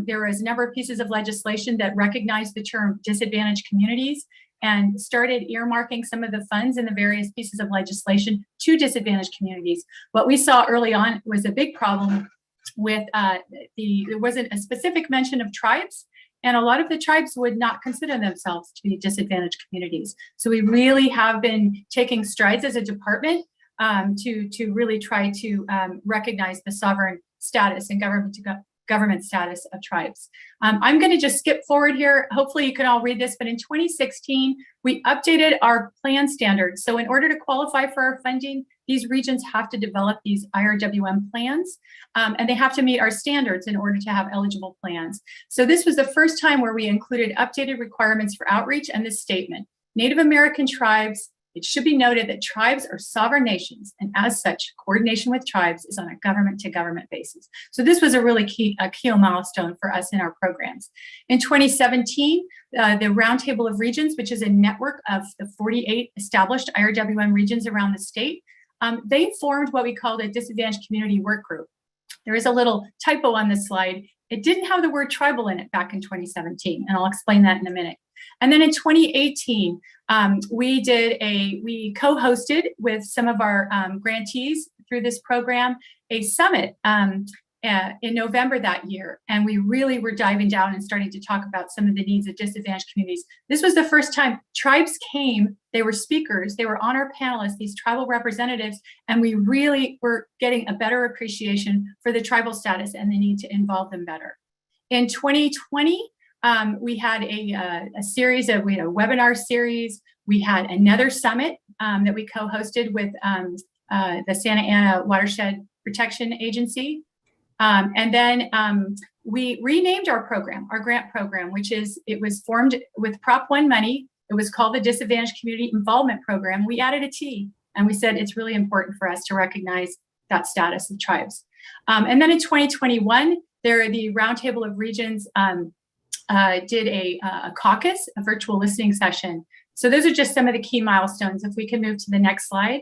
[SPEAKER 13] there was a number of pieces of legislation that recognized the term disadvantaged communities and started earmarking some of the funds in the various pieces of legislation to disadvantaged communities. What we saw early on was a big problem with there wasn't a specific mention of tribes, and a lot of the tribes would not consider themselves to be disadvantaged communities. So we really have been taking strides as a department to really try to recognize the sovereign status and government status of tribes. I'm going to just skip forward here. Hopefully you can all read this, but in 2016, we updated our plan standards. So in order to qualify for our funding, these regions have to develop these IRWM plans, and they have to meet our standards in order to have eligible plans. So this was the first time where we included updated requirements for outreach and this statement. Native American tribes, it should be noted that tribes are sovereign nations, and as such, coordination with tribes is on a government-to-government basis. So this was a really key milestone for us in our programs. In 2017, the Roundtable of Regions, which is a network of the 48 established IRWM regions around the state, they formed what we called a disadvantaged community work group. There is a little typo on this slide. It didn't have the word tribal in it back in 2017, and I'll explain that in a minute. And then in 2018, we co-hosted with some of our grantees through this program a summit in November that year. And we really were diving down and starting to talk about some of the needs of disadvantaged communities. This was the first time tribes came, they were speakers, they were on our panelists, these tribal representatives, and we really were getting a better appreciation for the tribal status and the need to involve them better. In 2020, we had a series of, we had a webinar series. We had another summit that we co-hosted with the Santa Ana Watershed Protection Agency. And then we renamed our program, our grant program, it was formed with Prop 1 money. It was called the Disadvantaged Community Involvement Program. We added a T, and we said it's really important for us to recognize that status of tribes. And then in 2021, the Roundtable of Regions did a caucus, a virtual listening session. So those are just some of the key milestones. If we can move to the next slide.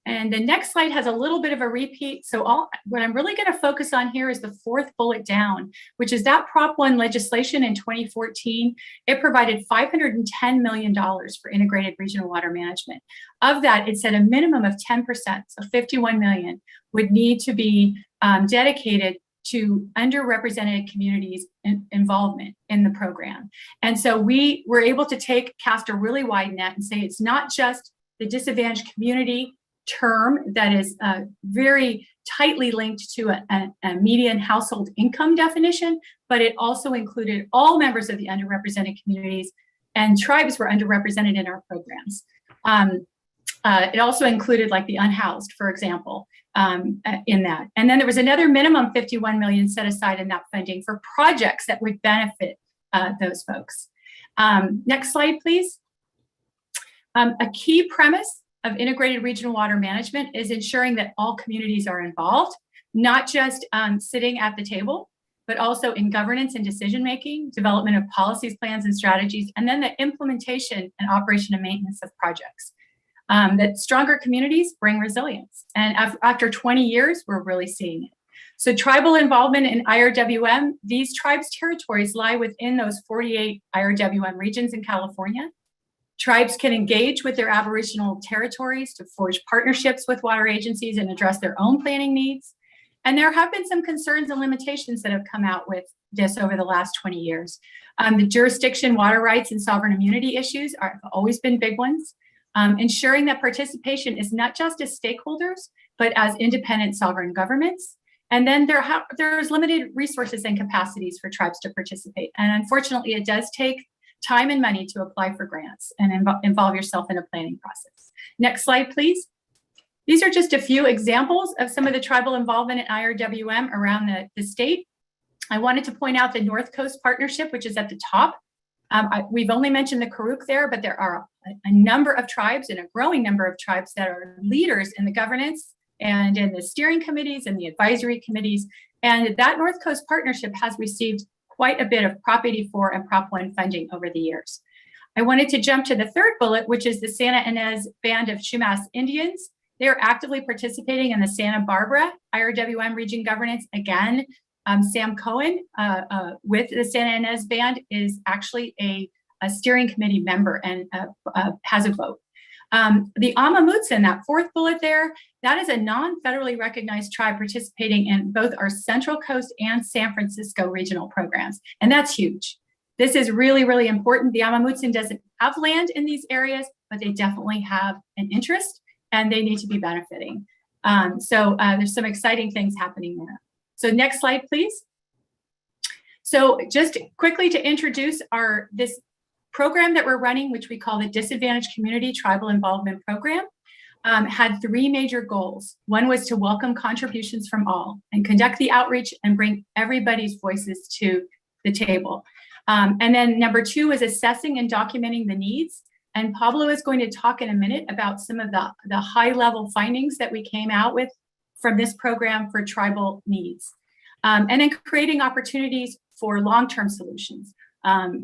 [SPEAKER 13] And the next slide has a little bit of a repeat. So what I'm really going to focus on here is the fourth bullet down, which is that Prop 1 legislation in 2014. It provided $510 million for integrated regional water management. Of that, it said a minimum of 10%, so 51 million, would need to be dedicated to underrepresented communities' involvement in the program. And so we were able to cast a really wide net and say it's not just the disadvantaged community term that is very tightly linked to a median household income definition, but it also included all members of the underrepresented communities, and tribes were underrepresented in our programs. It also included like the unhoused, for example, in that. And then there was another minimum 51 million set aside in that funding for projects that would benefit those folks. Next slide, please. A key premise of integrated regional water management is ensuring that all communities are involved, not just sitting at the table, but also in governance and decision-making, development of policies, plans, and strategies, and then the implementation and operation and maintenance of projects. That stronger communities bring resilience. And after 20 years, we're really seeing it. So tribal involvement in IRWM, these tribes' territories lie within those 48 IRWM regions in California. Tribes can engage with their Aboriginal territories to forge partnerships with water agencies and address their own planning needs. And there have been some concerns and limitations that have come out with this over the last 20 years. The jurisdiction, water rights, and sovereign immunity issues have always been big ones. Ensuring that participation is not just as stakeholders, but as independent sovereign governments. And then there's limited resources and capacities for tribes to participate. And unfortunately, it does take time and money to apply for grants and involve yourself in a planning process. Next slide, please. These are just a few examples of some of the tribal involvement in IRWM around the state. I wanted to point out the North Coast Partnership, which is at the top. We've only mentioned the Karuk there, but there are a number of tribes and a growing number of tribes that are leaders in the governance and in the steering committees and the advisory committees. And that North Coast Partnership has received quite a bit of Prop 84 and Prop 1 funding over the years. I wanted to jump to the third bullet, which is the Santa Ynez Band of Chumash Indians. They are actively participating in the Santa Barbara IRWM region governance. Again, Sam Cohen with the Santa Ynez Band is actually a steering committee member and has a vote. The Amah Mutsun, that fourth bullet there, that is a non-federally recognized tribe participating in both our Central Coast and San Francisco regional programs. And that's huge. This is really, really important. The Amah Mutsun doesn't have land in these areas, but they definitely have an interest and they need to be benefiting. So there's some exciting things happening there. So next slide, please. So just quickly to introduce this program that we're running, which we call the Disadvantaged Community Tribal Involvement Program, had three major goals. One was to welcome contributions from all and conduct the outreach and bring everybody's voices to the table. And then number two is assessing and documenting the needs. And Pablo is going to talk in a minute about some of the high-level findings that we came out with from this program for tribal needs. And then creating opportunities for long-term solutions,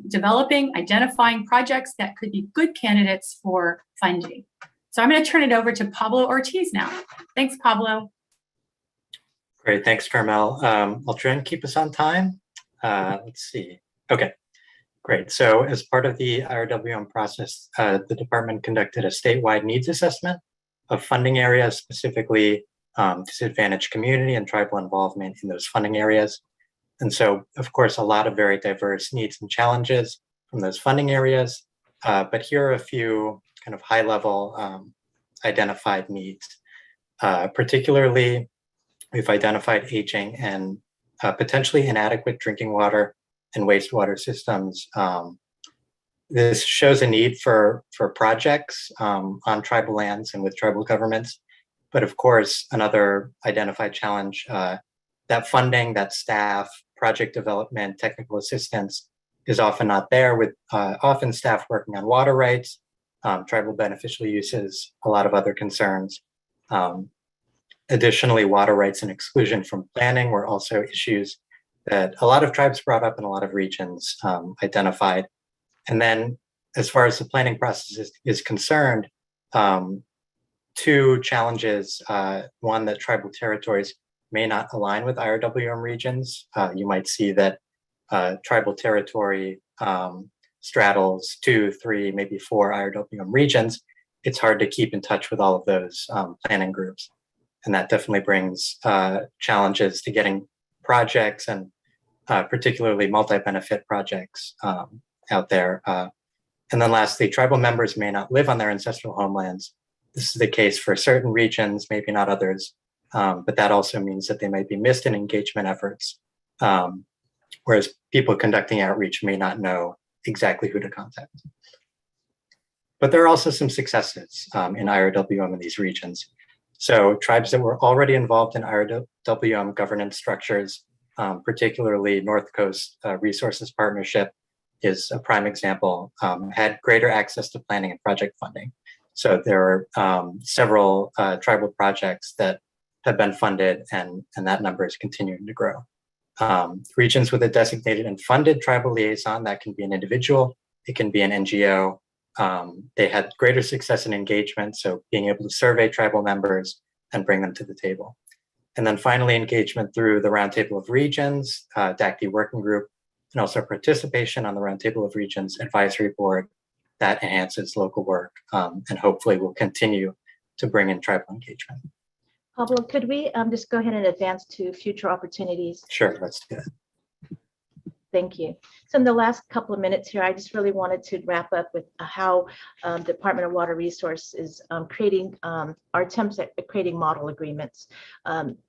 [SPEAKER 13] developing, identifying projects that could be good candidates for funding. So I'm going to turn it over to Pablo Ortiz now. Thanks, Pablo.
[SPEAKER 14] Great, thanks, Carmel. I'll try and keep us on time. Let's see. Okay, great. So as part of the IRWM process, the department conducted a statewide needs assessment of funding areas, specifically disadvantaged community and tribal involvement in those funding areas. And so, of course, a lot of very diverse needs and challenges from those funding areas. But here are a few kind of high-level identified needs. Particularly, we've identified aging and potentially inadequate drinking water and wastewater systems. This shows a need for projects on tribal lands and with tribal governments. But of course, another identified challenge, that funding, that staff, project development, technical assistance is often not there, with often staff working on water rights, tribal beneficial uses, a lot of other concerns. Additionally, water rights and exclusion from planning were also issues that a lot of tribes brought up in a lot of regions identified. And then as far as the planning process is concerned, two challenges, one, that tribal territories may not align with IRWM regions. You might see that tribal territory straddles 2, 3, maybe 4 IRWM regions. It's hard to keep in touch with all of those planning groups. And that definitely brings challenges to getting projects and particularly multi-benefit projects out there. And then lastly, tribal members may not live on their ancestral homelands. This is the case for certain regions, maybe not others, but that also means that they might be missed in engagement efforts, whereas people conducting outreach may not know exactly who to contact. But there are also some successes in IRWM in these regions. So tribes that were already involved in IRWM governance structures, particularly North Coast Resources Partnership is a prime example, had greater access to planning and project funding. So there are several tribal projects that have been funded, and that number is continuing to grow. Regions with a designated and funded tribal liaison, that can be an individual, it can be an NGO. They had greater success in engagement, so being able to survey tribal members and bring them to the table. And then finally, engagement through the Roundtable of Regions, DACD Working Group, and also participation on the Roundtable of Regions Advisory Board that enhances local work and hopefully will continue to bring in tribal engagement.
[SPEAKER 11] Pablo, could we just go ahead and advance to future opportunities?
[SPEAKER 14] Sure, let's do that.
[SPEAKER 11] Thank you. So in the last couple of minutes here, I just really wanted to wrap up with how Department of Water Resources is creating our attempts at creating model agreements.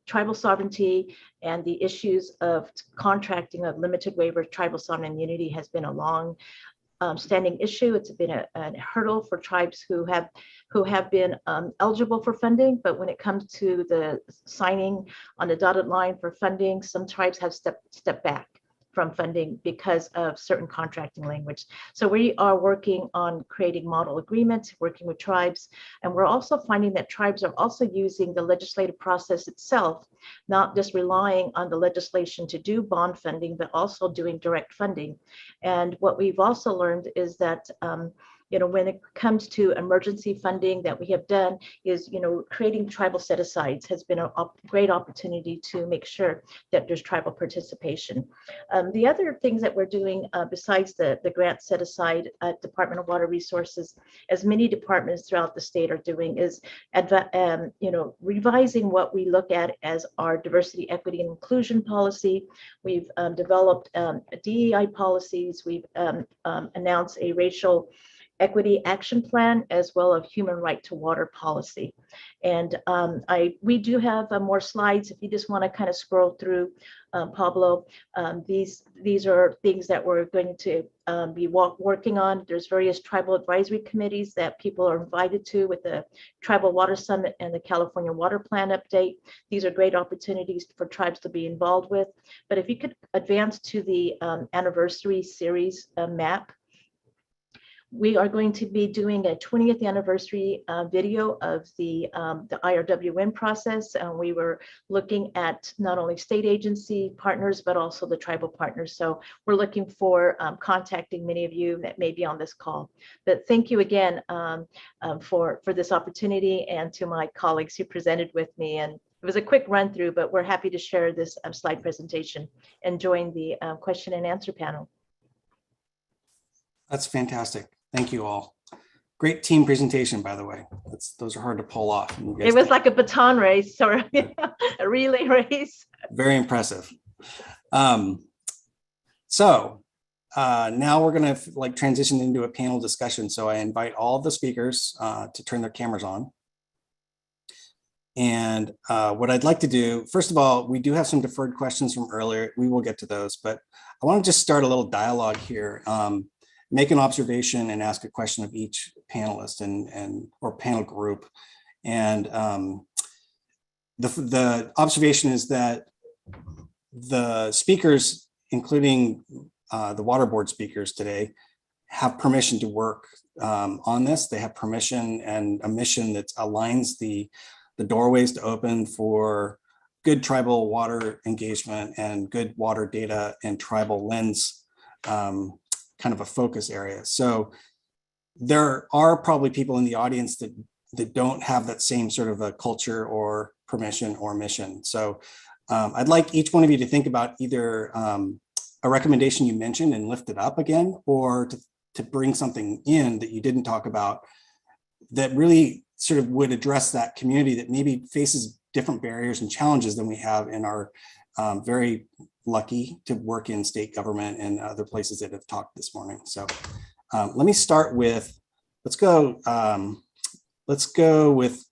[SPEAKER 11] Tribal sovereignty and the issues of contracting of limited waiver tribal sovereign immunity has been a long standing issue. It's been a hurdle for tribes who have been eligible for funding, but when it comes to the signing on the dotted line for funding, some tribes have stepped back from funding because of certain contracting language. So we are working on creating model agreements, working with tribes, and we're also finding that tribes are also using the legislative process itself, not just relying on the legislation to do bond funding, but also doing direct funding. And what we've also learned is that when it comes to emergency funding that we have done is, creating tribal set-asides has been a great opportunity to make sure that there's tribal participation. The other things that we're doing besides the grant set-aside at Department of Water Resources, as many departments throughout the state are doing, is revising what we look at as our diversity, equity, and inclusion policy. We've developed DEI policies. We've announced a racial equity action plan, as well as human right to water policy. And we do have more slides if you just want to kind of scroll through, Pablo. These are things that we're going to be working on. There's various tribal advisory committees that people are invited to with the Tribal Water Summit and the California Water Plan update. These are great opportunities for tribes to be involved with. But if you could advance to the anniversary series map, we are going to be doing a 20th anniversary video of the IRWN process. And we were looking at not only state agency partners, but also the tribal partners. So we're looking for contacting many of you that may be on this call. But thank you again for this opportunity, and to my colleagues who presented with me. And it was a quick run through, but we're happy to share this slide presentation and join the question and answer panel.
[SPEAKER 1] That's fantastic. Thank you all. Great team presentation, by the way. Those are hard to pull off.
[SPEAKER 11] It was like a baton race or a relay race.
[SPEAKER 1] Very impressive. So now we're going to transition into a panel discussion. So I invite all the speakers to turn their cameras on. And what I'd like to do, first of all, we do have some deferred questions from earlier. We will get to those, but I want to just start a little dialogue here. Make an observation and ask a question of each panelist or panel group. And the observation is that the speakers, including the water board speakers today, have permission to work on this. They have permission and a mission that aligns the doorways to open for good tribal water engagement and good water data and tribal lens kind of a focus area. So there are probably people in the audience that don't have that same sort of a culture or permission or mission. So I'd like each one of you to think about either a recommendation you mentioned and lift it up again, or to bring something in that you didn't talk about that really sort of would address that community that maybe faces different barriers and challenges than we have in our very lucky to work in state government and other places that have talked this morning. So let me start with, let's go with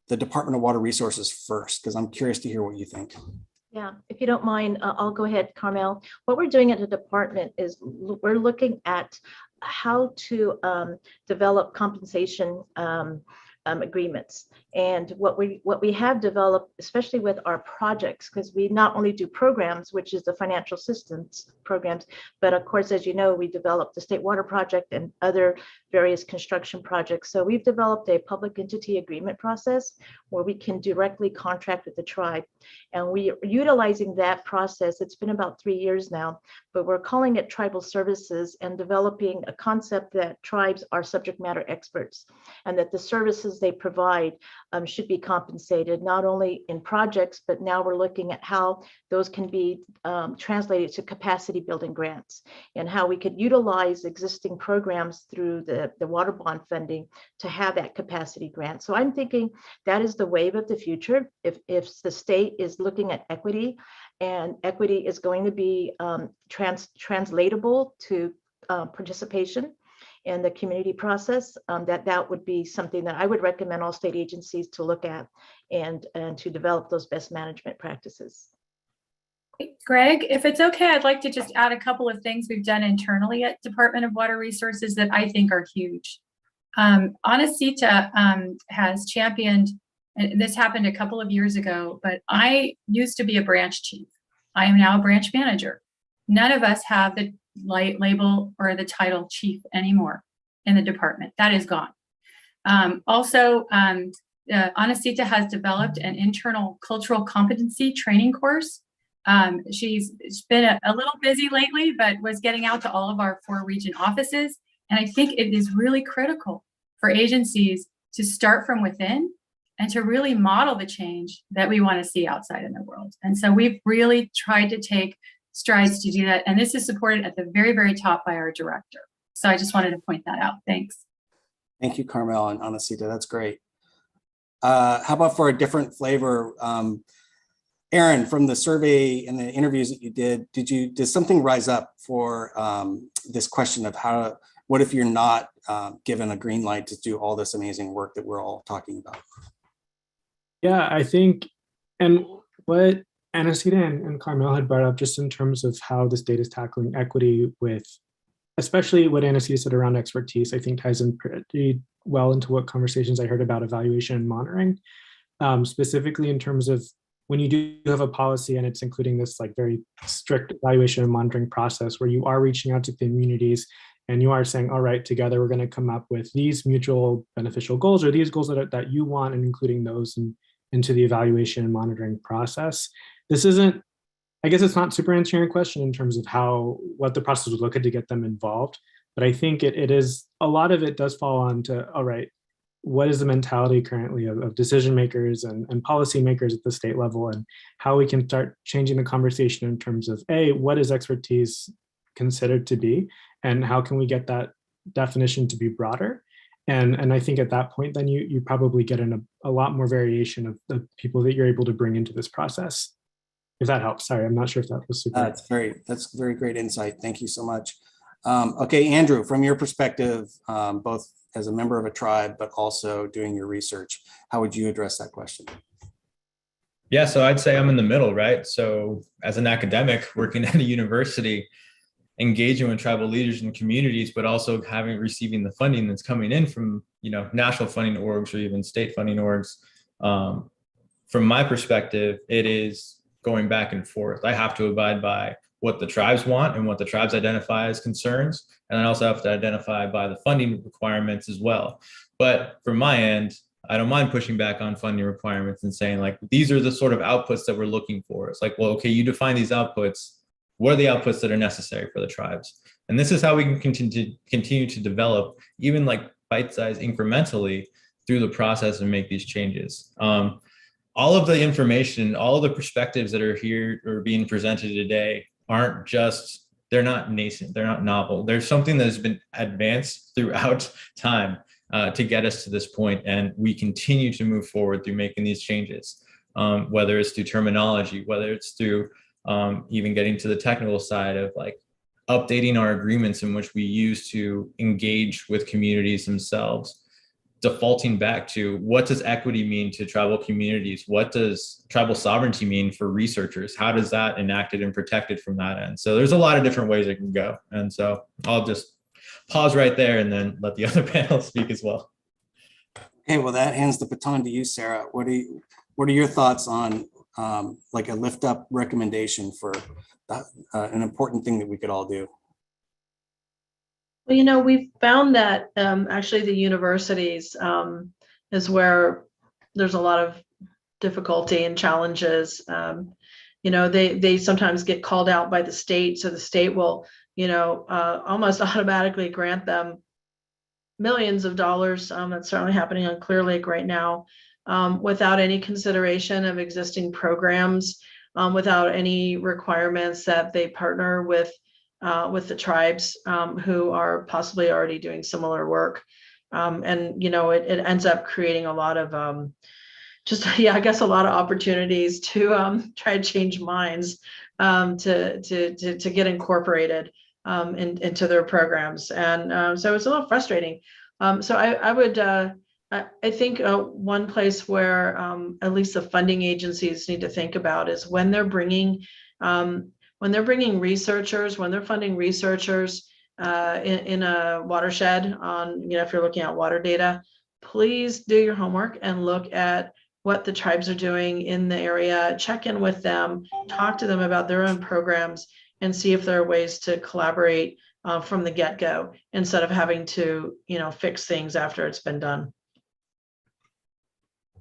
[SPEAKER 1] the Department of Water Resources first, because I'm curious to hear what you think.
[SPEAKER 11] Yeah, if you don't mind, I'll go ahead, Carmel. What we're doing at the department is we're looking at how to develop compensation agreements. And what we have developed, especially with our projects, because we not only do programs, which is the financial assistance programs, but of course, as you know, we developed the State Water Project and other various construction projects. So we've developed a public entity agreement process where we can directly contract with the tribe. And we are utilizing that process. It's been about 3 years now, but we're calling it tribal services and developing a concept that tribes are subject matter experts and that the services they provide should be compensated, not only in projects, but now we're looking at how those can be translated to capacity building grants and how we could utilize existing programs through the water bond funding to have that capacity grant. So I'm thinking that is the wave of the future. If the state is looking at equity, and equity is going to be translatable to participation in the community process, that would be something that I would recommend all state agencies to look at and to develop those best management practices.
[SPEAKER 13] Greg, if it's okay, I'd like to just add a couple of things we've done internally at Department of Water Resources that I think are huge. Anacita has championed, and this happened a couple of years ago, but I used to be a branch chief. I am now a branch manager. None of us have the label or the title chief anymore in the department. That is gone. Anacita has developed an internal cultural competency training course. She's been a little busy lately, but was getting out to all of our 4 region offices. And I think it is really critical for agencies to start from within and to really model the change that we want to see outside in the world. And so we've really tried to take strides to do that. And this is supported at the very, very top by our director. So I just wanted to point that out. Thanks.
[SPEAKER 1] Thank you, Carmel and Anacita. That's great. How about for a different flavor? Aaron, from the survey and the interviews that you did something rise up for this question of what if you're not given a green light to do all this amazing work that we're all talking about?
[SPEAKER 9] Yeah, I think, and what Anacita and Carmel had brought up just in terms of how this data is tackling equity with, especially what Anacita said around expertise, I think ties in pretty well into what conversations I heard about evaluation and monitoring, specifically in terms of when you do have a policy and it's including this like very strict evaluation and monitoring process where you are reaching out to communities and you are saying, all right, together we're going to come up with these mutual beneficial goals or these goals that you want, and including those into the evaluation and monitoring process. This isn't, I guess it's not super answering your question in terms of what the process would look at to get them involved, but I think it is, a lot of it does fall on to, all right, what is the mentality currently of decision makers and policy makers at the state level, and how we can start changing the conversation in terms of, what is expertise considered to be, and how can we get that definition to be broader? And I think at that point, then you probably get in a lot more variation of the people that you're able to bring into this process. If that helps. Sorry, I'm not sure if that was super.
[SPEAKER 1] That's very great insight. Thank you so much. Okay, Andrew, from your perspective, both as a member of a tribe, but also doing your research, how would you address that question?
[SPEAKER 6] Yeah, so I'd say I'm in the middle, right? So as an academic working at a university, engaging with tribal leaders and communities, but also receiving the funding that's coming in from, national funding orgs or even state funding orgs. From my perspective, it is going back and forth. I have to abide by what the tribes want and what the tribes identify as concerns. And I also have to identify by the funding requirements as well. But from my end, I don't mind pushing back on funding requirements and saying, like, these are the sort of outputs that we're looking for. It's like, well, okay, you define these outputs. What are the outputs that are necessary for the tribes? And this is how we can continue to develop, even like bite-sized incrementally through the process and make these changes. All of the information, all of the perspectives that are here or being presented today they're not nascent, they're not novel. There's something that has been advanced throughout time to get us to this point, and we continue to move forward through making these changes, whether it's through terminology, whether it's through even getting to the technical side of like updating our agreements in which we use to engage with communities themselves, defaulting back to what does equity mean to tribal communities? What does tribal sovereignty mean for researchers? How does that enacted and protected from that end? So there's a lot of different ways it can go. And so I'll just pause right there and then let the other panel speak as well.
[SPEAKER 1] Okay, well, that hands the baton to you, Sarah. What are your thoughts on like a lift up recommendation for an important thing that we could all do?
[SPEAKER 8] Well, we've found that actually the universities is where there's a lot of difficulty and challenges. They sometimes get called out by the state, so the state will, almost automatically grant them millions of dollars. That's certainly happening on Clear Lake right now, without any consideration of existing programs, without any requirements that they partner with the tribes who are possibly already doing similar work. It ends up creating a lot of a lot of opportunities to try to change minds to get incorporated into their programs. And so it's a little frustrating. So I think one place where at least the funding agencies need to think about is when they're bringing When they're bringing researchers, when they're funding researchers in a watershed on, if you're looking at water data, please do your homework and look at what the tribes are doing in the area, check in with them, talk to them about their own programs, and see if there are ways to collaborate from the get-go instead of having to, fix things after it's been done.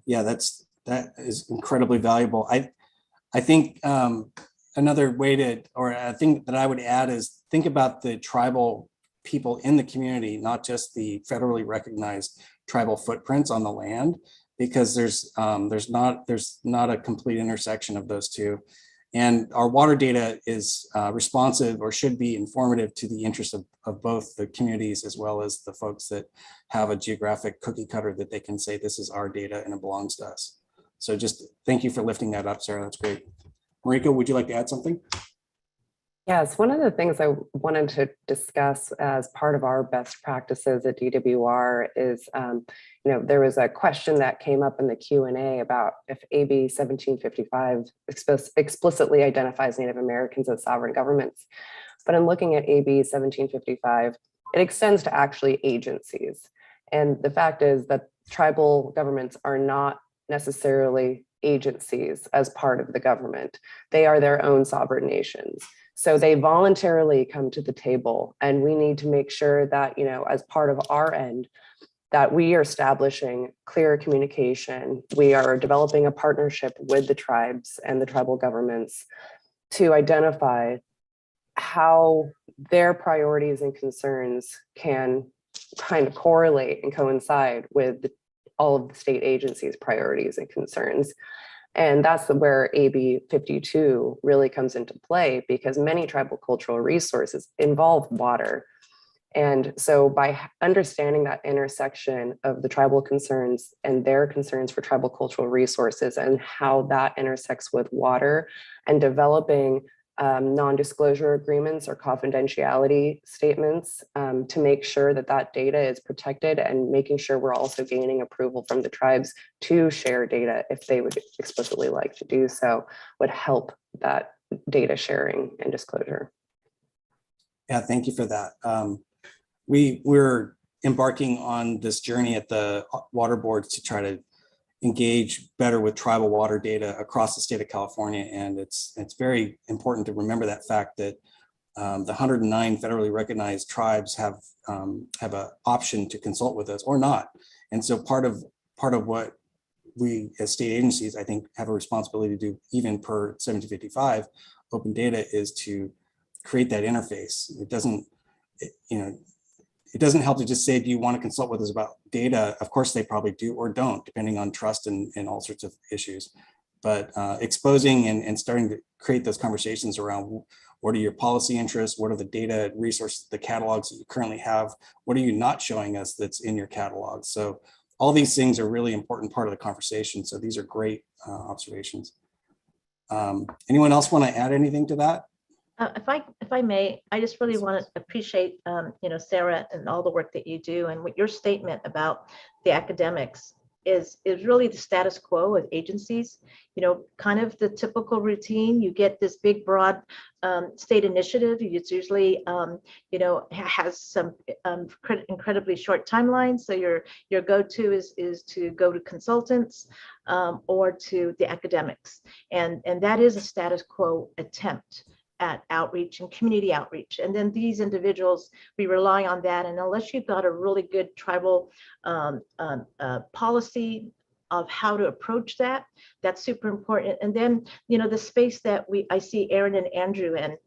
[SPEAKER 1] Yeah, that is incredibly valuable. I think another way to, or a thing that I would add is think about the tribal people in the community, not just the federally recognized tribal footprints on the land, because there's not a complete intersection of those two. And our water data is responsive, or should be informative, to the interests of both the communities as well as the folks that have a geographic cookie cutter that they can say, this is our data and it belongs to us. So just thank you for lifting that up, Sarah. That's great. Marika, would you like to add something?
[SPEAKER 12] Yes, one of the things I wanted to discuss as part of our best practices at DWR is, there was a question that came up in the Q&A about if AB 1755 explicitly identifies Native Americans as sovereign governments. But in looking at AB 1755, it extends to actually agencies. And the fact is that tribal governments are not necessarily agencies as part of the government. They are their own sovereign nations. So they voluntarily come to the table, and we need to make sure that, as part of our end, that we are establishing clear communication. We are developing a partnership with the tribes and the tribal governments to identify how their priorities and concerns can kind of correlate and coincide with all of the state agencies' priorities and concerns. And that's where AB 52 really comes into play, because many tribal cultural resources involve water. And so by understanding that intersection of the tribal concerns and their concerns for tribal cultural resources and how that intersects with water, and developing non-disclosure agreements or confidentiality statements to make sure that that data is protected, and making sure we're also gaining approval from the tribes to share data if they would explicitly like to do so, would help that data sharing and disclosure.
[SPEAKER 1] Yeah, thank you for that. We're embarking on this journey at the water boards to try to engage better with tribal water data across the state of California. And it's very important to remember that fact that the 109 federally recognized tribes have an option to consult with us or not. And so part of what we as state agencies, I think, have a responsibility to do, even per 1755 open data, is to create that interface. It doesn't help to just say, do you want to consult with us about data? Of course, they probably do or don't, depending on trust and all sorts of issues. But exposing and starting to create those conversations around what are your policy interests, what are the data resources, the catalogs that you currently have, what are you not showing us that's in your catalog? So all these things are a really important part of the conversation. So these are great observations. Anyone else want to add anything to that?
[SPEAKER 11] If I may, I just really want to appreciate, Sarah, and all the work that you do, and what your statement about the academics is really the status quo with agencies. Kind of the typical routine. You get this big, broad state initiative. It's usually, has some incredibly short timelines. So your go-to is to go to consultants or to the academics, and that is a status quo attempt at outreach and community outreach. And then these individuals, we rely on that. And unless you've got a really good tribal policy of how to approach that, that's super important. And then, the space that I see Aaron and Andrew and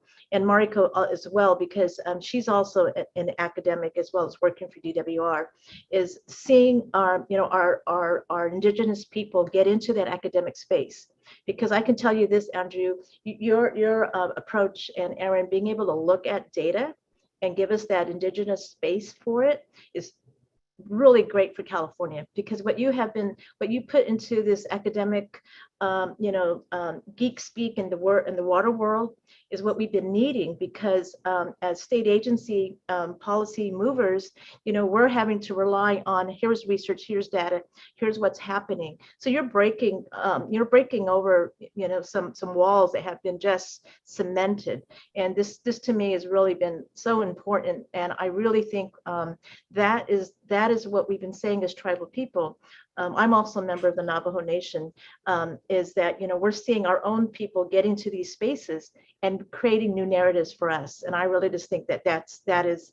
[SPEAKER 11] Mariko as well, because she's also an academic as well as working for DWR, is seeing our Indigenous people get into that academic space. Because I can tell you this, Andrew, your approach, and Aaron, being able to look at data and give us that Indigenous space for it is really great for California, because what you put into this academic geek speak in the water world is what we've been needing, because as state agency policy movers, we're having to rely on, here's research, here's data, here's what's happening. So you're breaking over, some walls that have been just cemented. And this to me has really been so important. And I really think that is what we've been saying as tribal people. I'm also a member of the Navajo Nation, is that, we're seeing our own people getting to these spaces and creating new narratives for us. And I really just think that is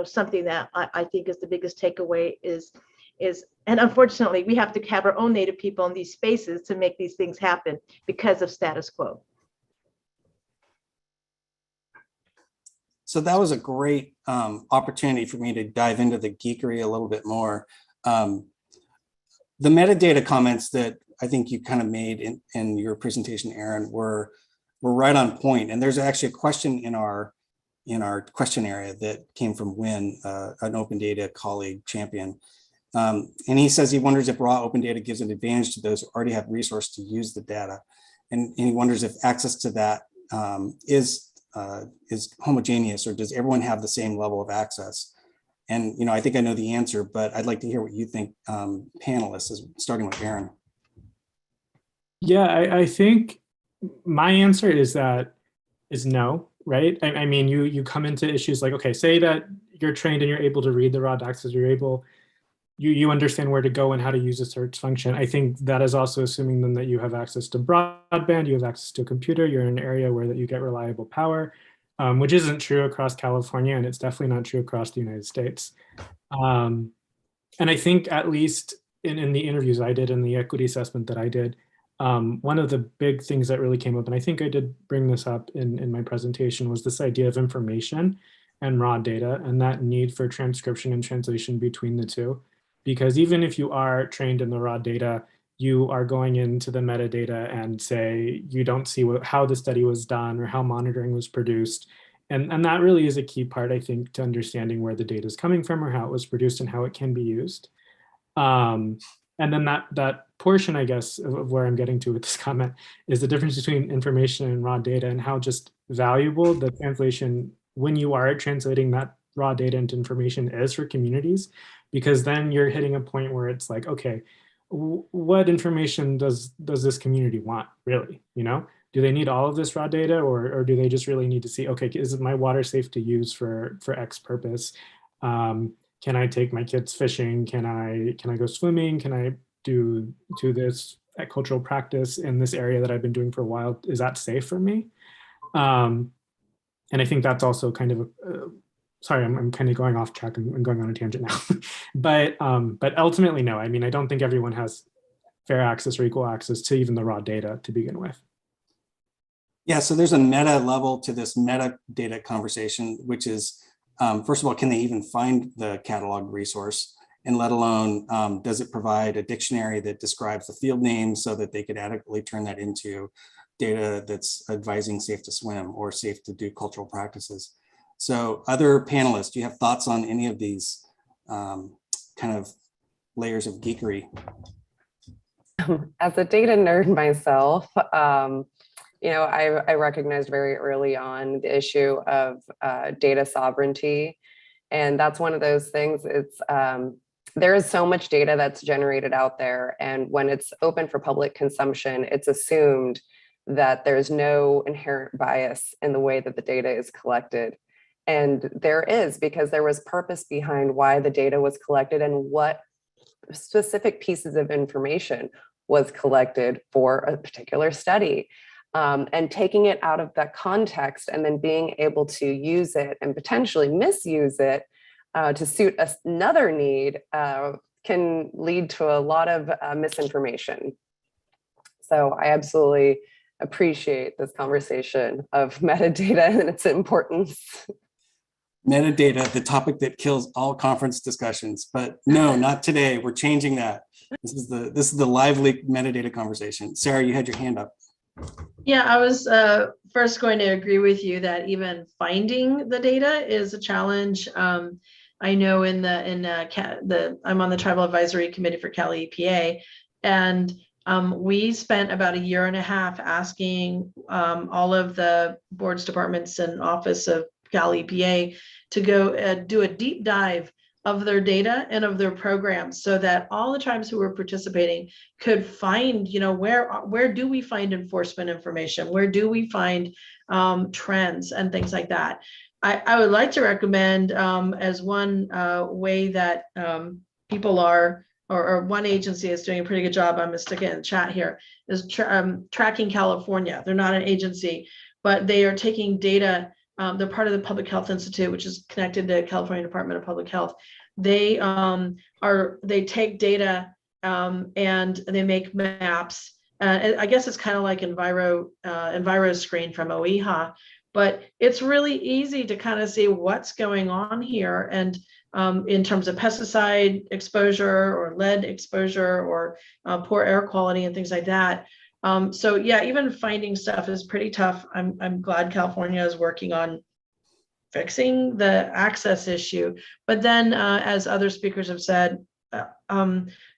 [SPEAKER 11] something that I think is the biggest takeaway is, and unfortunately, we have to have our own Native people in these spaces to make these things happen because of status quo.
[SPEAKER 1] So that was a great opportunity for me to dive into the geekery a little bit more. The metadata comments that I think you kind of made in your presentation, Aaron, were right on point. And there's actually a question in our question area that came from Win, an open data colleague champion. And he says he wonders if raw open data gives an advantage to those who already have resource to use the data. And he wonders if access to that is homogeneous, or does everyone have the same level of access? And I think I know the answer, but I'd like to hear what you think, panelists, starting with Aaron.
[SPEAKER 9] Yeah, I think my answer is no, right? I mean, you come into issues like, okay, say that you're trained and you're able to read the raw docs, as you understand where to go and how to use a search function. I think that is also assuming then that you have access to broadband, you have access to a computer, you're in an area where that you get reliable power. Which isn't true across California, and it's definitely not true across the United States. And I think, at least in the interviews I did and the equity assessment that I did, one of the big things that really came up, and I think I did bring this up in my presentation, was this idea of information and raw data, and that need for transcription and translation between the two. Because even if you are trained in the raw data, you are going into the metadata and say you don't see how the study was done or how monitoring was produced. And that really is a key part, I think, to understanding where the data is coming from or how it was produced and how it can be used. And then that portion, I guess, of where I'm getting to with this comment is the difference between information and raw data, and how just valuable the translation, when you are translating that raw data into information, is for communities. Because then you're hitting a point where it's like, okay, what information does this community want, really? Do they need all of this raw data, or do they just really need to see, okay, is my water safe to use for X purpose? Can I take my kids fishing? Can I go swimming? Can I do this cultural practice in this area that I've been doing for a while? Is that safe for me? And I think that's also kind of sorry, I'm kind of going off track and going on a tangent now. But ultimately, no. I mean, I don't think everyone has fair access or equal access to even the raw data to begin with.
[SPEAKER 1] Yeah, so there's a meta level to this metadata conversation, which is, first of all, can they even find the catalog resource? And let alone, does it provide a dictionary that describes the field names so that they could adequately turn that into data that's advising safe to swim or safe to do cultural practices? So other panelists, do you have thoughts on any of these kind of layers of geekery?
[SPEAKER 12] As a data nerd myself, I recognized very early on the issue of data sovereignty. And that's one of those things. It's there is so much data that's generated out there. And when it's open for public consumption, it's assumed that there's no inherent bias in the way that the data is collected. And there is, because there was purpose behind why the data was collected and what specific pieces of information was collected for a particular study. And taking it out of that context and then being able to use it and potentially misuse it to suit another need can lead to a lot of misinformation. So I absolutely appreciate this conversation of metadata and its importance.
[SPEAKER 1] Metadata, the topic that kills all conference discussions, but no, not today. We're changing that. This is the lively metadata conversation. Sarah, you had your hand up.
[SPEAKER 8] Yeah, I was first going to agree with you that even finding the data is a challenge. I know I'm on the Tribal Advisory Committee for Cali EPA, and We spent about a year and a half asking all of the boards, departments, and Office of Cal EPA to go do a deep dive of their data and of their programs, so that all the tribes who were participating could find, where do we find enforcement information? Where do we find trends and things like that? I would like to recommend as one way that people are, or one agency is doing a pretty good job, I'm gonna stick it in the chat here, is Tracking California. They're not an agency, but they are taking data. They're part of the Public Health Institute, which is connected to California Department of Public Health. They take data and they make maps. I guess it's kind of like EnviroScreen from OEHA, but it's really easy to kind of see what's going on here. And in terms of pesticide exposure or lead exposure or poor air quality and things like that. So yeah, even finding stuff is pretty tough. I'm glad California is working on fixing the access issue. But then as other speakers have said,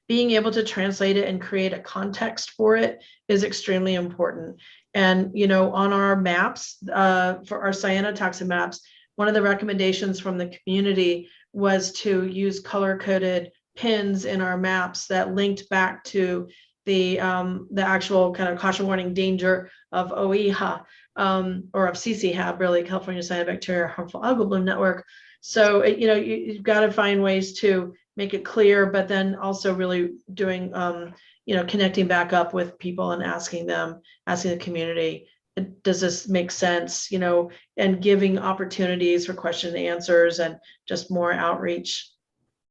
[SPEAKER 8] being able to translate it and create a context for it is extremely important. And, on our maps, for our cyanotoxin maps, one of the recommendations from the community was to use color-coded pins in our maps that linked back to the actual kind of caution warning danger of OEHA or of CCHAB, really, California Cyanobacteria Harmful Algal Bloom Network. So, you've got to find ways to make it clear, but then also really doing, connecting back up with people and asking the community, does this make sense, and giving opportunities for question and answers and just more outreach.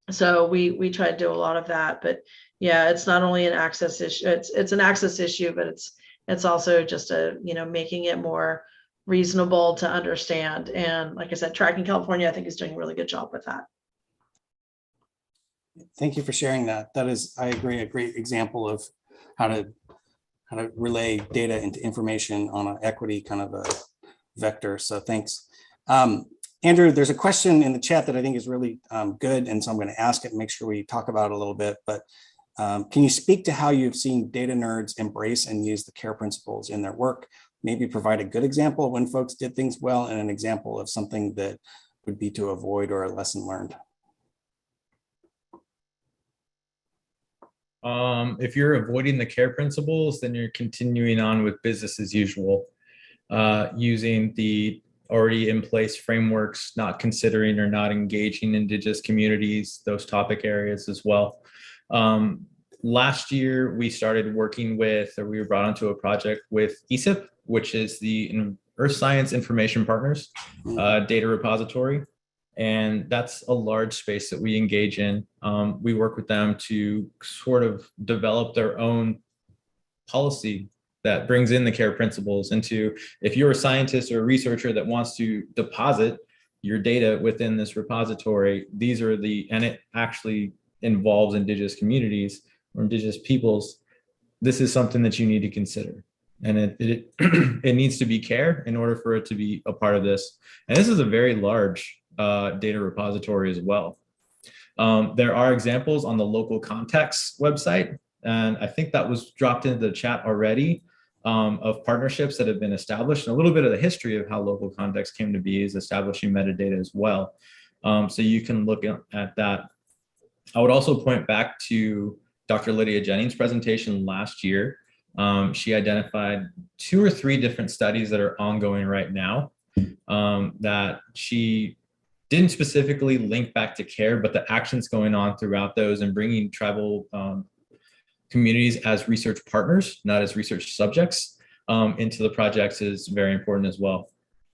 [SPEAKER 8] So we try to do a lot of that, but yeah, it's not only an access issue, it's an access issue, but it's also just making it more reasonable to understand. And like I said, Tracking California, I think, is doing a really good job with that.
[SPEAKER 1] Thank you for sharing that. That is, I agree, a great example of how to relay data into information on an equity kind of a vector. So thanks. Andrew, there's a question in the chat that I think is really good, and so I'm going to ask it and make sure we talk about it a little bit. But can you speak to how you've seen data nerds embrace and use the CARE principles in their work? Maybe provide a good example of when folks did things well and an example of something that would be to avoid or a lesson learned.
[SPEAKER 6] If you're avoiding the CARE principles, then you're continuing on with business as usual, using the already in place frameworks, not considering or not engaging Indigenous communities, those topic areas as well. Last year, we started working with, or we were brought onto a project with ESIP, which is the Earth Science Information Partners data repository. And that's a large space that we engage in. We work with them to sort of develop their own policy that brings in the CARE principles into, if you're a scientist or a researcher that wants to deposit your data within this repository, these are and it actually involves Indigenous communities or Indigenous peoples, this is something that you need to consider. And it needs to be CARE in order for it to be a part of this. And this is a very large data repository as well. There are examples on the local context website, and I think that was dropped into the chat already, of partnerships that have been established. And a little bit of the history of how local context came to be is establishing metadata as well. So you can look at that. I would also point back to Dr. Lydia Jennings' presentation last year. She identified 2 or 3 different studies that are ongoing right now that she didn't specifically link back to CARE, but the actions going on throughout those and bringing tribal communities as research partners, not as research subjects, into the projects is very important as well.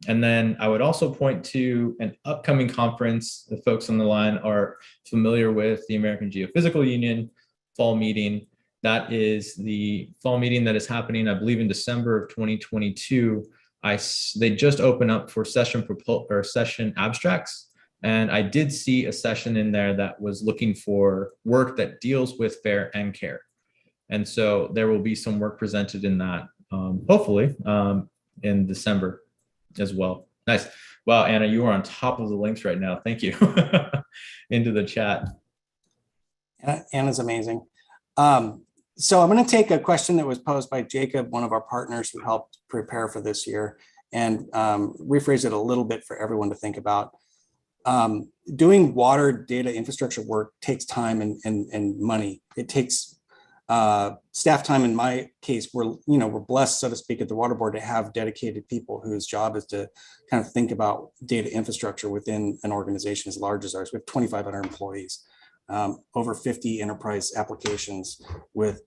[SPEAKER 6] And then I would also point to an upcoming conference. The folks on the line are familiar with the American Geophysical Union fall meeting. That is the fall meeting that is happening, I believe, in December of 2022. They just opened up for session abstracts. And I did see a session in there that was looking for work that deals with FAIR and CARE. And so there will be some work presented in that, hopefully in December as well. Nice. Wow, Anna, you are on top of the links right now. Thank you. Into the chat.
[SPEAKER 1] Anna's amazing. So I'm going to take a question that was posed by Jacob, one of our partners who helped prepare for this year, and rephrase it a little bit for everyone to think about. Doing water data infrastructure work takes time and money. It takes staff time. In my case, we're blessed, so to speak, at the Water Board to have dedicated people whose job is to kind of think about data infrastructure within an organization as large as ours. We have 2,500 employees, over 50 enterprise applications with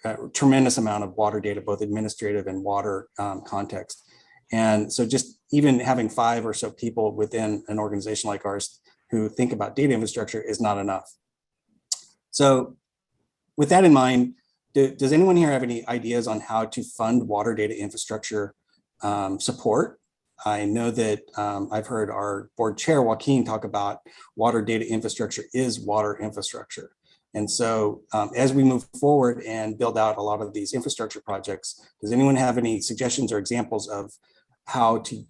[SPEAKER 1] a tremendous amount of water data, both administrative and water context. And so just even having 5 or so people within an organization like ours who think about data infrastructure is not enough. So with that in mind, does anyone here have any ideas on how to fund water data infrastructure support? I know that I've heard our board chair, Joaquin, talk about water data infrastructure is water infrastructure. And so as we move forward and build out a lot of these infrastructure projects, does anyone have any suggestions or examples of how to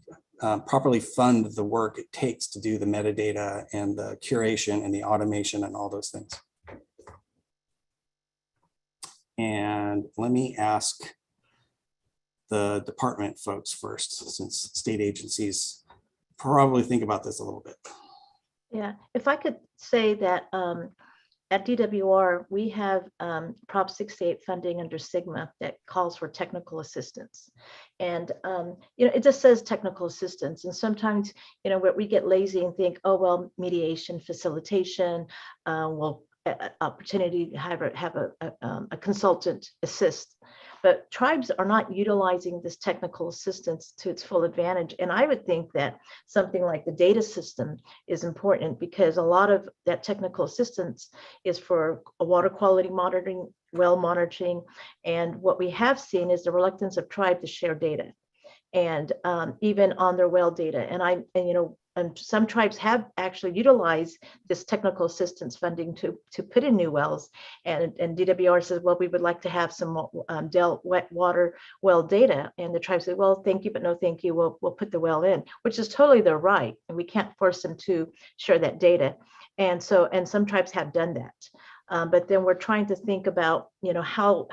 [SPEAKER 1] properly fund the work it takes to do the metadata and the curation and the automation and all those things? And let me ask the department folks first, since state agencies probably think about this a little bit.
[SPEAKER 11] Yeah, if I could say that at DWR, we have Prop 68 funding under SGMA that calls for technical assistance. And, it just says technical assistance. And sometimes, we get lazy and think, oh, well, mediation, facilitation, opportunity to have a consultant assist. But tribes are not utilizing this technical assistance to its full advantage. And I would think that something like the data system is important, because a lot of that technical assistance is for water quality monitoring, well monitoring. And what we have seen is the reluctance of tribe to share data, and even on their well data. And some tribes have actually utilized this technical assistance funding to put in new wells. And DWR says, well, we would like to have some wet water well data. And the tribe said, well, thank you, but no thank you. We'll put the well in, which is totally their right. And we can't force them to share that data. And some tribes have done that. But then we're trying to think about, how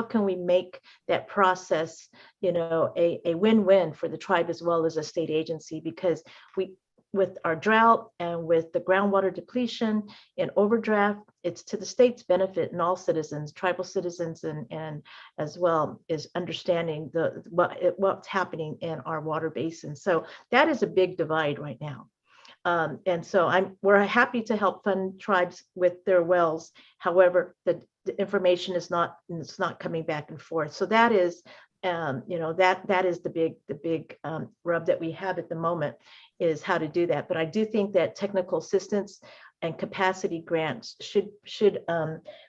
[SPEAKER 11] can we make that process, a win-win for the tribe as well as a state agency, because with our drought and with the groundwater depletion and overdraft, it's to the state's benefit, and all citizens, tribal citizens, and as well is understanding what's happening in our water basin. So that is a big divide right now. And so we're happy to help fund tribes with their wells. However, the information is not coming back and forth. So that is, that is the big rub that we have at the moment, is how to do that. But I do think that technical assistance and capacity grants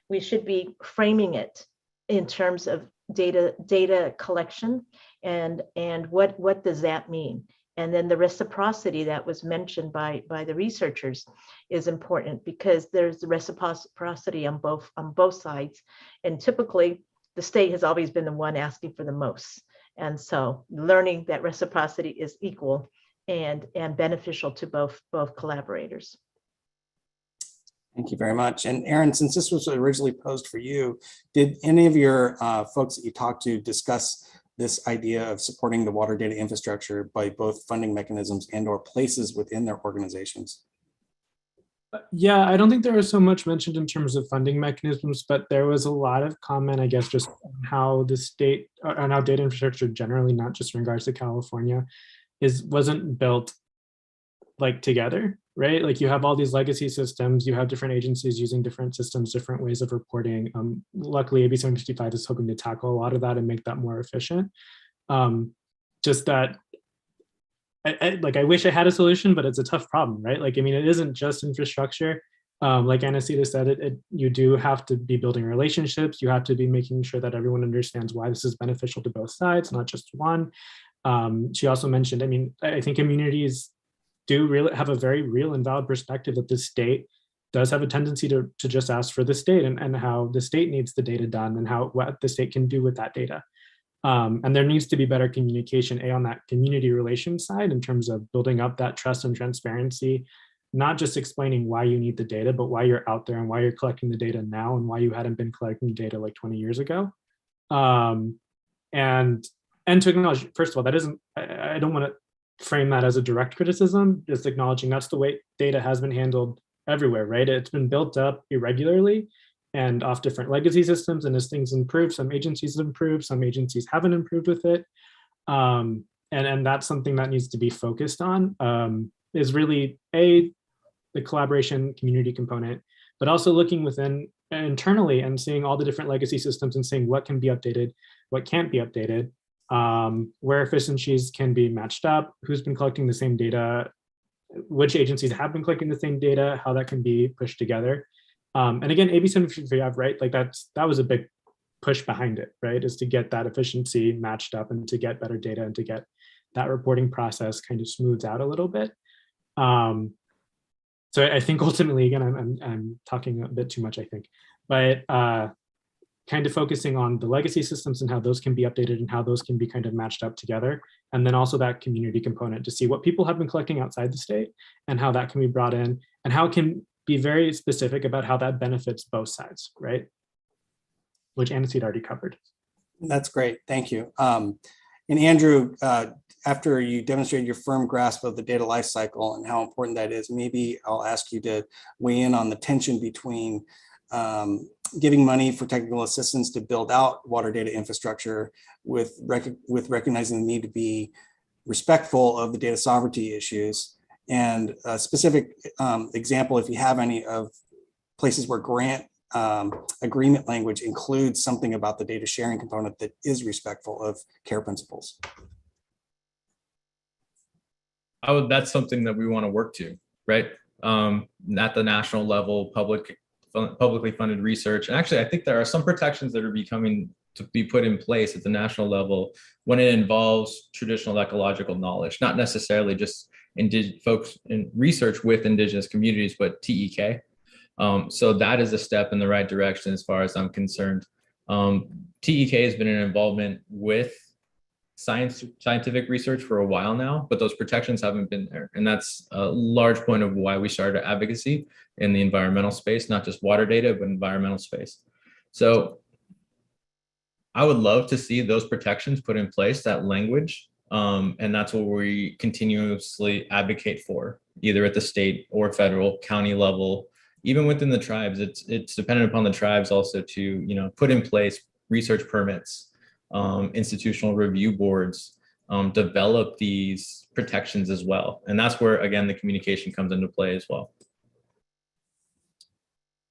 [SPEAKER 11] we should be framing it in terms of data collection, and what does that mean? And then the reciprocity that was mentioned by the researchers is important, because there's the reciprocity on both sides. And typically the state has always been the one asking for the most. And so learning that reciprocity is equal and beneficial to both collaborators.
[SPEAKER 1] Thank you very much. And Aaron, since this was originally posed for you, did any of your folks that you talked to discuss this idea of supporting the water data infrastructure by both funding mechanisms and or places within their organizations?
[SPEAKER 9] Yeah, I don't think there was so much mentioned in terms of funding mechanisms, but there was a lot of comment, I guess, just on how the state, on how data infrastructure generally, not just in regards to California, wasn't built like together, right? Like you have all these legacy systems, you have different agencies using different systems, different ways of reporting. Luckily, AB 755 is hoping to tackle a lot of that and make that more efficient. Just that, I wish I had a solution, but it's a tough problem, right? Like, I mean, it isn't just infrastructure. Like Anacita said, you do have to be building relationships. You have to be making sure that everyone understands why this is beneficial to both sides, not just one. She also mentioned, I mean, I think communities do really have a very real and valid perspective that the state does have a tendency to just ask for the state and how the state needs the data done and what the state can do with that data. And there needs to be better communication, on that community relations side, in terms of building up that trust and transparency not just explaining why you need the data, but why you're out there and why you're collecting the data now and why you hadn't been collecting data like 20 years ago. And to acknowledge, first of all, that isn't, I don't want to frame that as a direct criticism, just acknowledging that's the way data has been handled everywhere, right? It's been built up irregularly and off different legacy systems. And as things improve, some agencies have improved, some agencies haven't improved with it. And that's something that needs to be focused on, is really the collaboration community component, but also looking within internally and seeing all the different legacy systems and seeing what can be updated, what can't be updated, where efficiencies can be matched up, who's been collecting the same data, which agencies have been collecting the same data, how that can be pushed together. And again, AB 755, right? Like that was a big push behind it, right? Is to get that efficiency matched up and to get better data and to get that reporting process kind of smoothed out a little bit. So I think ultimately, again, I'm talking a bit too much, I think, but kind of focusing on the legacy systems and how those can be updated and how those can be kind of matched up together. And then also that community component to see what people have been collecting outside the state and how that can be brought in and how it can be very specific about how that benefits both sides, right? Which Aniseed already covered.
[SPEAKER 1] That's great, thank you. And Andrew, after you demonstrated your firm grasp of the data lifecycle and how important that is, maybe I'll ask you to weigh in on the tension between giving money for technical assistance to build out water data infrastructure with recognizing the need to be respectful of the data sovereignty issues. And a specific example, if you have any, of places where grant agreement language includes something about the data sharing component that is respectful of CARE principles.
[SPEAKER 6] That's something that we want to work to, right? At the national level, publicly funded research. And actually, I think there are some protections that are becoming to be put in place at the national level when it involves traditional ecological knowledge, not necessarily just folks in research with indigenous communities, but TEK. So that is a step in the right direction as far as I'm concerned. TEK has been in involvement with scientific research for a while now, but those protections haven't been there. And that's a large point of why we started advocacy in the environmental space, not just water data, but environmental space. So I would love to see those protections put in place, that language. And that's what we continuously advocate for, either at the state or federal, county level. Even within the tribes, it's dependent upon the tribes also to, put in place research permits, institutional review boards, develop these protections as well. And that's where, again, the communication comes into play as well.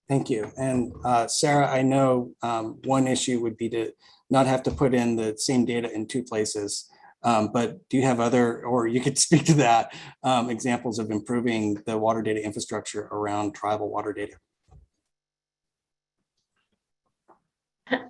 [SPEAKER 1] Thank you. And Sarah, I know one issue would be to not have to put in the same data in two places. But do you have other, or you could speak to that, examples of improving the water data infrastructure around tribal water data?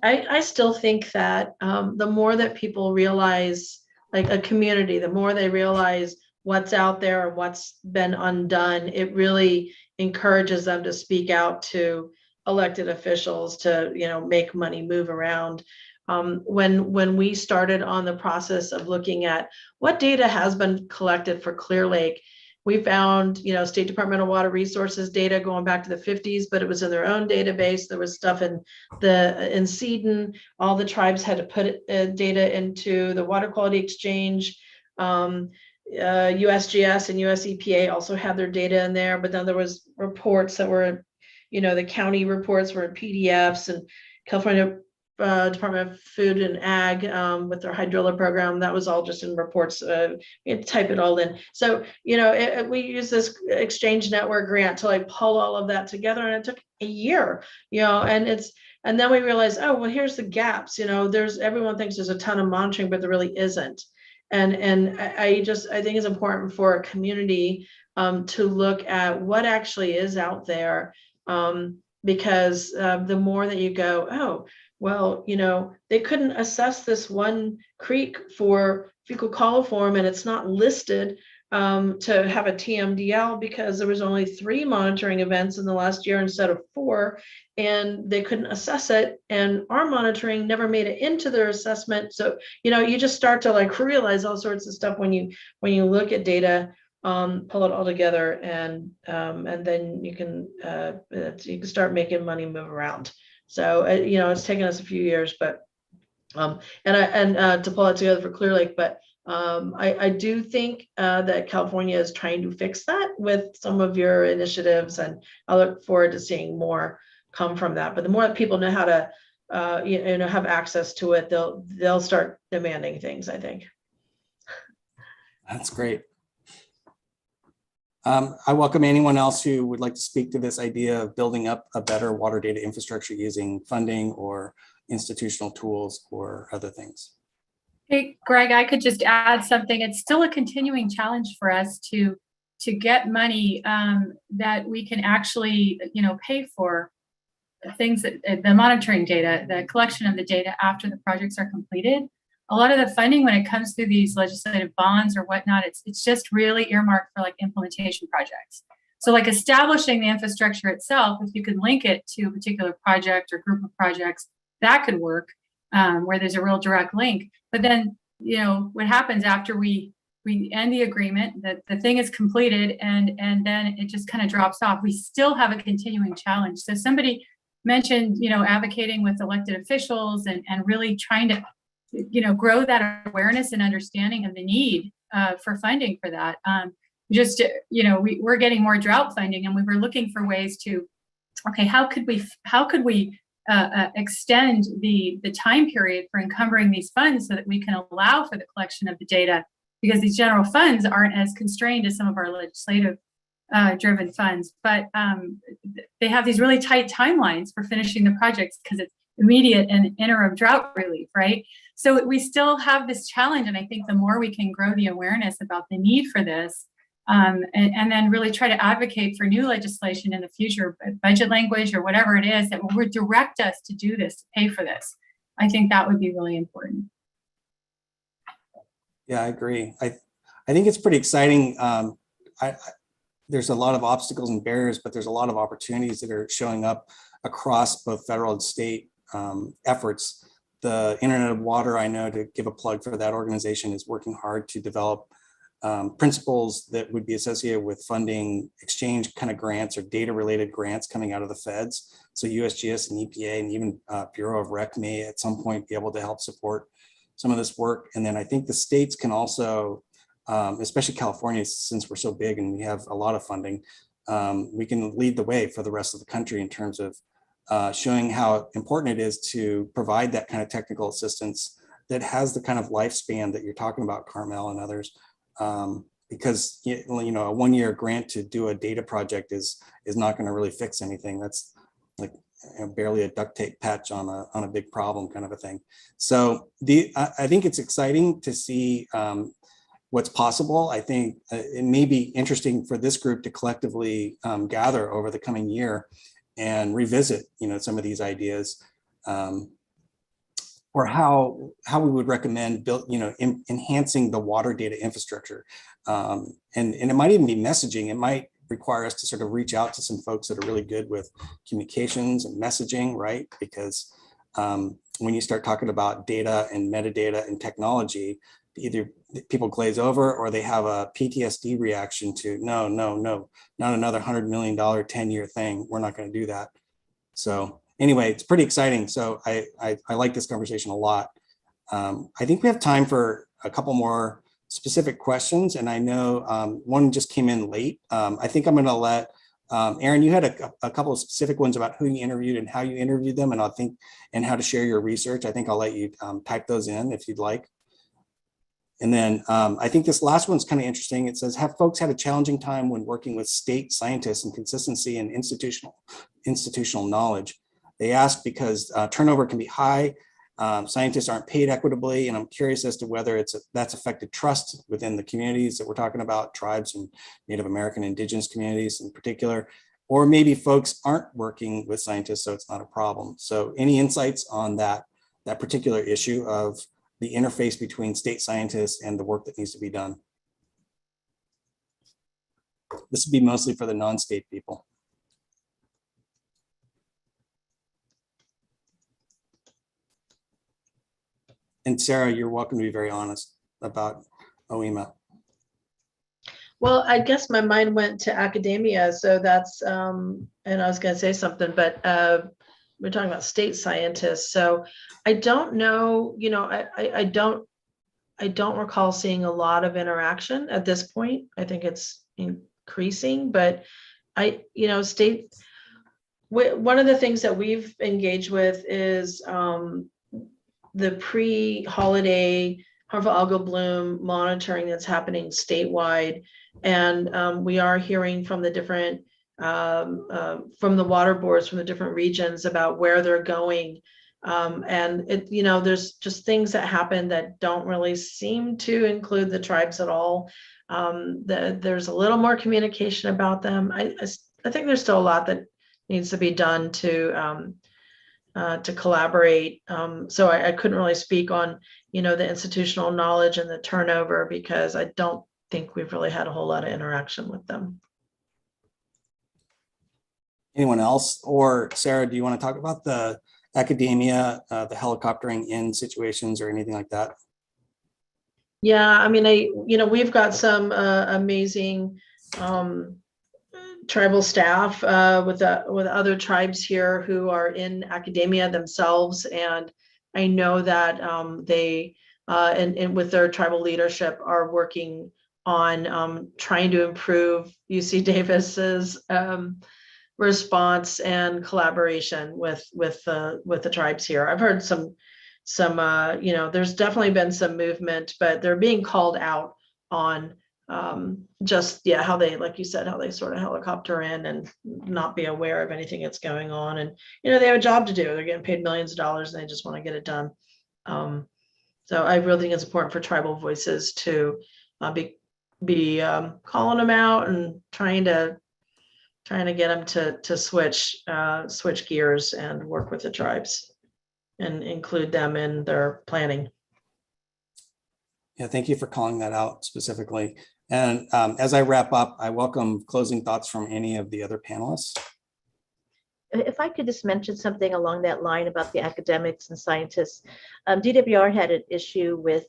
[SPEAKER 8] I still think that the more that people realize, like a community, the more they realize what's out there and what's been undone, it really encourages them to speak out to elected officials to, make money move around. When we started on the process of looking at what data has been collected for Clear Lake, we found, State Department of Water Resources data going back to the 50s, but it was in their own database. There was stuff in CEDN. All the tribes had to put data into the Water Quality Exchange. USGS and US EPA also had their data in there, but then there was reports that were, the county reports were in PDFs, and California Department of Food and Ag with their hydrilla program, that was all just in reports. You had to type it all in. So, we use this Exchange Network grant to pull all of that together, and it took a year, and then we realized, oh, well, here's the gaps. Everyone thinks there's a ton of monitoring, but there really isn't. And I think it's important for a community to look at what actually is out there, because the more that you go, oh, well, they couldn't assess this one creek for fecal coliform, and it's not listed to have a TMDL because there was only 3 monitoring events in the last year instead of 4, and they couldn't assess it, and our monitoring never made it into their assessment. So you just start to realize all sorts of stuff when you look at data. pull it all together, and then you can start making money move around. So you know, it's taken us a few years, but to pull it together for Clear Lake, but I do think that California is trying to fix that with some of your initiatives, and I look forward to seeing more come from that. But the more that people know how to you know, have access to it, they'll start demanding things, I think.
[SPEAKER 1] That's great. I welcome anyone else who would like to speak to this idea of building up a better water data infrastructure using funding or institutional tools or other things.
[SPEAKER 13] Hey, Greg, I could just add something. It's still a continuing challenge for us to get money that we can actually, you know, pay for things that the monitoring data, the collection of the data after the projects are completed. A lot of the funding, when it comes through these legislative bonds or whatnot, it's just really earmarked for like implementation projects. So like establishing the infrastructure itself, if you can link it to a particular project or group of projects, that could work where there's a real direct link. But then, you know, what happens after we end the agreement, that the thing is completed, and then it just kind of drops off. We still have a continuing challenge. So somebody mentioned, you know, advocating with elected officials and really trying to, you know, grow that awareness and understanding of the need for funding for that. Just, you know, we're getting more drought funding, and we were looking for ways to, okay, how could we extend the time period for encumbering these funds so that we can allow for the collection of the data, because these general funds aren't as constrained as some of our legislative driven funds, but they have these really tight timelines for finishing the projects because it's immediate and interim drought relief, right? So we still have this challenge, and I think the more we can grow the awareness about the need for this, and then really try to advocate for new legislation in the future, budget language or whatever it is, that would direct us to do this, to pay for this. I think that would be really important.
[SPEAKER 1] Yeah, I agree. I think it's pretty exciting. There's a lot of obstacles and barriers, but there's a lot of opportunities that are showing up across both federal and state efforts. The Internet of Water, I know, to give a plug for that organization, is working hard to develop principles that would be associated with funding exchange kind of grants or data related grants coming out of the feds. So USGS and EPA and even Bureau of Rec may at some point be able to help support some of this work. And then I think the states can also, especially California, since we're so big and we have a lot of funding, we can lead the way for the rest of the country in terms of showing how important it is to provide that kind of technical assistance that has the kind of lifespan that you're talking about, Carmel and others. Because you know, a 1-year grant to do a data project is not going to really fix anything. That's like barely a duct tape patch on a big problem kind of a thing. So I think it's exciting to see what's possible. I think it may be interesting for this group to collectively gather over the coming year and revisit, you know, some of these ideas, or how we would recommend enhancing the water data infrastructure. And it might even be messaging. It might require us to sort of reach out to some folks that are really good with communications and messaging, right? Because when you start talking about data and metadata and technology, either people glaze over or they have a PTSD reaction to no, not another $100 million 10-year thing. We're not going to do that. So anyway, it's pretty exciting. So I like this conversation a lot. I think we have time for a couple more specific questions. And I know one just came in late. I think I'm going to let Aaron, you had a couple of specific ones about who you interviewed and how you interviewed them, and how to share your research. I think I'll let you type those in if you'd like. And then I think this last one's kind of interesting. It says, have folks had a challenging time when working with state scientists and consistency and institutional knowledge? They ask because turnover can be high. Scientists aren't paid equitably, and I'm curious as to whether that's affected trust within the communities that we're talking about, tribes and Native American indigenous communities in particular, or maybe folks aren't working with scientists, so it's not a problem. So any insights on that particular issue of the interface between state scientists and the work that needs to be done? This would be mostly for the non-state people. And Sarah, you're welcome to be very honest about OEMA.
[SPEAKER 8] Well, I guess my mind went to academia, so that's, and I was going to say something, but we're talking about state scientists. So I don't know, I don't recall seeing a lot of interaction at this point. I think it's increasing, but one of the things that we've engaged with is the pre-holiday harmful algal bloom monitoring that's happening statewide. And we are hearing from the different, from the water boards from the different regions about where they're going. And there's just things that happen that don't really seem to include the tribes at all. There's a little more communication about them. I think there's still a lot that needs to be done to collaborate. So I couldn't really speak on, the institutional knowledge and the turnover, because I don't think we've really had a whole lot of interaction with them.
[SPEAKER 1] Anyone else? Or Sarah, do you want to talk about the academia, the helicoptering in situations or anything like that?
[SPEAKER 8] Yeah, I mean, we've got some amazing tribal staff with other tribes here who are in academia themselves, and I know that they and with their tribal leadership are working on trying to improve UC Davis's response and collaboration with the tribes here. I've heard some there's definitely been some movement, but they're being called out on how they, like you said, how they sort of helicopter in and not be aware of anything that's going on. And, they have a job to do. They're getting paid millions of dollars and they just want to get it done. So I really think it's important for tribal voices to be calling them out and trying to get them to switch gears and work with the tribes and include them in their planning.
[SPEAKER 1] Yeah, thank you for calling that out specifically. And as I wrap up, I welcome closing thoughts from any of the other panelists.
[SPEAKER 11] If I could just mention something along that line about the academics and scientists, DWR had an issue with,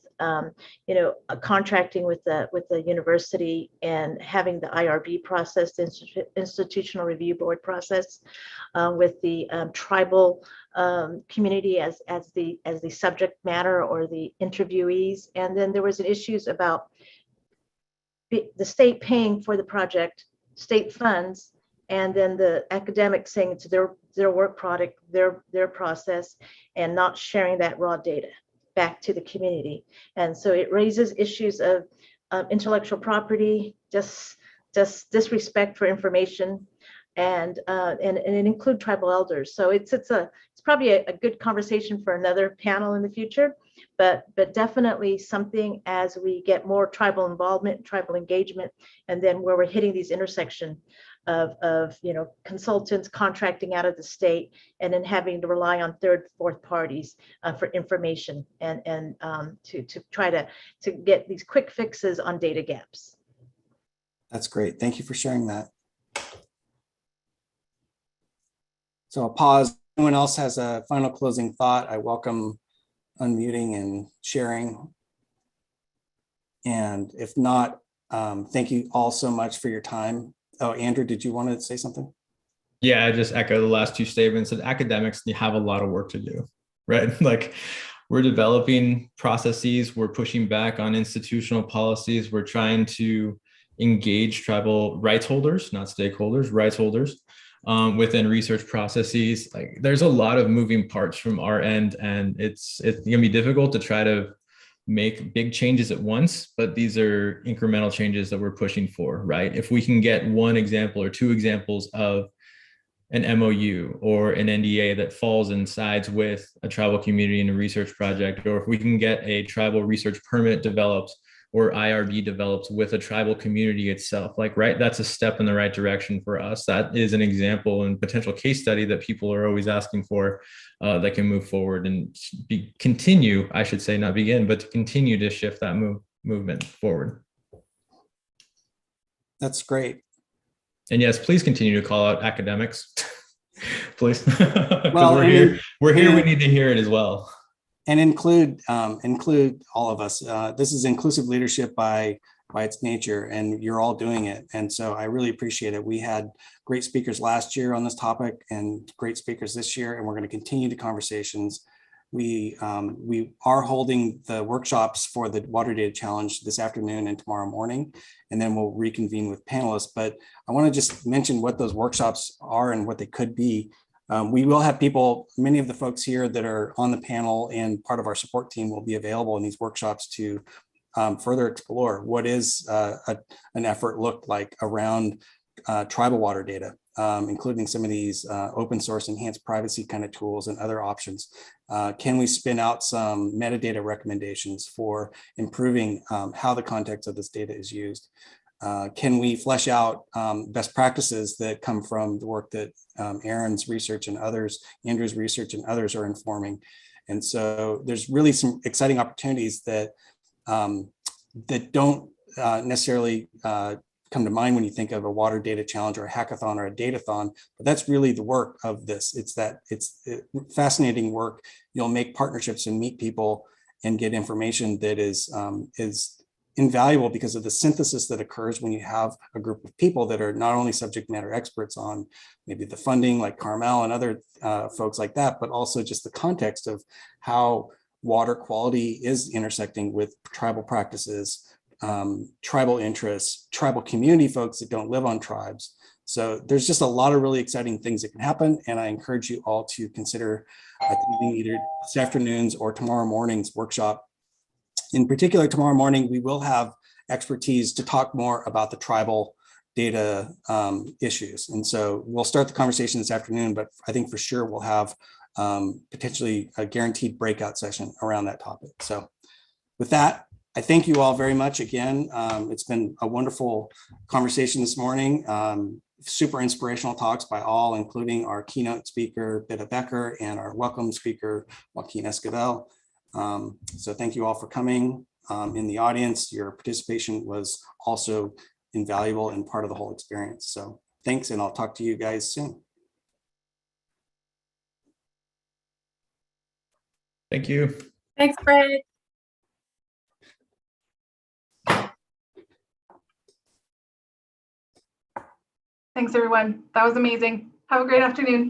[SPEAKER 11] contracting with the university and having the IRB process, the Institutional Review Board process, with the tribal community as the subject matter or the interviewees. And then there was issues about the state paying for the project, state funds, and then the academics saying it's their work product, their process, and not sharing that raw data back to the community. And so it raises issues of intellectual property, just disrespect for information, and it include tribal elders. So it's probably a good conversation for another panel in the future, but definitely something as we get more tribal involvement, tribal engagement, and then where we're hitting these intersection of consultants contracting out of the state and then having to rely on third, fourth parties for information and to try to get these quick fixes on data gaps.
[SPEAKER 1] That's great. Thank you for sharing that. So I'll pause. Anyone else has a final closing thought? I welcome unmuting and sharing. And if not, thank you all so much for your time. Oh, Andrew, did you want to say something?
[SPEAKER 6] Yeah, I just echo the last two statements that academics have a lot of work to do, right? Like we're developing processes, we're pushing back on institutional policies, we're trying to engage tribal rights holders, not stakeholders, rights holders within research processes. Like there's a lot of moving parts from our end, and it's gonna be difficult to try to make big changes at once, but these are incremental changes that we're pushing for, right? If we can get one example or two examples of an MOU or an NDA that falls and sides with a tribal community in a research project, or if we can get a tribal research permit developed or IRB developed with a tribal community itself, like, right, that's a step in the right direction for us. That is an example and potential case study that people are always asking for that can move forward and continue, I should say, not begin, but to continue to shift that movement forward.
[SPEAKER 1] That's great.
[SPEAKER 6] And yes, please continue to call out academics, please.
[SPEAKER 1] Well,
[SPEAKER 6] we're here, we need to hear it as well.
[SPEAKER 1] And include all of us. This is inclusive leadership by by its nature, and you're all doing it. And so I really appreciate it. We had great speakers last year on this topic and great speakers this year, and we're going to continue the conversations. We are holding the workshops for the Water Data Challenge this afternoon and tomorrow morning, and then we'll reconvene with panelists. But I want to just mention what those workshops are and what they could be. We will have people, many of the folks here that are on the panel and part of our support team will be available in these workshops to further explore what is an effort look like around tribal water data, including some of these open source enhanced privacy kind of tools and other options. Can we spin out some metadata recommendations for improving how the context of this data is used? Can we flesh out best practices that come from the work that Aaron's research and others, Andrew's research and others are informing? And so there's really some exciting opportunities that that don't necessarily come to mind when you think of a water data challenge or a hackathon or a datathon, but that's really the work of this. It's fascinating work. You'll make partnerships and meet people and get information that is invaluable because of the synthesis that occurs when you have a group of people that are not only subject matter experts on maybe the funding like Carmel and other folks like that, but also just the context of how water quality is intersecting with tribal practices, tribal interests, tribal community folks that don't live on tribes. So there's just a lot of really exciting things that can happen. And I encourage you all to consider attending either this afternoon's or tomorrow morning's workshop. In particular, tomorrow morning, we will have expertise to talk more about the tribal data issues. And so we'll start the conversation this afternoon, but I think for sure we'll have potentially a guaranteed breakout session around that topic. So with that, I thank you all very much again. It's been a wonderful conversation this morning. Super inspirational talks by all, including our keynote speaker, Bita Becker, and our welcome speaker, Joaquin Esquivel. So thank you all for coming. In the audience, your participation was also invaluable and part of the whole experience. So thanks, and I'll talk to you guys soon.
[SPEAKER 6] Thank you.
[SPEAKER 13] Thanks, Greg.
[SPEAKER 2] Thanks, everyone. That was amazing. Have a great afternoon.